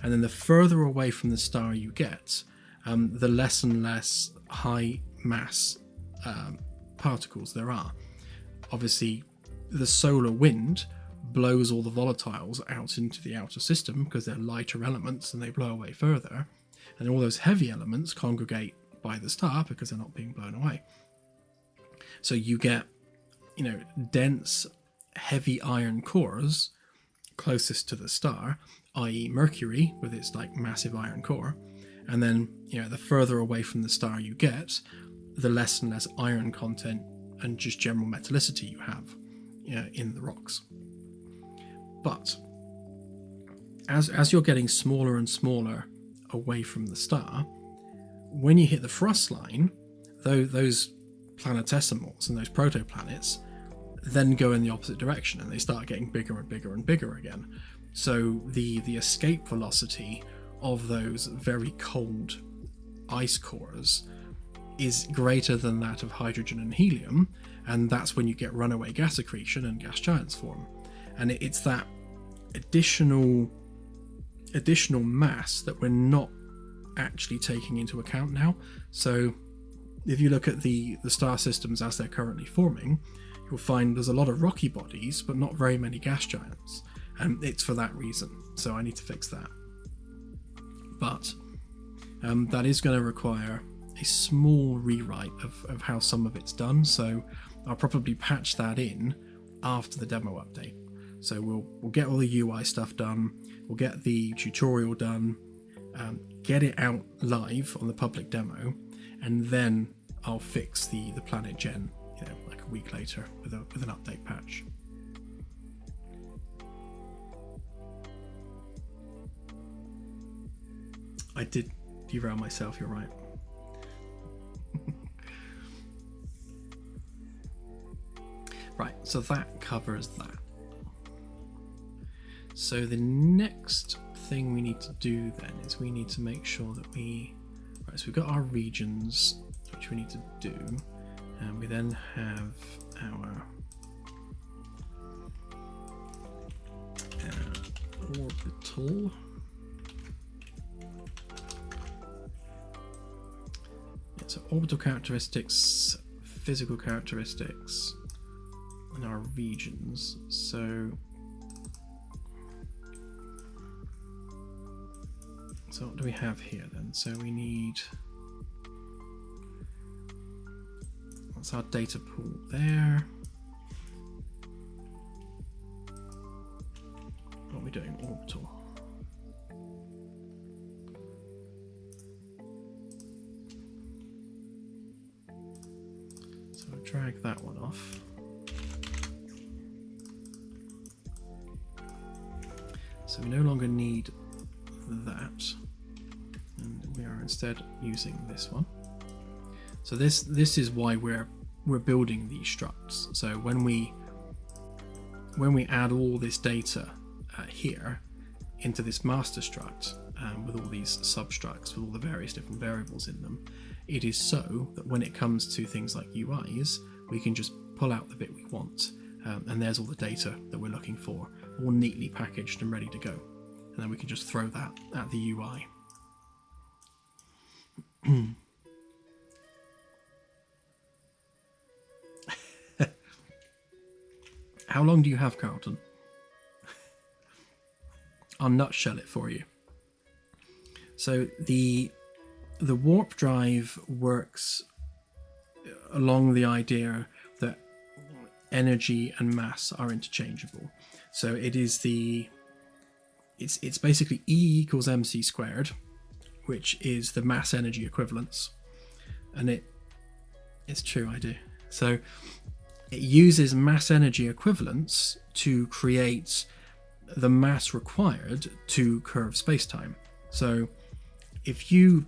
and then the further away from the star you get, the less and less high mass particles there are. Obviously, the solar wind blows all the volatiles out into the outer system because they're lighter elements and they blow away further, and all those heavy elements congregate by the star because they're not being blown away. So you get, dense, heavy iron cores closest to the star, i.e. Mercury with its massive iron core, and then the further away from the star you get, the less and less iron content and just general metallicity you have in the rocks. But as you're getting smaller and smaller away from the star, when you hit the frost line, those planetesimals and those protoplanets then go in the opposite direction, and they start getting bigger and bigger and bigger again. So the escape velocity of those very cold ice cores is greater than that of hydrogen and helium, and that's when you get runaway gas accretion and gas giants form. And it's that additional mass that we're not actually taking into account now. So if you look at the star systems as they're currently forming, you'll find there's a lot of rocky bodies but not very many gas giants, and it's for that reason. So I need to fix that. But that is going to require a small rewrite of how some of it's done, so I'll probably patch that in after the demo update. So we'll get all the UI stuff done, we'll get the tutorial done, get it out live on the public demo, and then I'll fix the planet gen like a week later with an update patch. I did derail myself, you're right. Right, so that covers that. So the next thing we need to do then is we need to make sure that so we've got our regions, which we need to do, and we then have our orbital. So orbital characteristics, physical characteristics, and our regions. So So what do we have here then? So we need, that's our data pool there. What are we doing? Orbital. So we'll drag that one off. So we no longer need that, and we are instead using this one. So this is why we're building these structs. So when we add all this data here into this master struct with all these substructs with all the various different variables in them, it is so that when it comes to things like UIs, we can just pull out the bit we want, and there's all the data that we're looking for, all neatly packaged and ready to go. And then we can just throw that at the UI. How long do you have, Carlton? I'll nutshell it for you. So the warp drive works along the idea that energy and mass are interchangeable. So it is it's basically E equals mc squared, which is the mass energy equivalence. And it's true, I do. So it uses mass energy equivalence to create the mass required to curve spacetime. So if you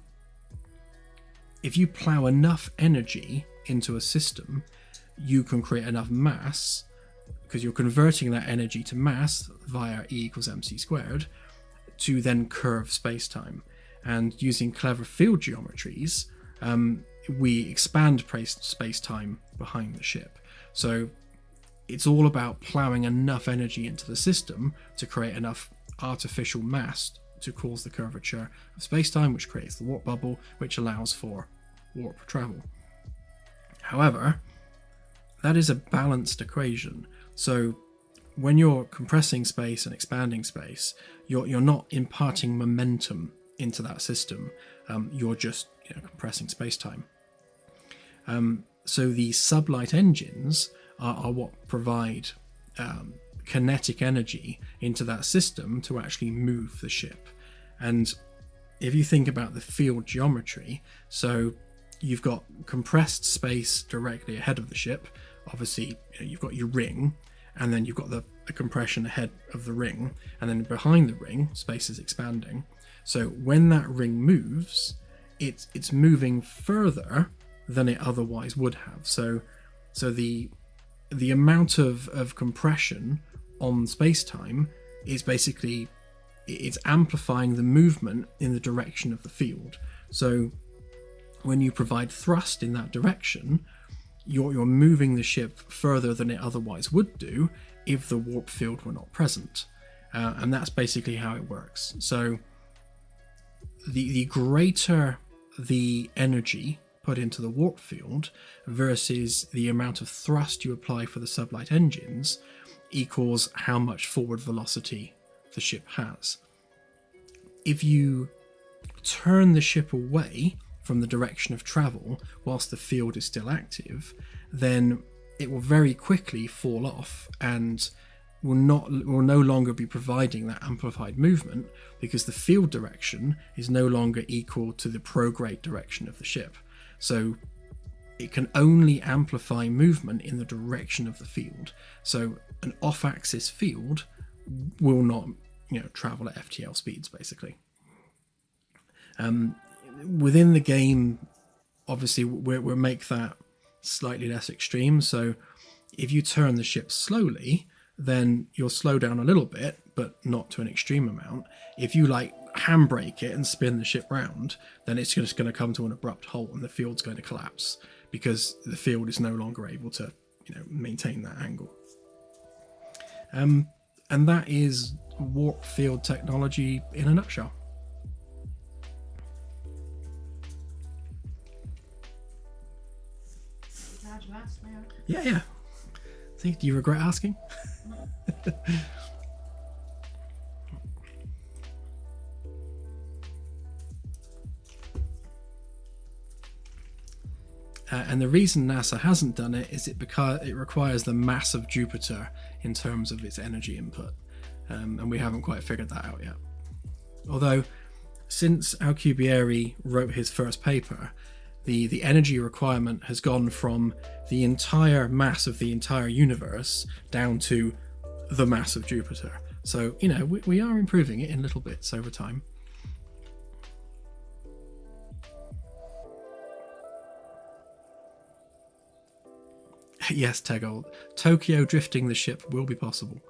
plow enough energy into a system, you can create enough mass, because you're converting that energy to mass via E equals mc squared, to then curve spacetime. And using clever field geometries, we expand space-time behind the ship. So it's all about plowing enough energy into the system to create enough artificial mass to cause the curvature of space-time, which creates the warp bubble, which allows for warp travel. However, that is a balanced equation. So when you're compressing space and expanding space, you're not imparting momentum into that system. You're just compressing space-time. So the sublight engines are what provide kinetic energy into that system to actually move the ship. And if you think about the field geometry, so you've got compressed space directly ahead of the ship. Obviously, you've got your ring, and then you've got the compression ahead of the ring, and then behind the ring, space is expanding. So when that ring moves, it's moving further than it otherwise would have. So the amount of compression on space-time is basically, it's amplifying the movement in the direction of the field. So when you provide thrust in that direction, you're moving the ship further than it otherwise would do if the warp field were not present. And that's basically how it works. So the greater the energy put into the warp field versus the amount of thrust you apply for the sublight engines equals how much forward velocity the ship has. If you turn the ship away from the direction of travel whilst the field is still active, then it will very quickly fall off and will no longer be providing that amplified movement, because the field direction is no longer equal to the prograde direction of the ship. So it can only amplify movement in the direction of the field. So an off-axis field will not travel at FTL speeds, basically. Within the game, obviously, we'll make that slightly less extreme. So if you turn the ship slowly, then you'll slow down a little bit, but not to an extreme amount. If you handbrake it and spin the ship round, then it's just going to come to an abrupt halt and the field's going to collapse, because the field is no longer able to maintain that angle. And that is warp field technology in a nutshell. Glad you asked now. Yeah. See, do you regret asking? And the reason NASA hasn't done it is because it requires the mass of Jupiter in terms of its energy input. And we haven't quite figured that out yet. Although, since Alcubierre wrote his first paper, the energy requirement has gone from the entire mass of the entire universe down to the mass of Jupiter. So, you know, we are improving it in little bits over time. Yes, Tegold. Tokyo drifting the ship will be possible.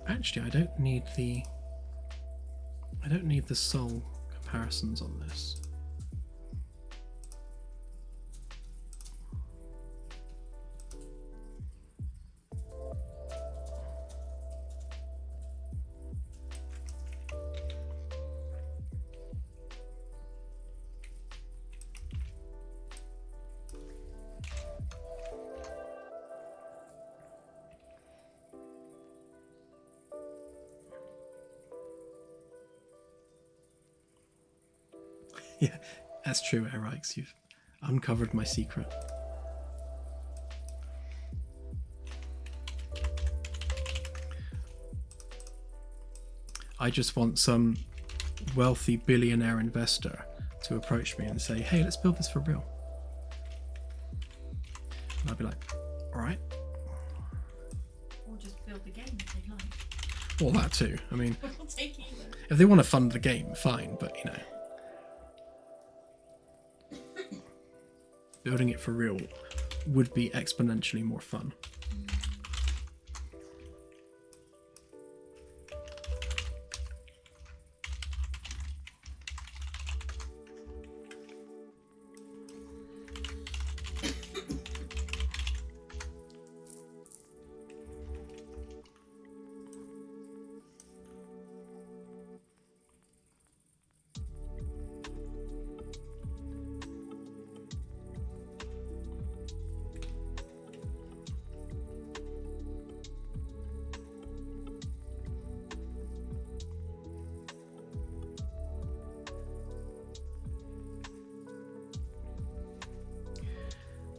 Actually, I don't need the Sol comparisons on this. Yeah, that's true, Erix. You've uncovered my secret. I just want some wealthy billionaire investor to approach me and say, hey, let's build this for real. And I'd be like, all right. Or just build the game if they like. Well, that too. I mean, We'll take either. if they want to fund the game, fine, but you know. Building it for real would be exponentially more fun.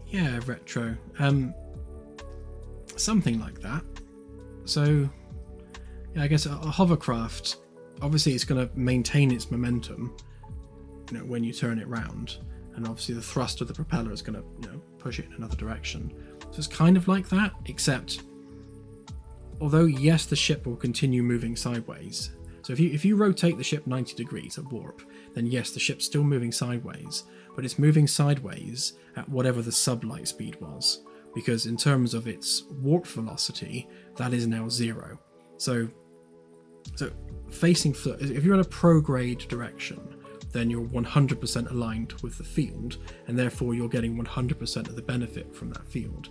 Yeah, retro. Something like that. So, yeah, I guess a hovercraft, obviously it's going to maintain its momentum, you know, when you turn it round, and obviously the thrust of the propeller is going to, you know, push it in another direction. So it's kind of like that, except although yes, the ship will continue moving sideways. So if you rotate the ship 90 degrees at warp, then yes, the ship's still moving sideways, but it's moving sideways at whatever the sublight speed was, because in terms of its warp velocity, that is now 0. So facing, if you're in a prograde direction, then you're 100% aligned with the field, and therefore you're getting 100% of the benefit from that field.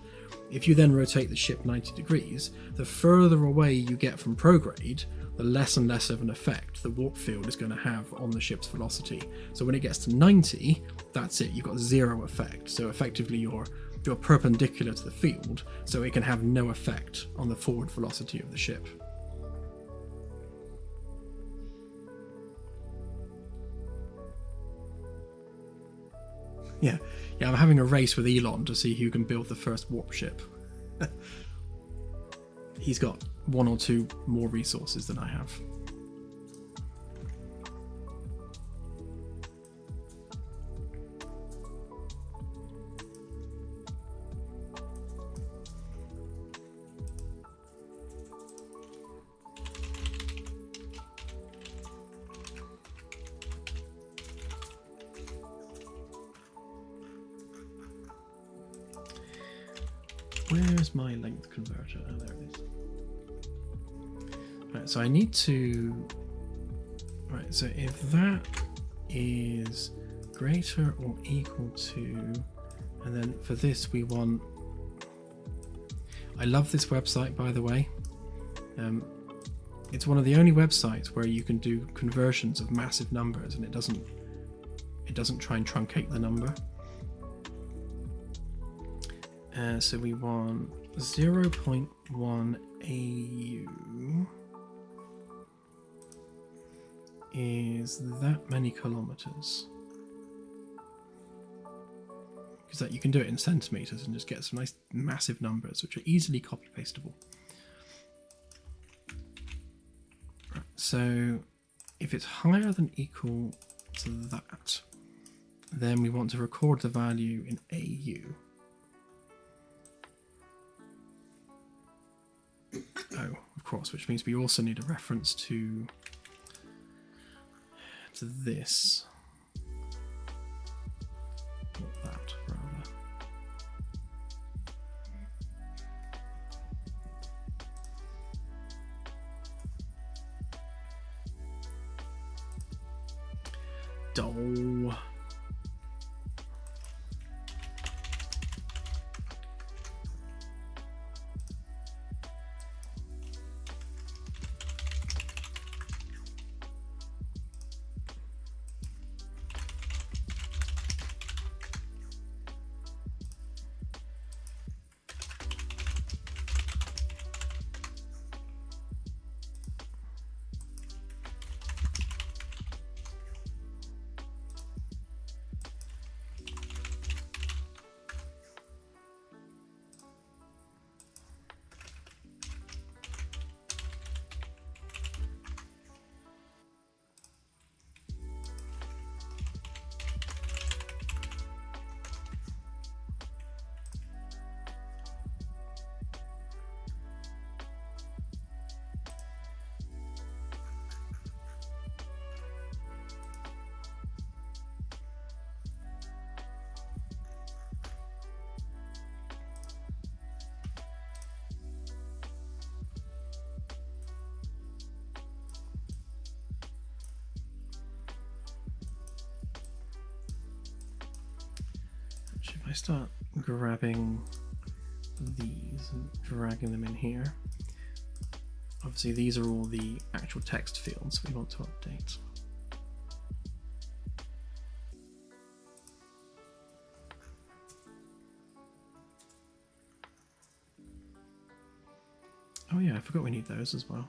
If you then rotate the ship 90 degrees, the further away you get from prograde, the less and less of an effect the warp field is going to have on the ship's velocity. So when it gets to 90, that's it, you've got 0 effect. So effectively you're perpendicular to the field, so it can have no effect on the forward velocity of the ship. Yeah, I'm having a race with Elon to see who can build the first warp ship. He's got 1 or 2 more resources than I have. Where's my length converter? Oh, there it is. Right, so I need to... Right, so if that is greater or equal to And then for this we want, I love this website, by the way. It's one of the only websites where you can do conversions of massive numbers, and it doesn't try and truncate the number. So we want 0.1 AU is that many kilometers. Because that you can do it in centimeters and just get some nice massive numbers which are easily copy pastable. Right, so if it's higher than equal to that, then we want to record the value in AU. Oh, of course, which means we also need a reference to this. Or that, rather. Dole. If I start grabbing these and dragging them in here, obviously these are all the actual text fields we want to update. Oh yeah, I forgot we need those as well.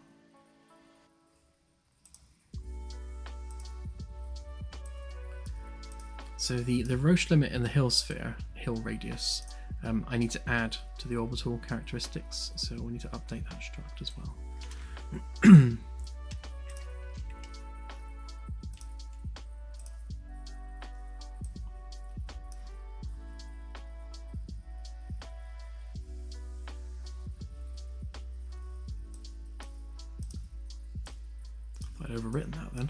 So the Roche limit and the hill sphere, hill radius, I need to add to the orbital characteristics, so we need to update that struct as well. I'd overwritten that then.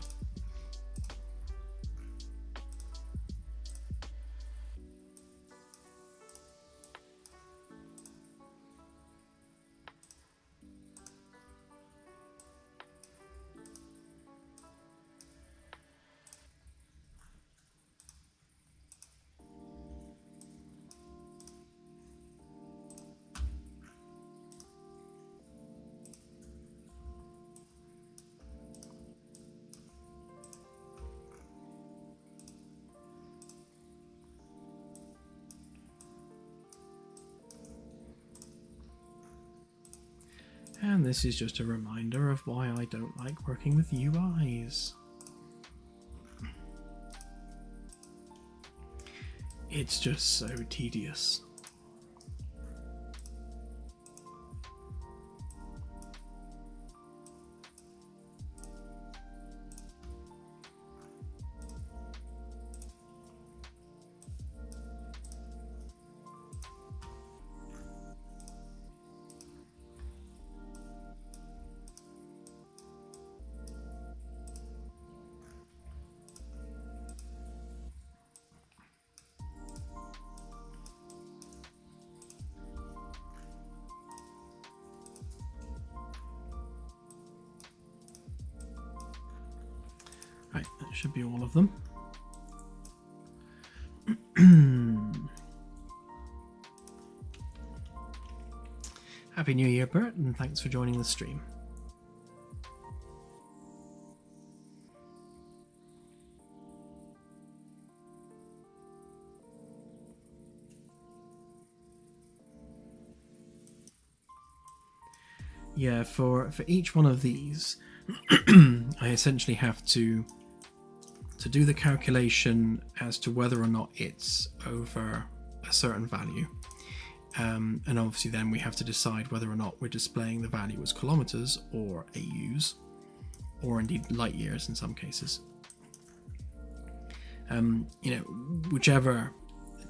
And this is just a reminder of why I don't like working with UIs. It's just so tedious. Right, that should be all of them. Happy New Year, Bert, and thanks for joining the stream. Yeah, for each one of these, I essentially have to do the calculation as to whether or not it's over a certain value. And obviously then we have to decide whether or not we're displaying the value as kilometers or AUs, or indeed light years in some cases. Whichever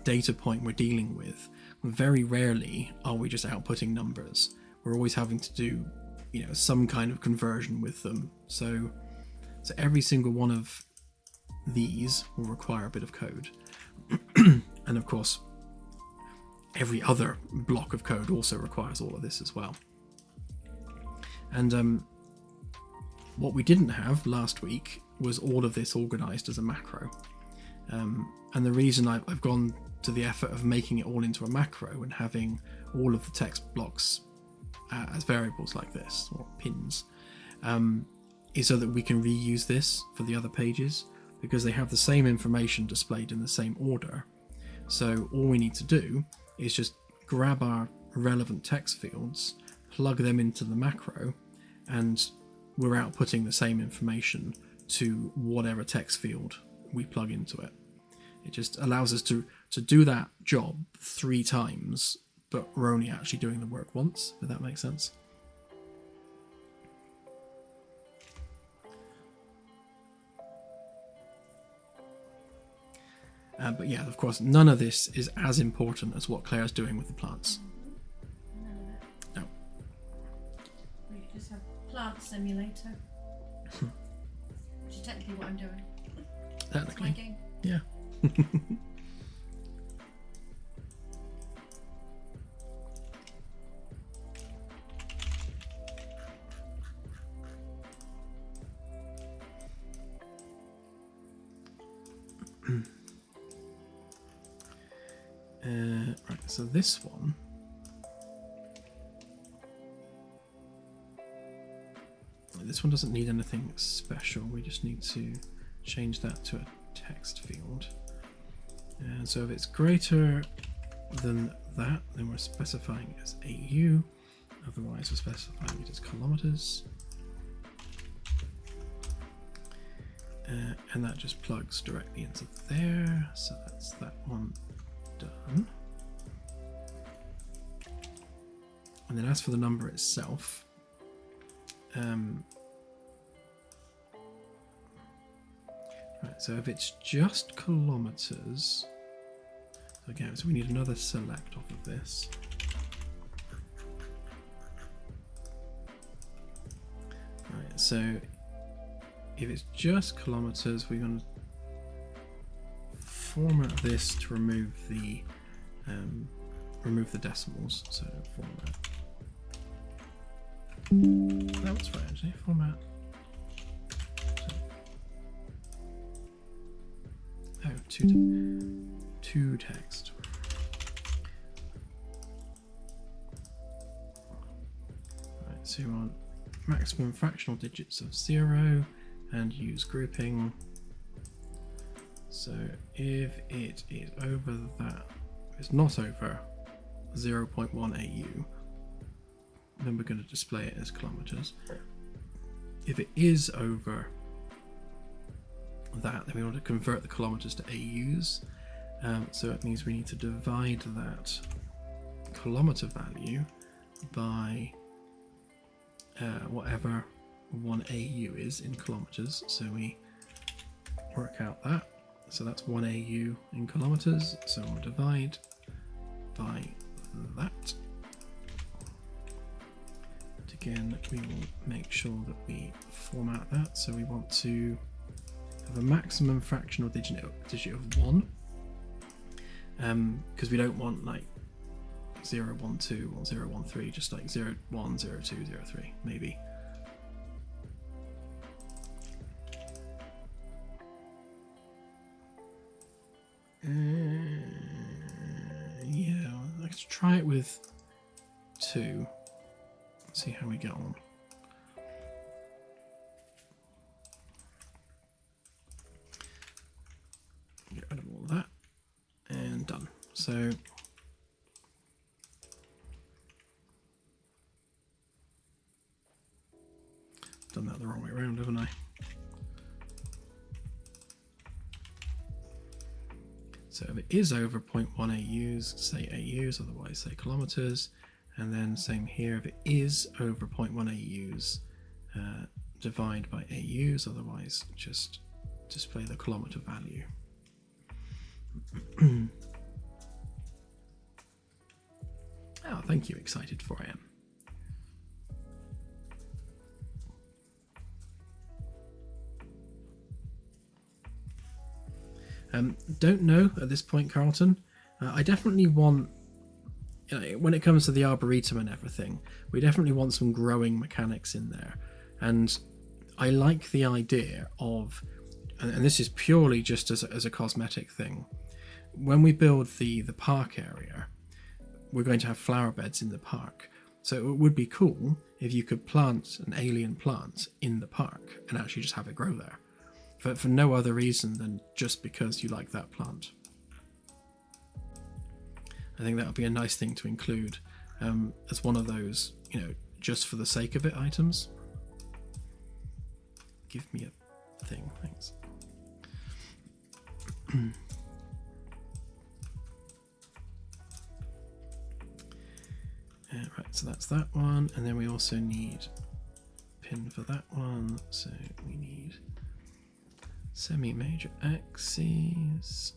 data point we're dealing with, very rarely are we just outputting numbers. We're always having to do, some kind of conversion with them. So every single one of these will require a bit of code. And of course, every other block of code also requires all of this as well. And what we didn't have last week was all of this organized as a macro. And the reason I've gone to the effort of making it all into a macro and having all of the text blocks as variables like this, or pins, is so that we can reuse this for the other pages, because they have the same information displayed in the same order. So all we need to do is just grab our relevant text fields, plug them into the macro, and we're outputting the same information to whatever text field we plug into it. It just allows us to do that job 3 times, but we're only actually doing the work once, if that makes sense. But yeah, of course, none of this is as important as what Claire's doing with the plants. No. We could just have Plant Simulator. Which is technically what I'm doing. That's my Technically. game. Yeah. Right, so this one, doesn't need anything special. We just need to change that to a text field. And so if it's greater than that, then we're specifying it as AU. Otherwise, we're specifying it as kilometers. And that just plugs directly into there. So that's that one done. And then as for the number itself, right, so if it's just kilometers, again, so we need another select off of this. Right, so if it's just kilometers, we're going to format this to remove the decimals. So format. That's right, actually. Format. Oh, to text. Right, so you want maximum fractional digits of 0 and use grouping. So if it is over that, if it's not over 0.1 AU, then we're going to display it as kilometers. If it is over that, then we want to convert the kilometers to AUs. So it means we need to divide that kilometer value by whatever 1 AU is in kilometers. So we work out that. So that's 1 AU in kilometers. So we'll divide by that. Again, we will make sure that we format that. So we want to have a maximum fractional digit of 1, because we don't want like 0, 1, 2 or 0, 1, 3, just like 0, 1, 0, 2, 0, 3, maybe. Yeah, let's try it with 2. see how we get on. Get rid of all that and done. So done that the wrong way around, haven't I? So if it is over 0.1 AUs, say AUs, otherwise say kilometers. And then same here, if it is over 0.1 AUs, divide by AUs, otherwise just display the kilometer value. Oh, thank you, Excited 4am. Don't know at this point, Carlton. I definitely want, when it comes to the Arboretum and everything, we definitely want some growing mechanics in there. And I like the idea of, and this is purely just as a cosmetic thing, when we build the park area, we're going to have flower beds in the park. So it would be cool if you could plant an alien plant in the park and actually just have it grow there. For no other reason than just because you like that plant. I think that would be a nice thing to include as one of those, just for the sake of it items. Give me a thing, thanks. Right, so that's that one, and then we also need pin for that one, so we need semi-major axes.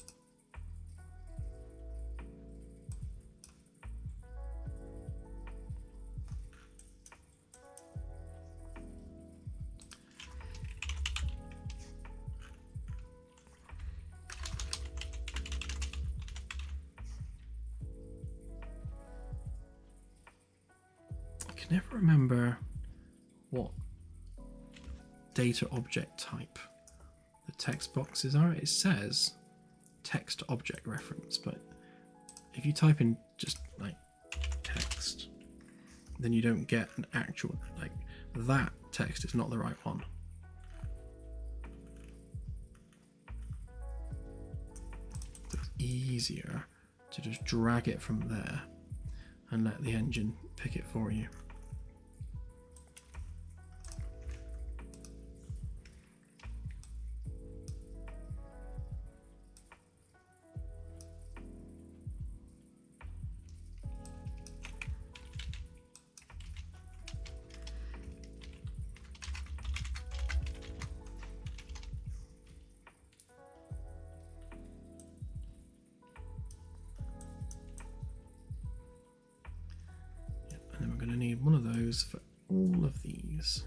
I can never remember what data object type the text boxes are. It says text object reference, but if you type in just like text, then you don't get an actual, like, that text is not the right one. It's easier to just drag it from there and let the engine pick it for you. And then we're going to need one of those for all of these.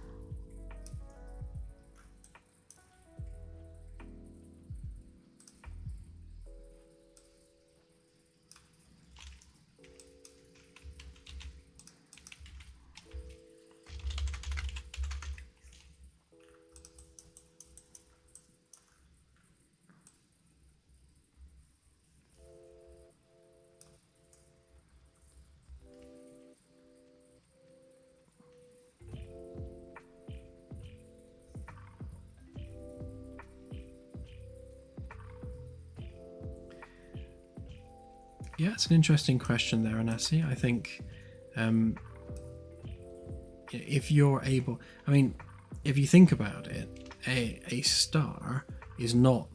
Yeah, it's an interesting question there, Anassi. I think if you're able, I mean, if you think about it, a star is not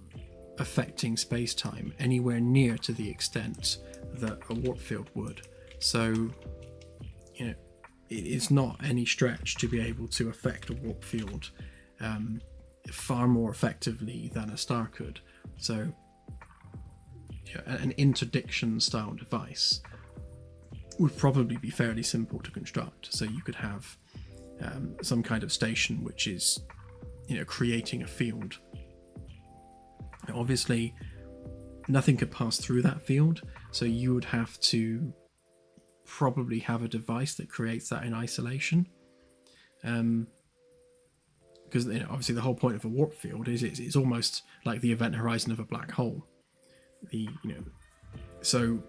affecting space-time anywhere near to the extent that a warp field would. So, it's not any stretch to be able to affect a warp field far more effectively than a star could. So, an interdiction style device would probably be fairly simple to construct. So you could have some kind of station which is, creating a field. Now, obviously, nothing could pass through that field, so you would have to probably have a device that creates that in isolation. Because obviously the whole point of a warp field is it's almost like the event horizon of a black hole. So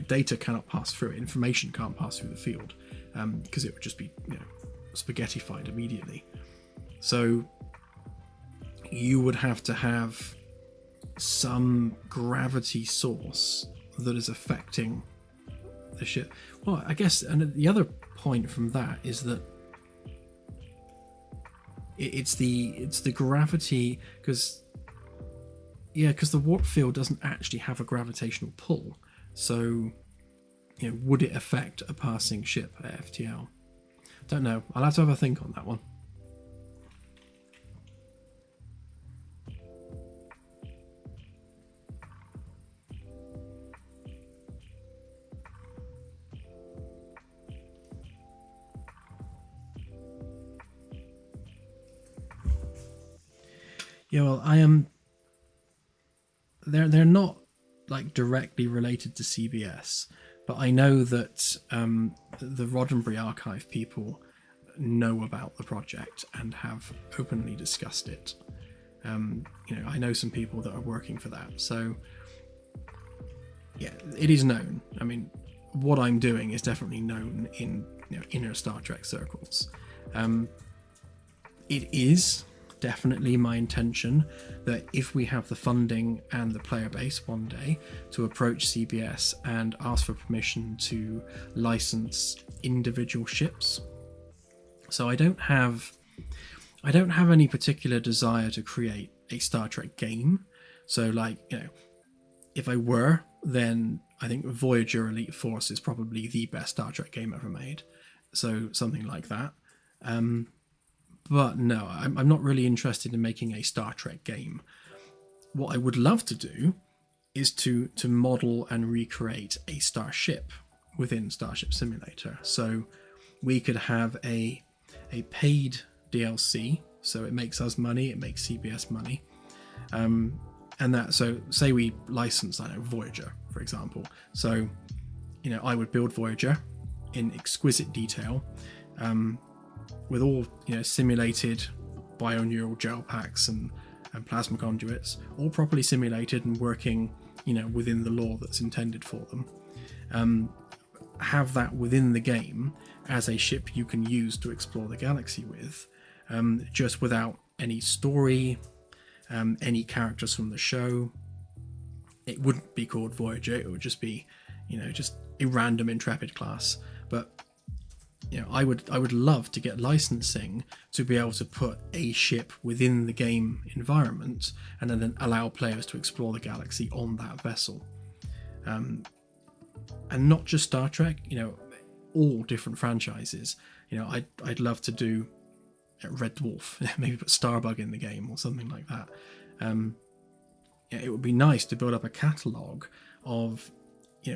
data cannot pass through it, information can't pass through the field, because it would just be spaghettified immediately. So you would have to have some gravity source that is affecting the ship. Well, I guess, and the other point from that is that it's the gravity, because the warp field doesn't actually have a gravitational pull. So would it affect a passing ship at FTL? Don't know. I'll have to have a think on that one. Yeah, well, I am. They're not like directly related to CBS, but I know that the Roddenberry Archive people know about the project and have openly discussed it. I know some people that are working for that, so yeah, it is known. I mean, what I'm doing is definitely known in inner Star Trek circles. It is definitely my intention that if we have the funding and the player base one day to approach CBS and ask for permission to license individual ships. So I don't have any particular desire to create a Star Trek game. So if I were, then I think Voyager Elite Force is probably the best Star Trek game ever made. So something like that. But no, I'm not really interested in making a Star Trek game. What I would love to do is to model and recreate a starship within Starship Simulator. So we could have a paid DLC, so it makes us money, it makes CBS money. And that, so say we license, Voyager, for example. So, I would build Voyager in exquisite detail, with all simulated bioneural gel packs and plasma conduits, all properly simulated and working within the lore that's intended for them. Have that within the game as a ship you can use to explore the galaxy with, just without any story, any characters from the show. It wouldn't be called Voyager, it would just be just a random Intrepid class. But I would love to get licensing to be able to put a ship within the game environment and then allow players to explore the galaxy on that vessel. And not just Star Trek, all different franchises. I'd love to do Red Dwarf, maybe put Starbug in the game or something like that. It would be nice to build up a catalogue of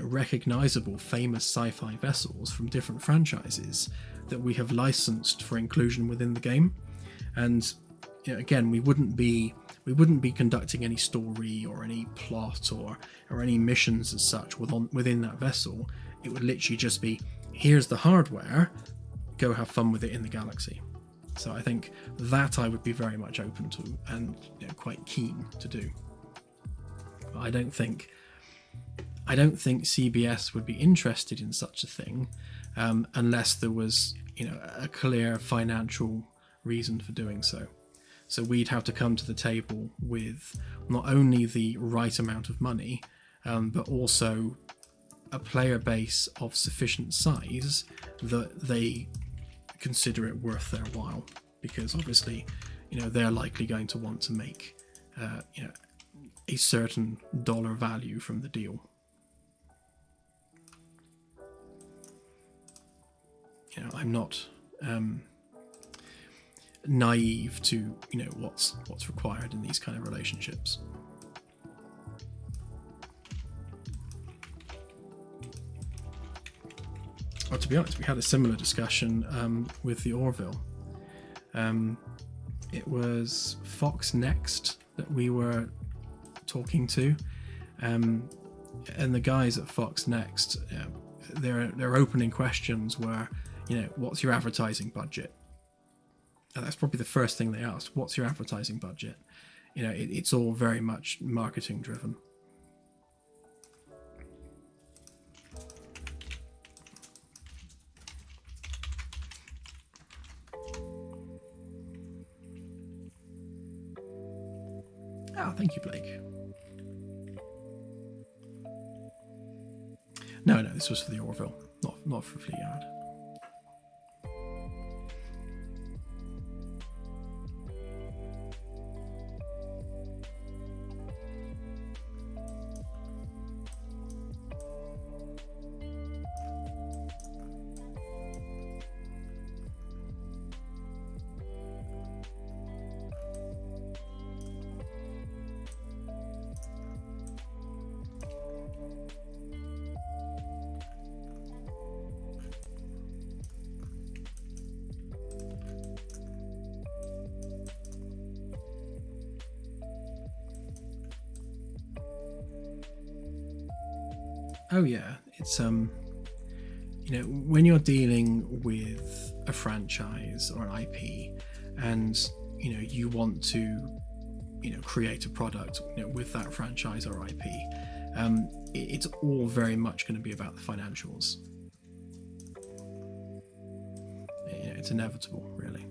recognizable famous sci-fi vessels from different franchises that we have licensed for inclusion within the game. And again, we wouldn't be conducting any story or any plot or any missions as such within that vessel. It would literally just be, here's the hardware, go have fun with it in the galaxy. So I think that I would be very much open to and quite keen to do. But I don't think CBS would be interested in such a thing unless there was a clear financial reason for doing so. So we'd have to come to the table with not only the right amount of money, but also a player base of sufficient size that they consider it worth their while, because obviously they're likely going to want to make a certain dollar value from the deal. I'm not naive to what's required in these kind of relationships. Well, to be honest, we had a similar discussion with the Orville. It was Fox Next that we were talking to, and the guys at Fox Next, their opening questions were, what's your advertising budget? And that's probably the first thing they asked. What's your advertising budget? It's all very much marketing driven. Oh, thank you, Blake. No, this was for the Orville, not for Fleet Yard. Oh yeah, it's when you're dealing with a franchise or an IP, and you want to create a product with that franchise or IP, it's all very much going to be about the financials. It's inevitable, really.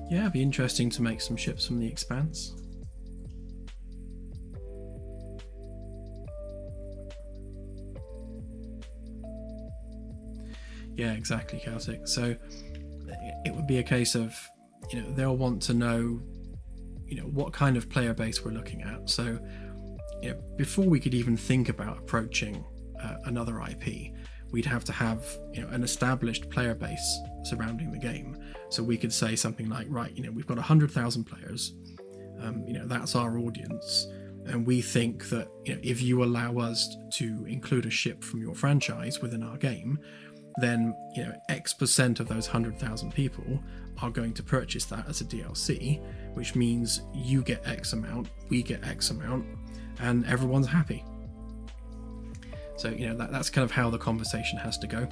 Yeah, it'd be interesting to make some ships from the Expanse. Yeah, exactly, Celtic. So it would be a case of, they'll want to know, what kind of player base we're looking at. So, before we could even think about approaching another IP, we'd have to have, an established player base surrounding the game. So we could say something like, right, we've got 100,000 players. That's our audience. And we think that, if you allow us to include a ship from your franchise within our game, then X% of those 100,000 people are going to purchase that as a DLC, which means you get X amount, we get X amount, and everyone's happy. So that's kind of how the conversation has to go.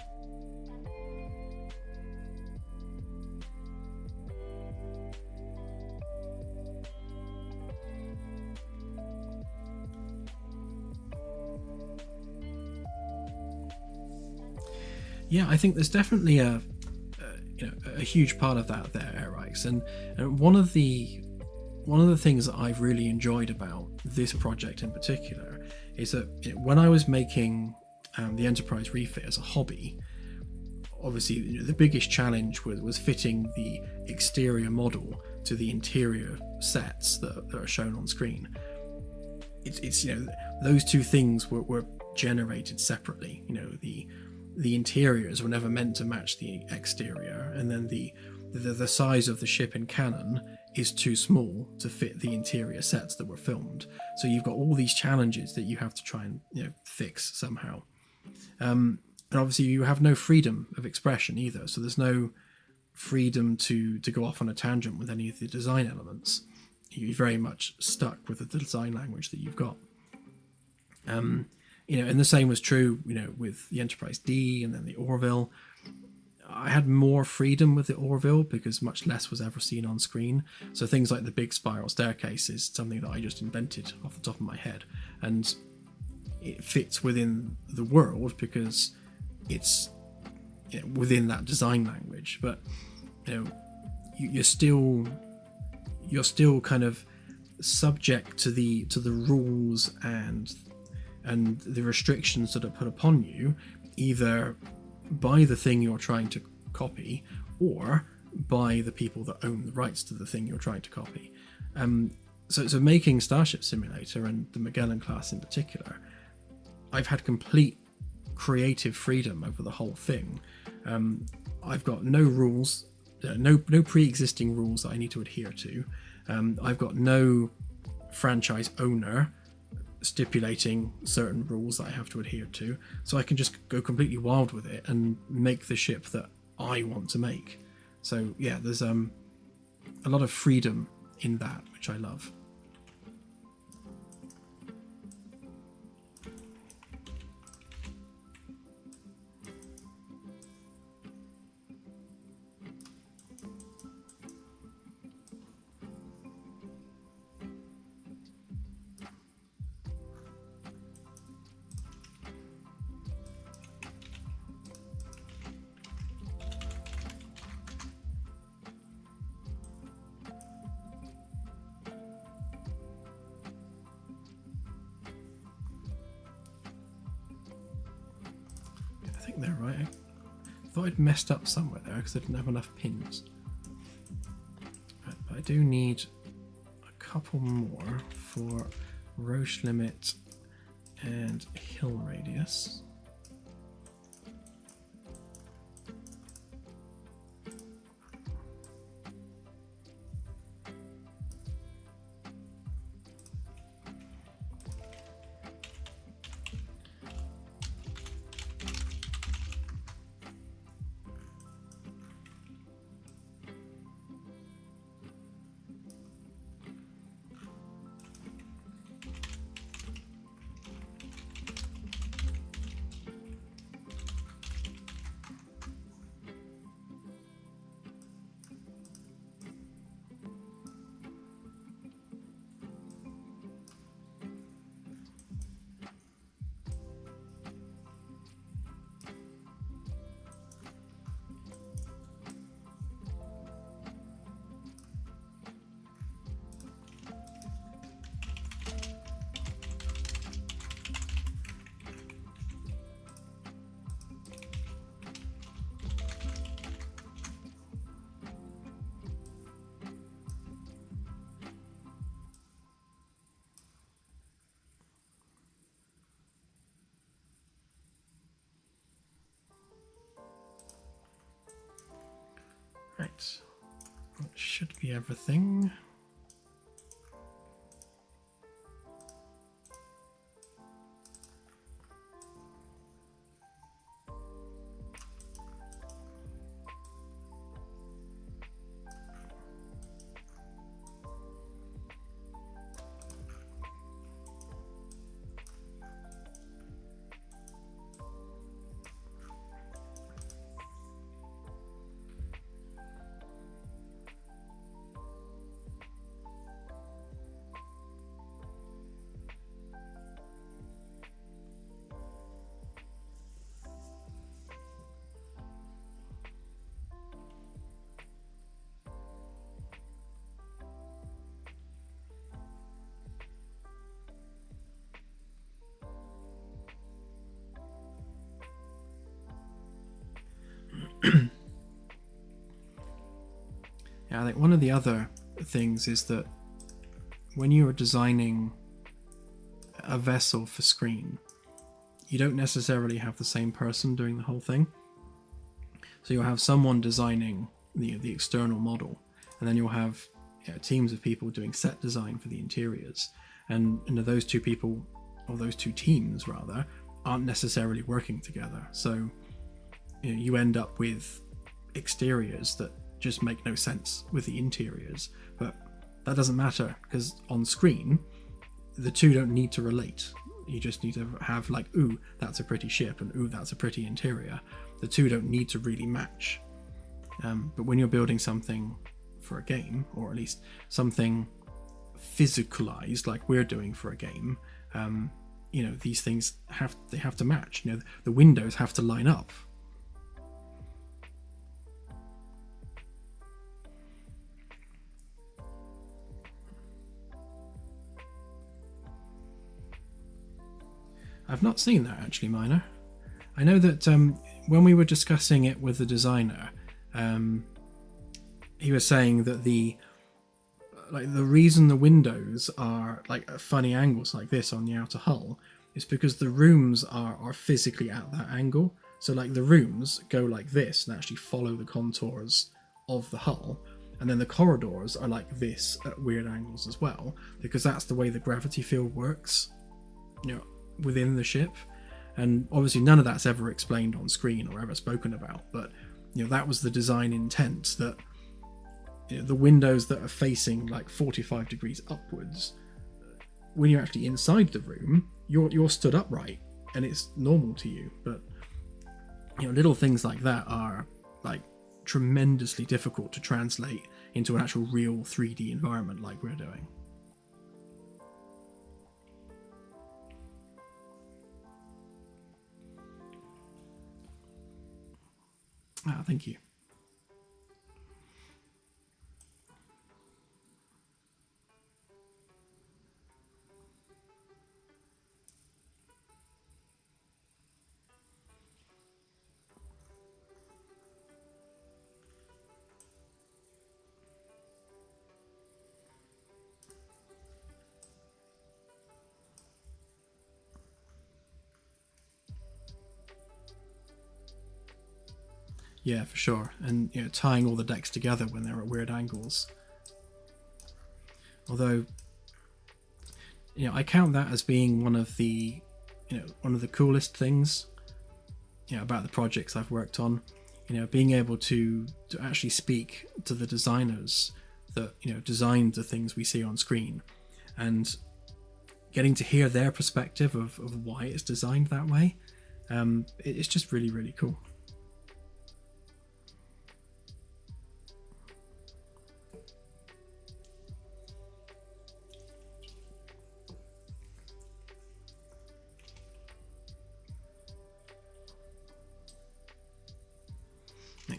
Yeah, I think there's definitely a huge part of that there, Erix. And one of the things that I've really enjoyed about this project in particular is that when I was making the Enterprise refit as a hobby, obviously the biggest challenge was fitting the exterior model to the interior sets that are shown on screen. It's those two things were generated separately. The interiors were never meant to match the exterior, and then the size of the ship in canon is too small to fit the interior sets that were filmed. So you've got all these challenges that you have to try and fix somehow. And obviously you have no freedom of expression either. So there's no freedom to go off on a tangent with any of the design elements. You're very much stuck with the design language that you've got. And the same was true, with the Enterprise D and then the Orville. I had more freedom with the Orville because much less was ever seen on screen. So things like the big spiral staircase is something that I just invented off the top of my head. And it fits within the world because it's within that design language. But you're still kind of subject to the rules and the restrictions that are put upon you, either by the thing you're trying to copy or by the people that own the rights to the thing you're trying to copy. So making Starship Simulator and the Magellan class in particular, I've had complete creative freedom over the whole thing. I've got no rules, no pre-existing rules that I need to adhere to. I've got no franchise owner stipulating certain rules that I have to adhere to, so I can just go completely wild with it and make the ship that I want to make. So yeah, there's a lot of freedom in that, which I love. I think they're right. I thought I'd messed up somewhere there because I didn't have enough pins. But I do need a couple more for Roche limit and hill radius. Right, that should be everything. Yeah, I think one of the other things is that when you are designing a vessel for screen, you don't necessarily have the same person doing the whole thing. So you'll have someone designing the external model, and then you'll have teams of people doing set design for the interiors. And those two people, or those two teams rather, aren't necessarily working together. So you end up with exteriors that just make no sense with the interiors. But that doesn't matter, because on screen, the two don't need to relate. You just need to have like, ooh, that's a pretty ship, and ooh, that's a pretty interior. The two don't need to really match. But when you're building something for a game, or at least something physicalized like we're doing for a game, these things have to match. The windows have to line up. I've not seen that actually, Miner. I know that when we were discussing it with the designer, he was saying that the reason the windows are like at funny angles like this on the outer hull is because the rooms are physically at that angle. So like the rooms go like this and actually follow the contours of the hull, and then the corridors are like this at weird angles as well, because that's the way the gravity field works, within the ship. And obviously none of that's ever explained on screen or ever spoken about, but that was the design intent, that the windows that are facing like 45 degrees upwards, when you're actually inside the room, you're stood upright and it's normal to you. But little things like that are like tremendously difficult to translate into an actual real 3D environment like we're doing. Thank you. Yeah, for sure. And tying all the decks together when they're at weird angles. Although, I count that as being one of the coolest things, about the projects I've worked on. Being able to actually speak to the designers that designed the things we see on screen, and getting to hear their perspective of why it's designed that way. It's just really, really cool.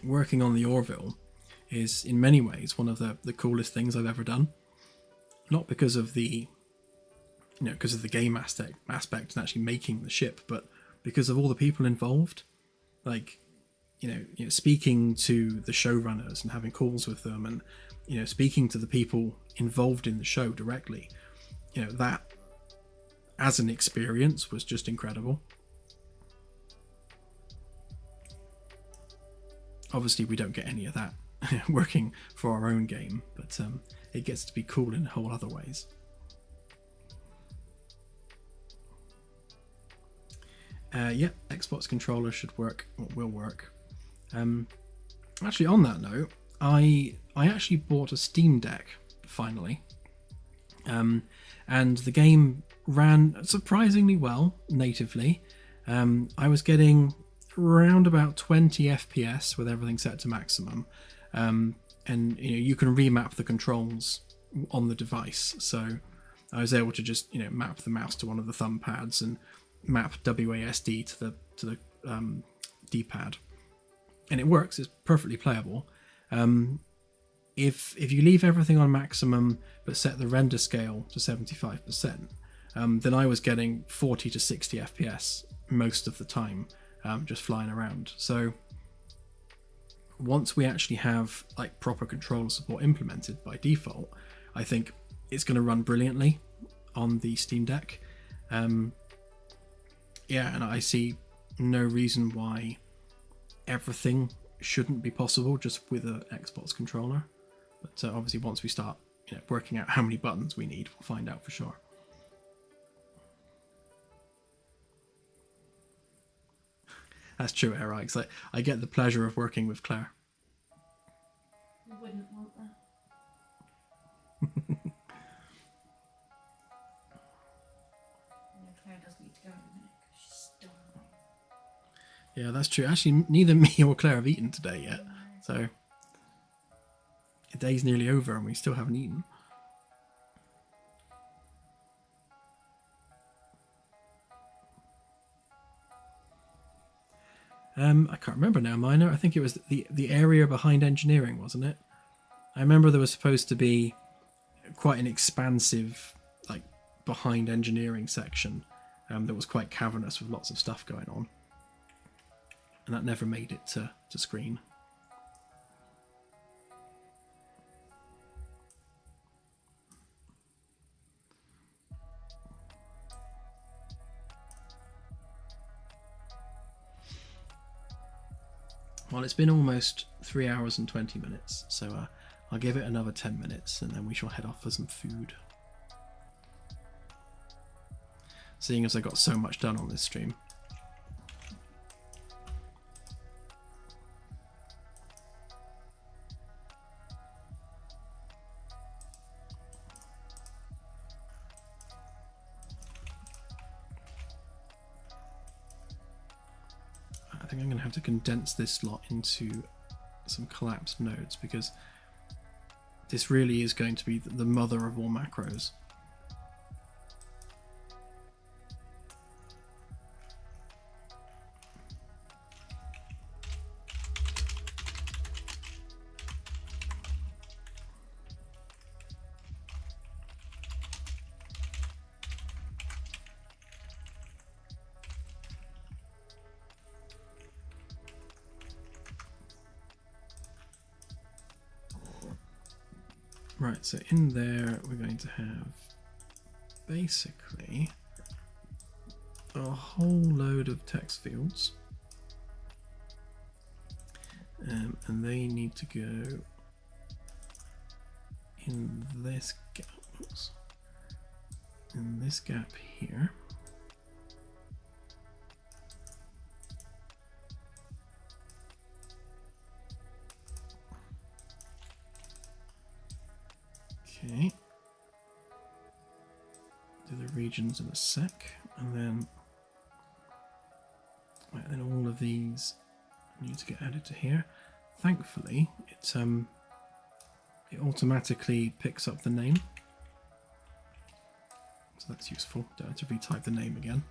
Working on the Orville is in many ways one of the coolest things I've ever done. Not because of the game aspect and actually making the ship, but because of all the people involved. Like, speaking to the showrunners and having calls with them, and speaking to the people involved in the show directly. That as an experience was just incredible. Obviously, we don't get any of that working for our own game, but it gets to be cool in whole other ways. Yeah, Xbox controller should work, or will work. Actually, on that note, I actually bought a Steam Deck finally, and the game ran surprisingly well natively. I was getting around about 20 FPS with everything set to maximum, and you can remap the controls on the device. So I was able to just map the mouse to one of the thumb pads and map WASD to the D-pad, and it works. It's perfectly playable. If you leave everything on maximum but set the render scale to 75%, then I was getting 40 to 60 FPS most of the time, just flying around. So once we actually have like proper controller support implemented by default, I think it's going to run brilliantly on the Steam Deck. Yeah, and I see no reason why everything shouldn't be possible just with an Xbox controller. But obviously, once we start working out how many buttons we need, we'll find out for sure. That's true, Era, because I get the pleasure of working with Claire. You wouldn't want that. Claire does need to go in a minute because she's starving. Yeah, that's true. Actually, neither me or Claire have eaten today yet. So the day's nearly over and we still haven't eaten. I can't remember now, Minor. I think it was the area behind engineering, wasn't it? I remember there was supposed to be quite an expansive, like, behind engineering section that was quite cavernous with lots of stuff going on. And that never made it to screen. Well, it's been almost 3 hours and 20 minutes, so I'll give it another 10 minutes and then we shall head off for some food. Seeing as I got so much done on this stream. think I'm going to have to condense this lot into some collapsed nodes, because this really is going to be the mother of all macros. Right, so in there we're going to have basically a whole load of text fields, and they need to go in this gap, in this gap here. Okay, do the regions in a sec, and then all of these need to get added to here. Thankfully, it automatically picks up the name, so that's useful. Don't have to retype the name again.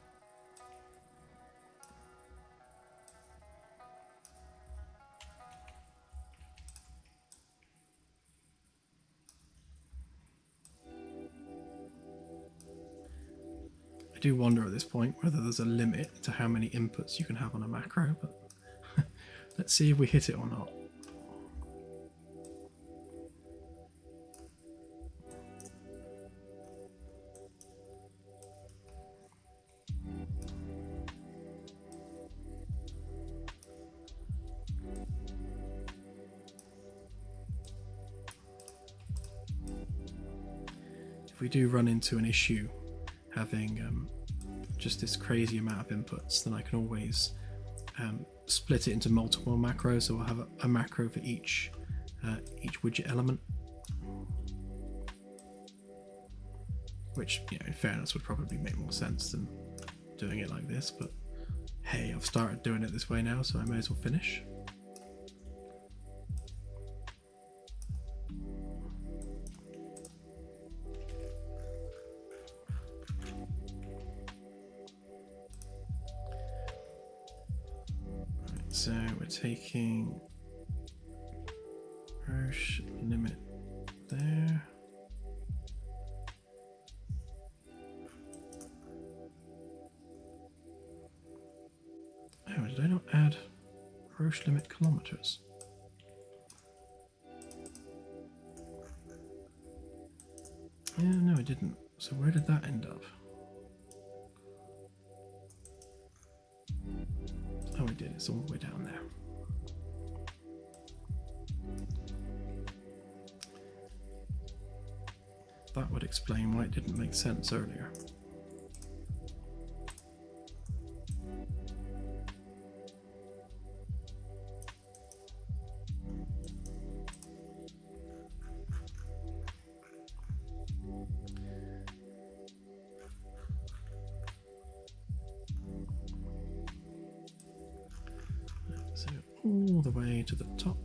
I do wonder at this point whether there's a limit to how many inputs you can have on a macro, but let's see if we hit it or not. If we do run into an issue having just this crazy amount of inputs, then I can always split it into multiple macros, so we'll have a macro for each widget element, which, you know, in fairness would probably make more sense than doing it like this, but hey, I've started doing it this way now, so I may as well finish. So we're taking Roche limit there. Oh, did I not add Roche limit kilometers? Yeah, no, I didn't. So where did that end up? Oh, I did. It's all the way down there. That would explain why it didn't make sense earlier. So all the way to the top.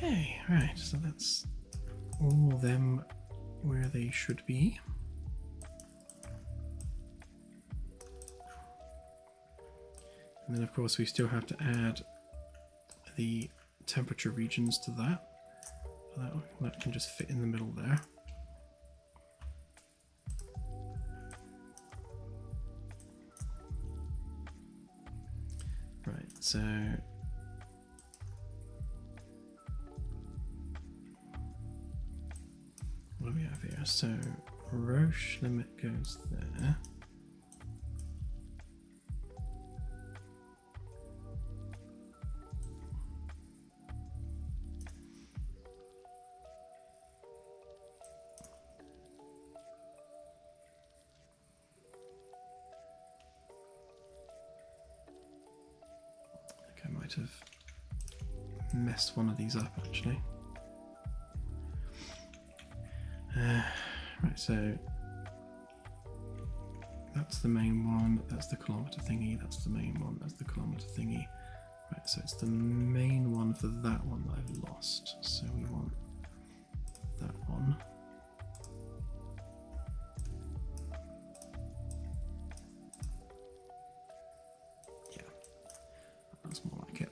Okay, right, so that's all of them where they should be. And then of course we still have to add the temperature regions to that. That can just fit in the middle there. Right, so what do we have here? So Roche limit goes there. I might have messed one of these up actually. Right, so that's the main one, that's the kilometer thingy, that's the main one, that's the kilometer thingy. Right, so it's the main one for that one that I've lost. So we want that one. Yeah, that's more like it.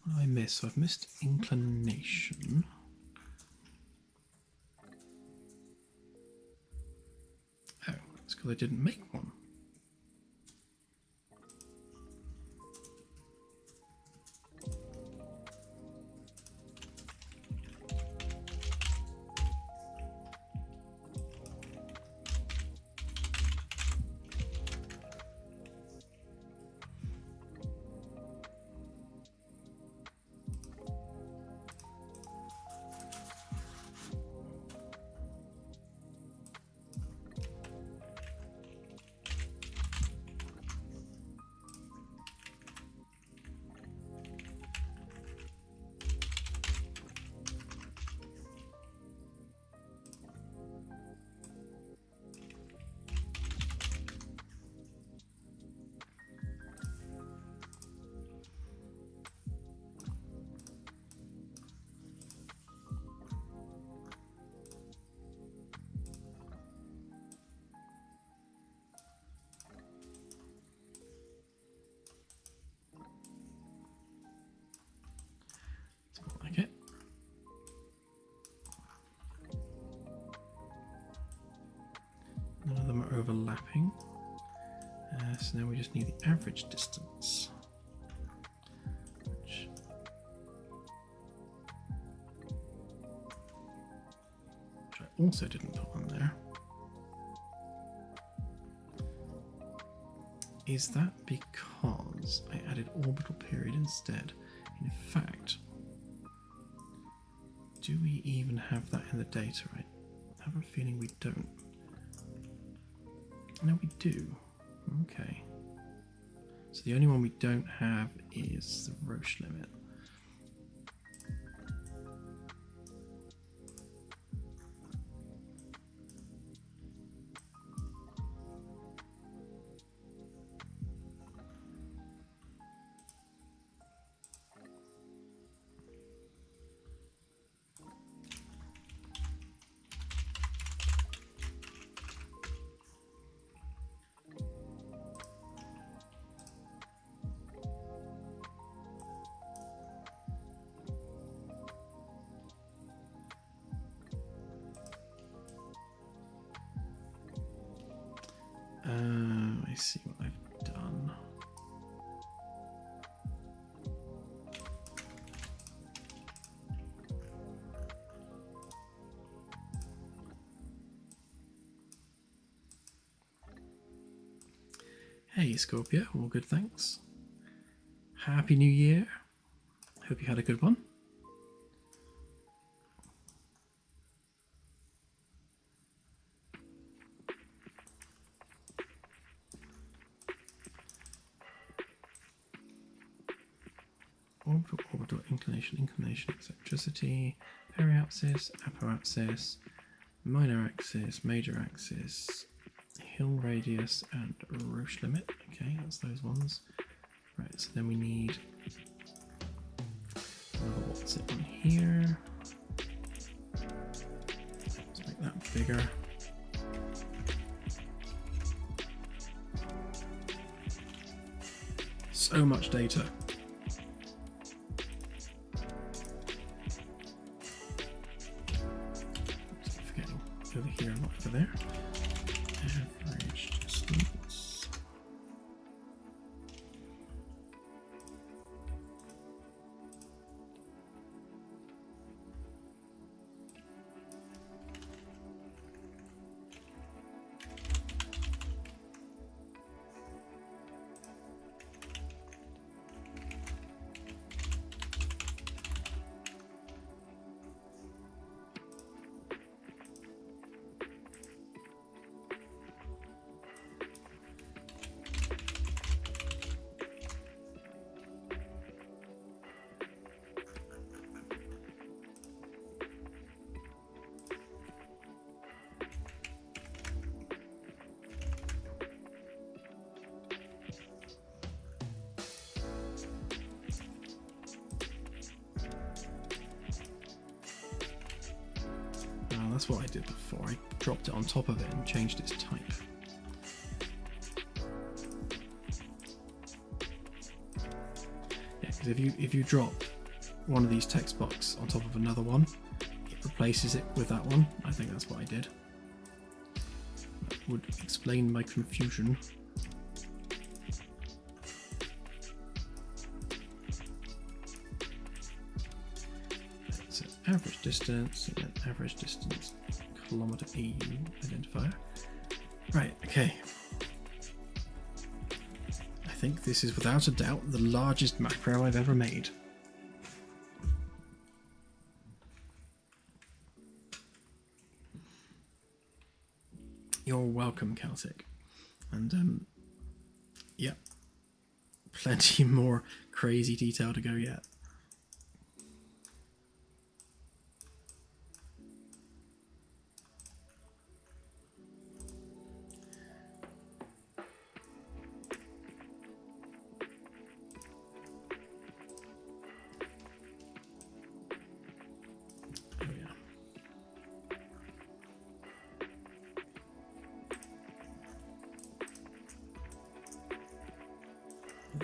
What did I miss? So I've missed inclination. Oh, it's because I didn't make one. Like it. None of them are overlapping. So now we just need the average distance. Which I also didn't put on there. Is that because I added orbital period instead? In fact, do we even have that in the data? I have a feeling we don't. No, we do. Okay. So the only one we don't have is the Roche limit. I see what I've done. Hey Scorpio, all good, thanks. Happy New Year. Hope you had a good one. Orbital, inclination, eccentricity, periapsis, apoapsis, minor axis, major axis, hill radius, and Roche limit. Okay, that's those ones. Right, so then we need another what's it on here. Let's make that bigger. So much data. Forgetting over here, not over there. Average distance. That's what I did before. I dropped it on top of it and changed its type. Yeah, because if you drop one of these text box on top of another one, it replaces it with that one. I think that's what I did. That would explain my confusion. So average distance, and then average distance kilometer AU identifier. Right, okay. I think this is without a doubt the largest macro I've ever made. You're welcome, Celtic. And yeah, plenty more crazy detail to go yet.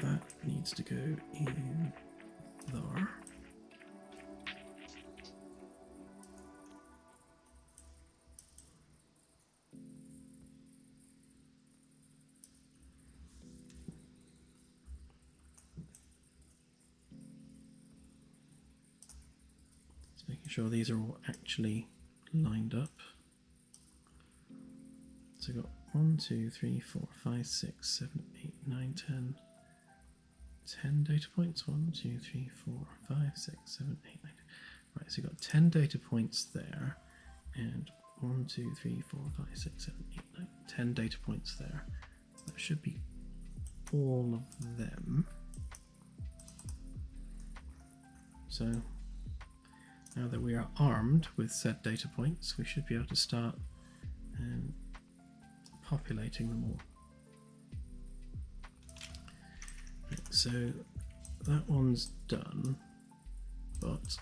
That needs to go in there. Just making sure these are all actually lined up. So we've got 1, 2, 3, 4, 5, 6, 7, 8, 9, 10 data points. 1, 2, 3, 4, 5, 6, 7, 8, 9. Right, so you've got 10 data points there, and 1, 2, 3, 4, 5, 6, 7, 8, 9, 10 data points there. That should be all of them. So now that we are armed with said data points, we should be able to start populating them all. Right, so that one's done, but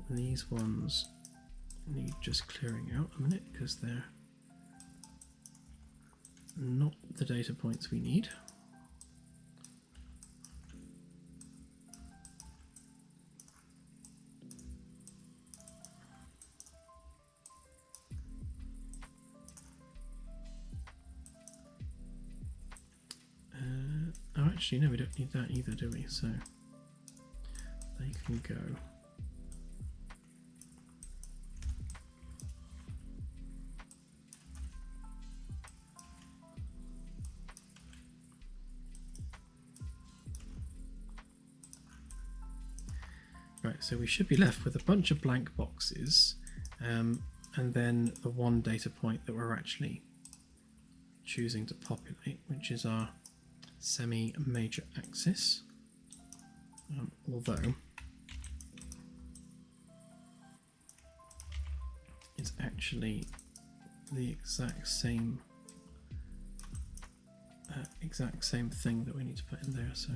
these ones need just clearing out a minute because they're not the data points we need. actually, no, we don't need that either, do we? So they can go. Right, so we should be left with a bunch of blank boxes, and then the one data point that we're actually choosing to populate, which is our semi-major axis. Although it's actually the exact same thing that we need to put in there. So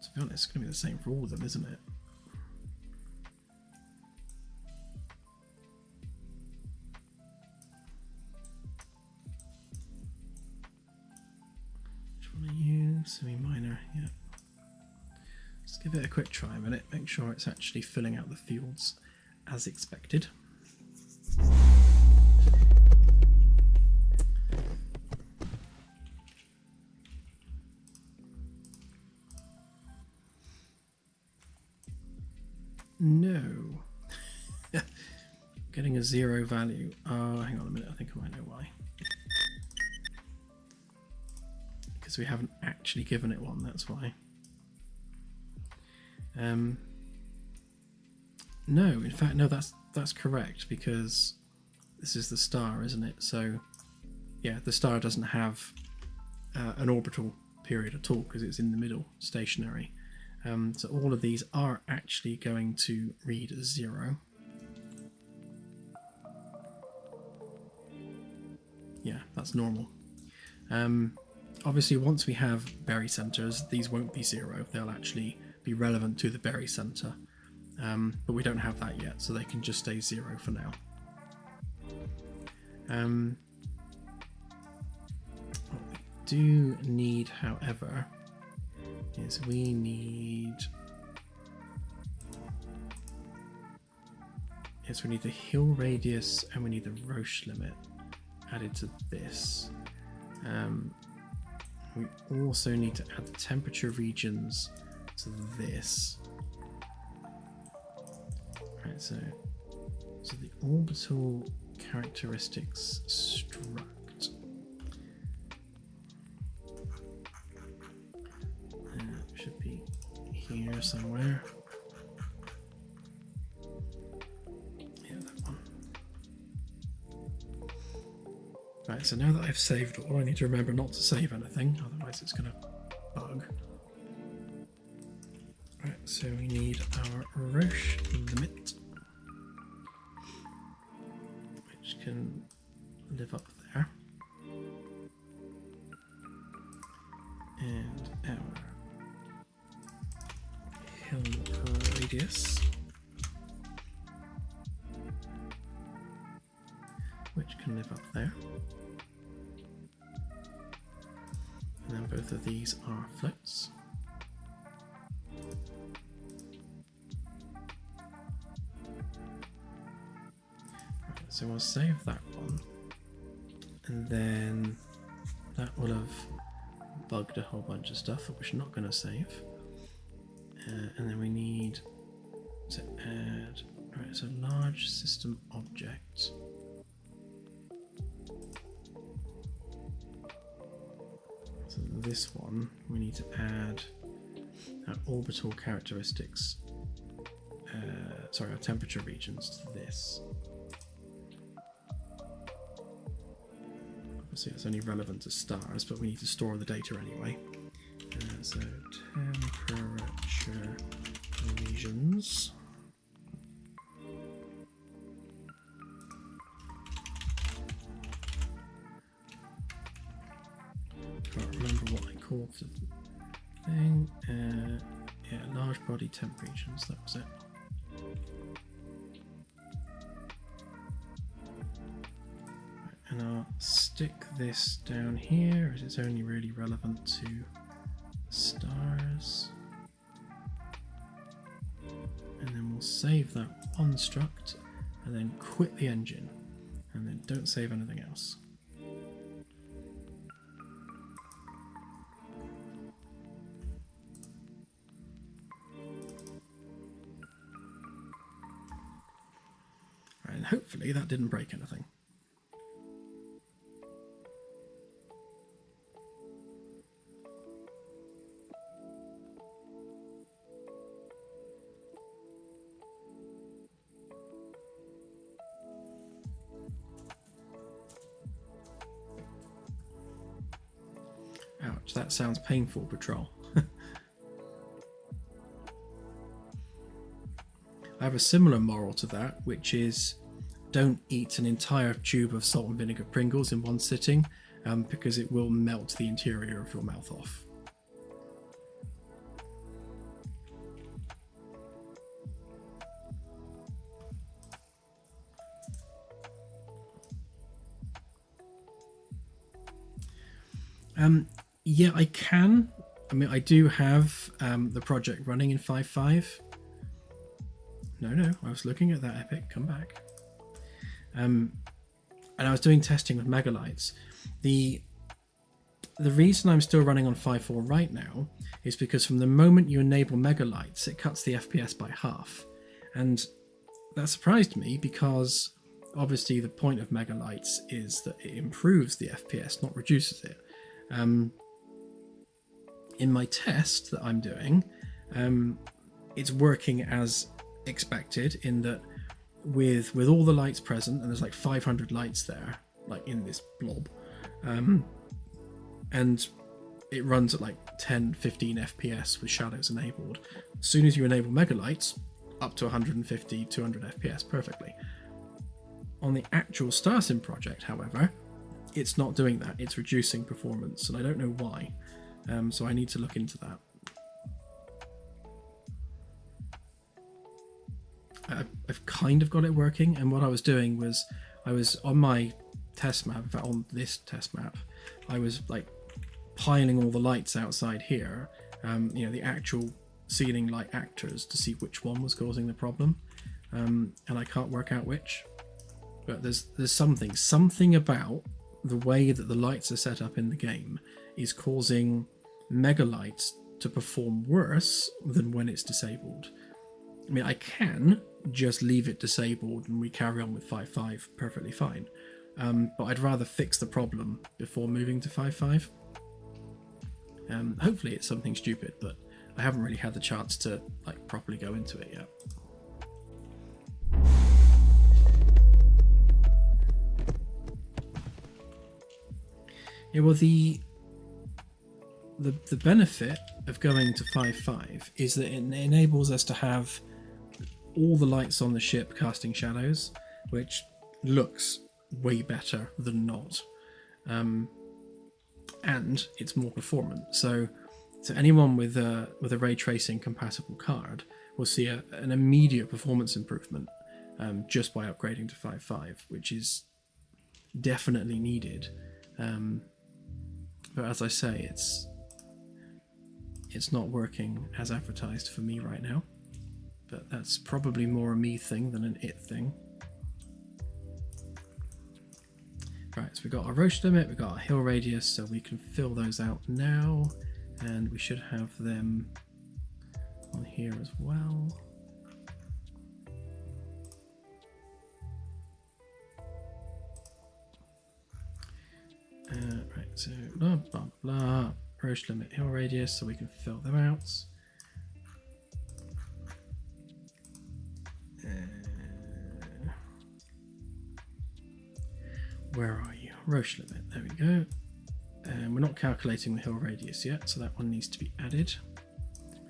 to be honest, it's going to be the same for all of them, isn't it? Which one are you? Semi-minor, yeah. Let's give it a quick try a minute, make sure it's actually filling out the fields as expected. No. Getting a 0 value. Oh, hang on a minute, I think I might know why. Because we haven't actually given it one, that's why. No, in fact, no, that's correct, because this is the star, isn't it? So, yeah, the star doesn't have an orbital period at all, because it's in the middle, stationary. So all of these are actually going to read as 0. Yeah, that's normal. Obviously, once we have barycenters, these won't be 0. They'll actually be relevant to the barycenter. But we don't have that yet, so they can just stay 0 for now. What we do need, however, is we need the hill radius and we need the Roche limit added to this. We also need to add the temperature regions to this. Right, so the orbital characteristics struct should be here somewhere. Yeah, that one. Right, so now that I've saved all, I need to remember not to save anything, otherwise it's going to bug. Right, so we need our Roche limit, which can live up there, and our hill radius, which can live up there, and then both of these are floats. So we'll save that one, and then that will have bugged a whole bunch of stuff that we're not going to save. And then we need to add, right, so large system object. So this one, we need to add our orbital characteristics, our temperature regions to this. Obviously it's only relevant to stars, but we need to store the data anyway. So temperature regions. Can't remember what I called the thing. Yeah, large body temp regions, that was it. And I'll stick this down here as it's only really relevant to stars. And then we'll save that one struct and then quit the engine and then don't save anything else. hopefully that didn't break anything. Ouch, that sounds painful, Patrol. I have a similar moral to that, which is don't eat an entire tube of salt and vinegar Pringles in one sitting, because it will melt the interior of your mouth off. Yeah, I can. I mean, I do have the project running in 5.5. No, I was looking at that epic. Come back. And I was doing testing with megalites. The reason I'm still running on 5.4 right now is because from the moment you enable megalites, it cuts the FPS by half. And that surprised me because obviously the point of megalites is that it improves the FPS, not reduces it. In my test that I'm doing, it's working as expected in that with all the lights present, and there's like 500 lights there, like in this blob, and it runs at like 10-15 FPS with shadows enabled. As soon as you enable megalights, up to 150-200 FPS perfectly. On the actual Starsim project, however, it's not doing that. It's reducing performance, and I don't know why. So I need to look into that. I've kind of got it working, and what I was doing was I was on my test map, in fact on this test map, I was like piling all the lights outside here, the actual ceiling light actors, to see which one was causing the problem, and I can't work out which. But there's something about the way that the lights are set up in the game is causing megalights to perform worse than when it's disabled. I mean, I can just leave it disabled and we carry on with 5.5 perfectly fine, but I'd rather fix the problem before moving to 5.5. Hopefully it's something stupid, but I haven't really had the chance to like properly go into it yet. Yeah, well, the benefit of going to 5.5 is that it enables us to have all the lights on the ship casting shadows, which looks way better than not, and it's more performant. So anyone with a ray tracing compatible card will see an immediate performance improvement just by upgrading to 5.5, which is definitely needed. But as I say, it's not working as advertised for me right now. But that's probably more a me thing than an it thing. Right, so we've got our roach limit, we've got our hill radius, so we can fill those out now. And we should have them on here as well. Right, so blah, blah, blah. Roach limit, hill radius, so we can fill them out. Where are you? Roche limit, there we go. We're not calculating the hill radius yet, so that one needs to be added.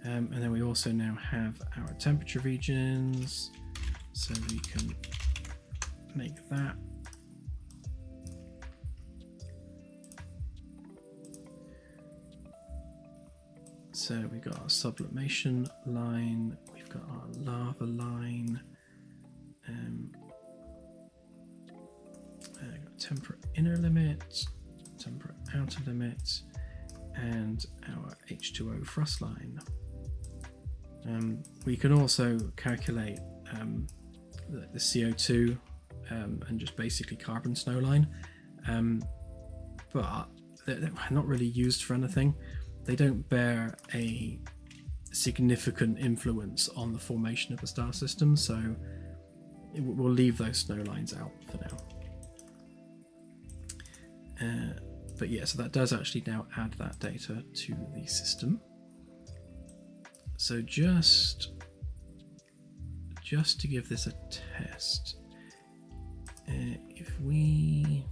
And then we also now have our temperature regions, so we can make that. So we've got our sublimation line, we've got our lava line, temperate inner limit, temperate outer limit, and our H2O thrust line. We can also calculate the CO2 and just basically carbon snowline, but they're not really used for anything. They don't bear a significant influence on the formation of a star system, so we'll leave those snow lines out for now. But yeah, so that does actually now add that data to the system. So just to give this a test, if we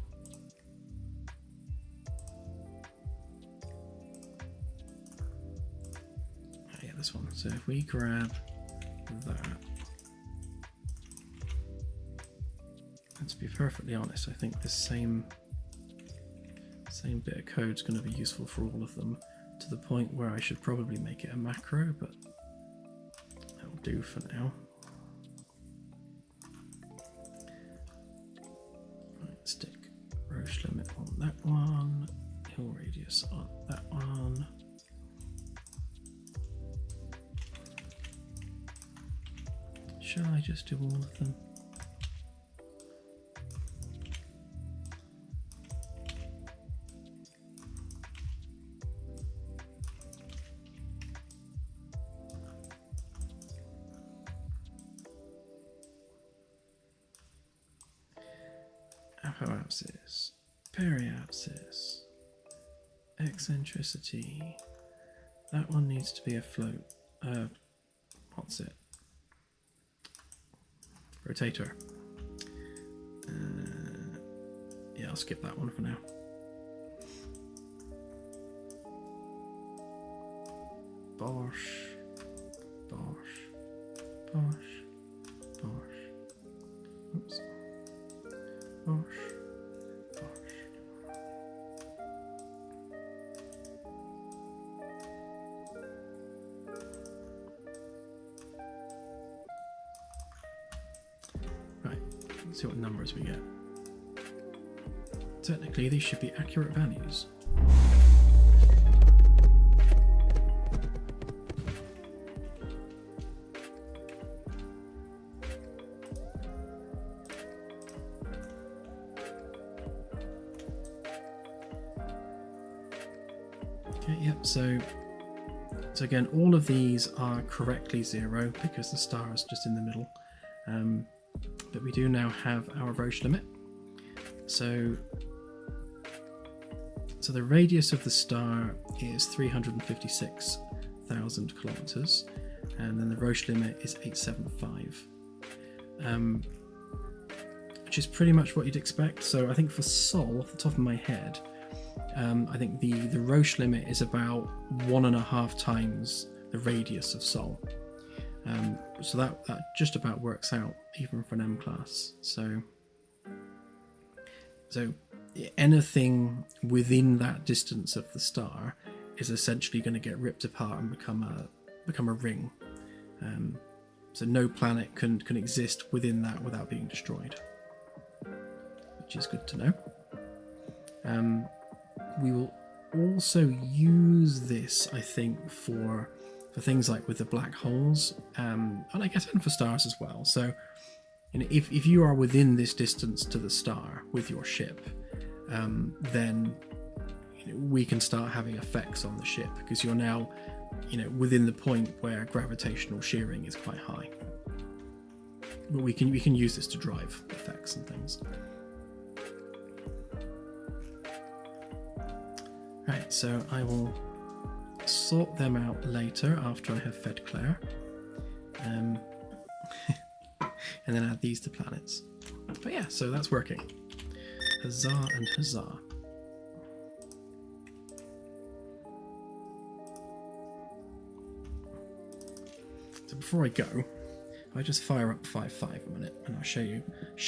this one. So if we grab that, and to be perfectly honest, I think this same bit of code is going to be useful for all of them, to the point where I should probably make it a macro, but that'll do for now. Right, stick Roche limit on that one, hill radius on that one. Shall I just do all of them? Apoapsis, periapsis, eccentricity. That one needs to be a float. What's it? Rotator. Yeah, I'll skip that one for now. Bosh, bosh, bosh, bosh. Oops. Bosh, bosh. Right, let's see what numbers we get. Technically, these should be accurate values. Okay, yep, so again, all of these are correctly 0 because the star is just in the middle. But we do now have our Roche limit. So the radius of the star is 356,000 kilometers, and then the Roche limit is 875, which is pretty much what you'd expect. So I think for Sol, off the top of my head, I think the Roche limit is about 1.5 times the radius of Sol. So that just about works out even for an M class. So anything within that distance of the star is essentially going to get ripped apart and become a ring. So no planet can exist within that without being destroyed, which is good to know. We will also use this, I think, for things like with the black holes, and I guess and for stars as well. So, if you are within this distance to the star with your ship, then we can start having effects on the ship because you're now, within the point where gravitational shearing is quite high. But we can use this to drive effects and things. Right, so I will sort them out later after I have fed Claire, and then add these to planets. But yeah, so that's working. Huzzah and huzzah. So before I go, I just fire up 5.5 a minute, and I'll show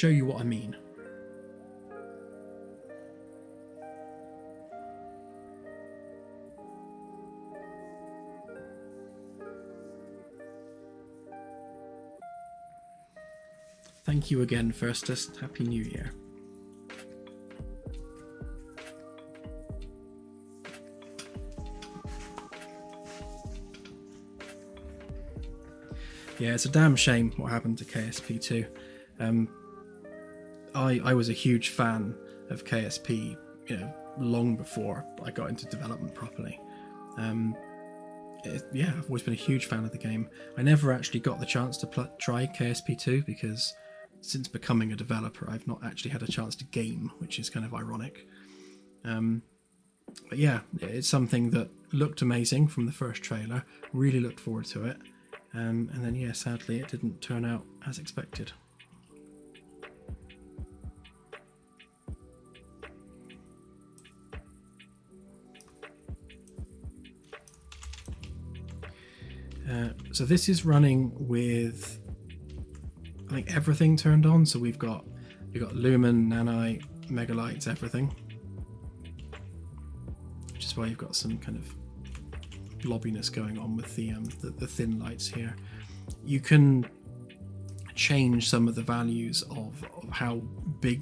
you what I mean. Thank you again, Firstus. Happy New Year. Yeah, it's a damn shame what happened to KSP2. I was a huge fan of KSP, long before I got into development properly. Yeah, I've always been a huge fan of the game. I never actually got the chance to try KSP2 because since becoming a developer, I've not actually had a chance to game, which is kind of ironic. But yeah, it's something that looked amazing from the first trailer. Really looked forward to it. And then, yeah, sadly, it didn't turn out as expected. So this is running with, I think, everything turned on. So we've got lumen, nanite, megalites, everything, which is why you've got some kind of blobbiness going on with the thin lights here. You can change some of the values of how big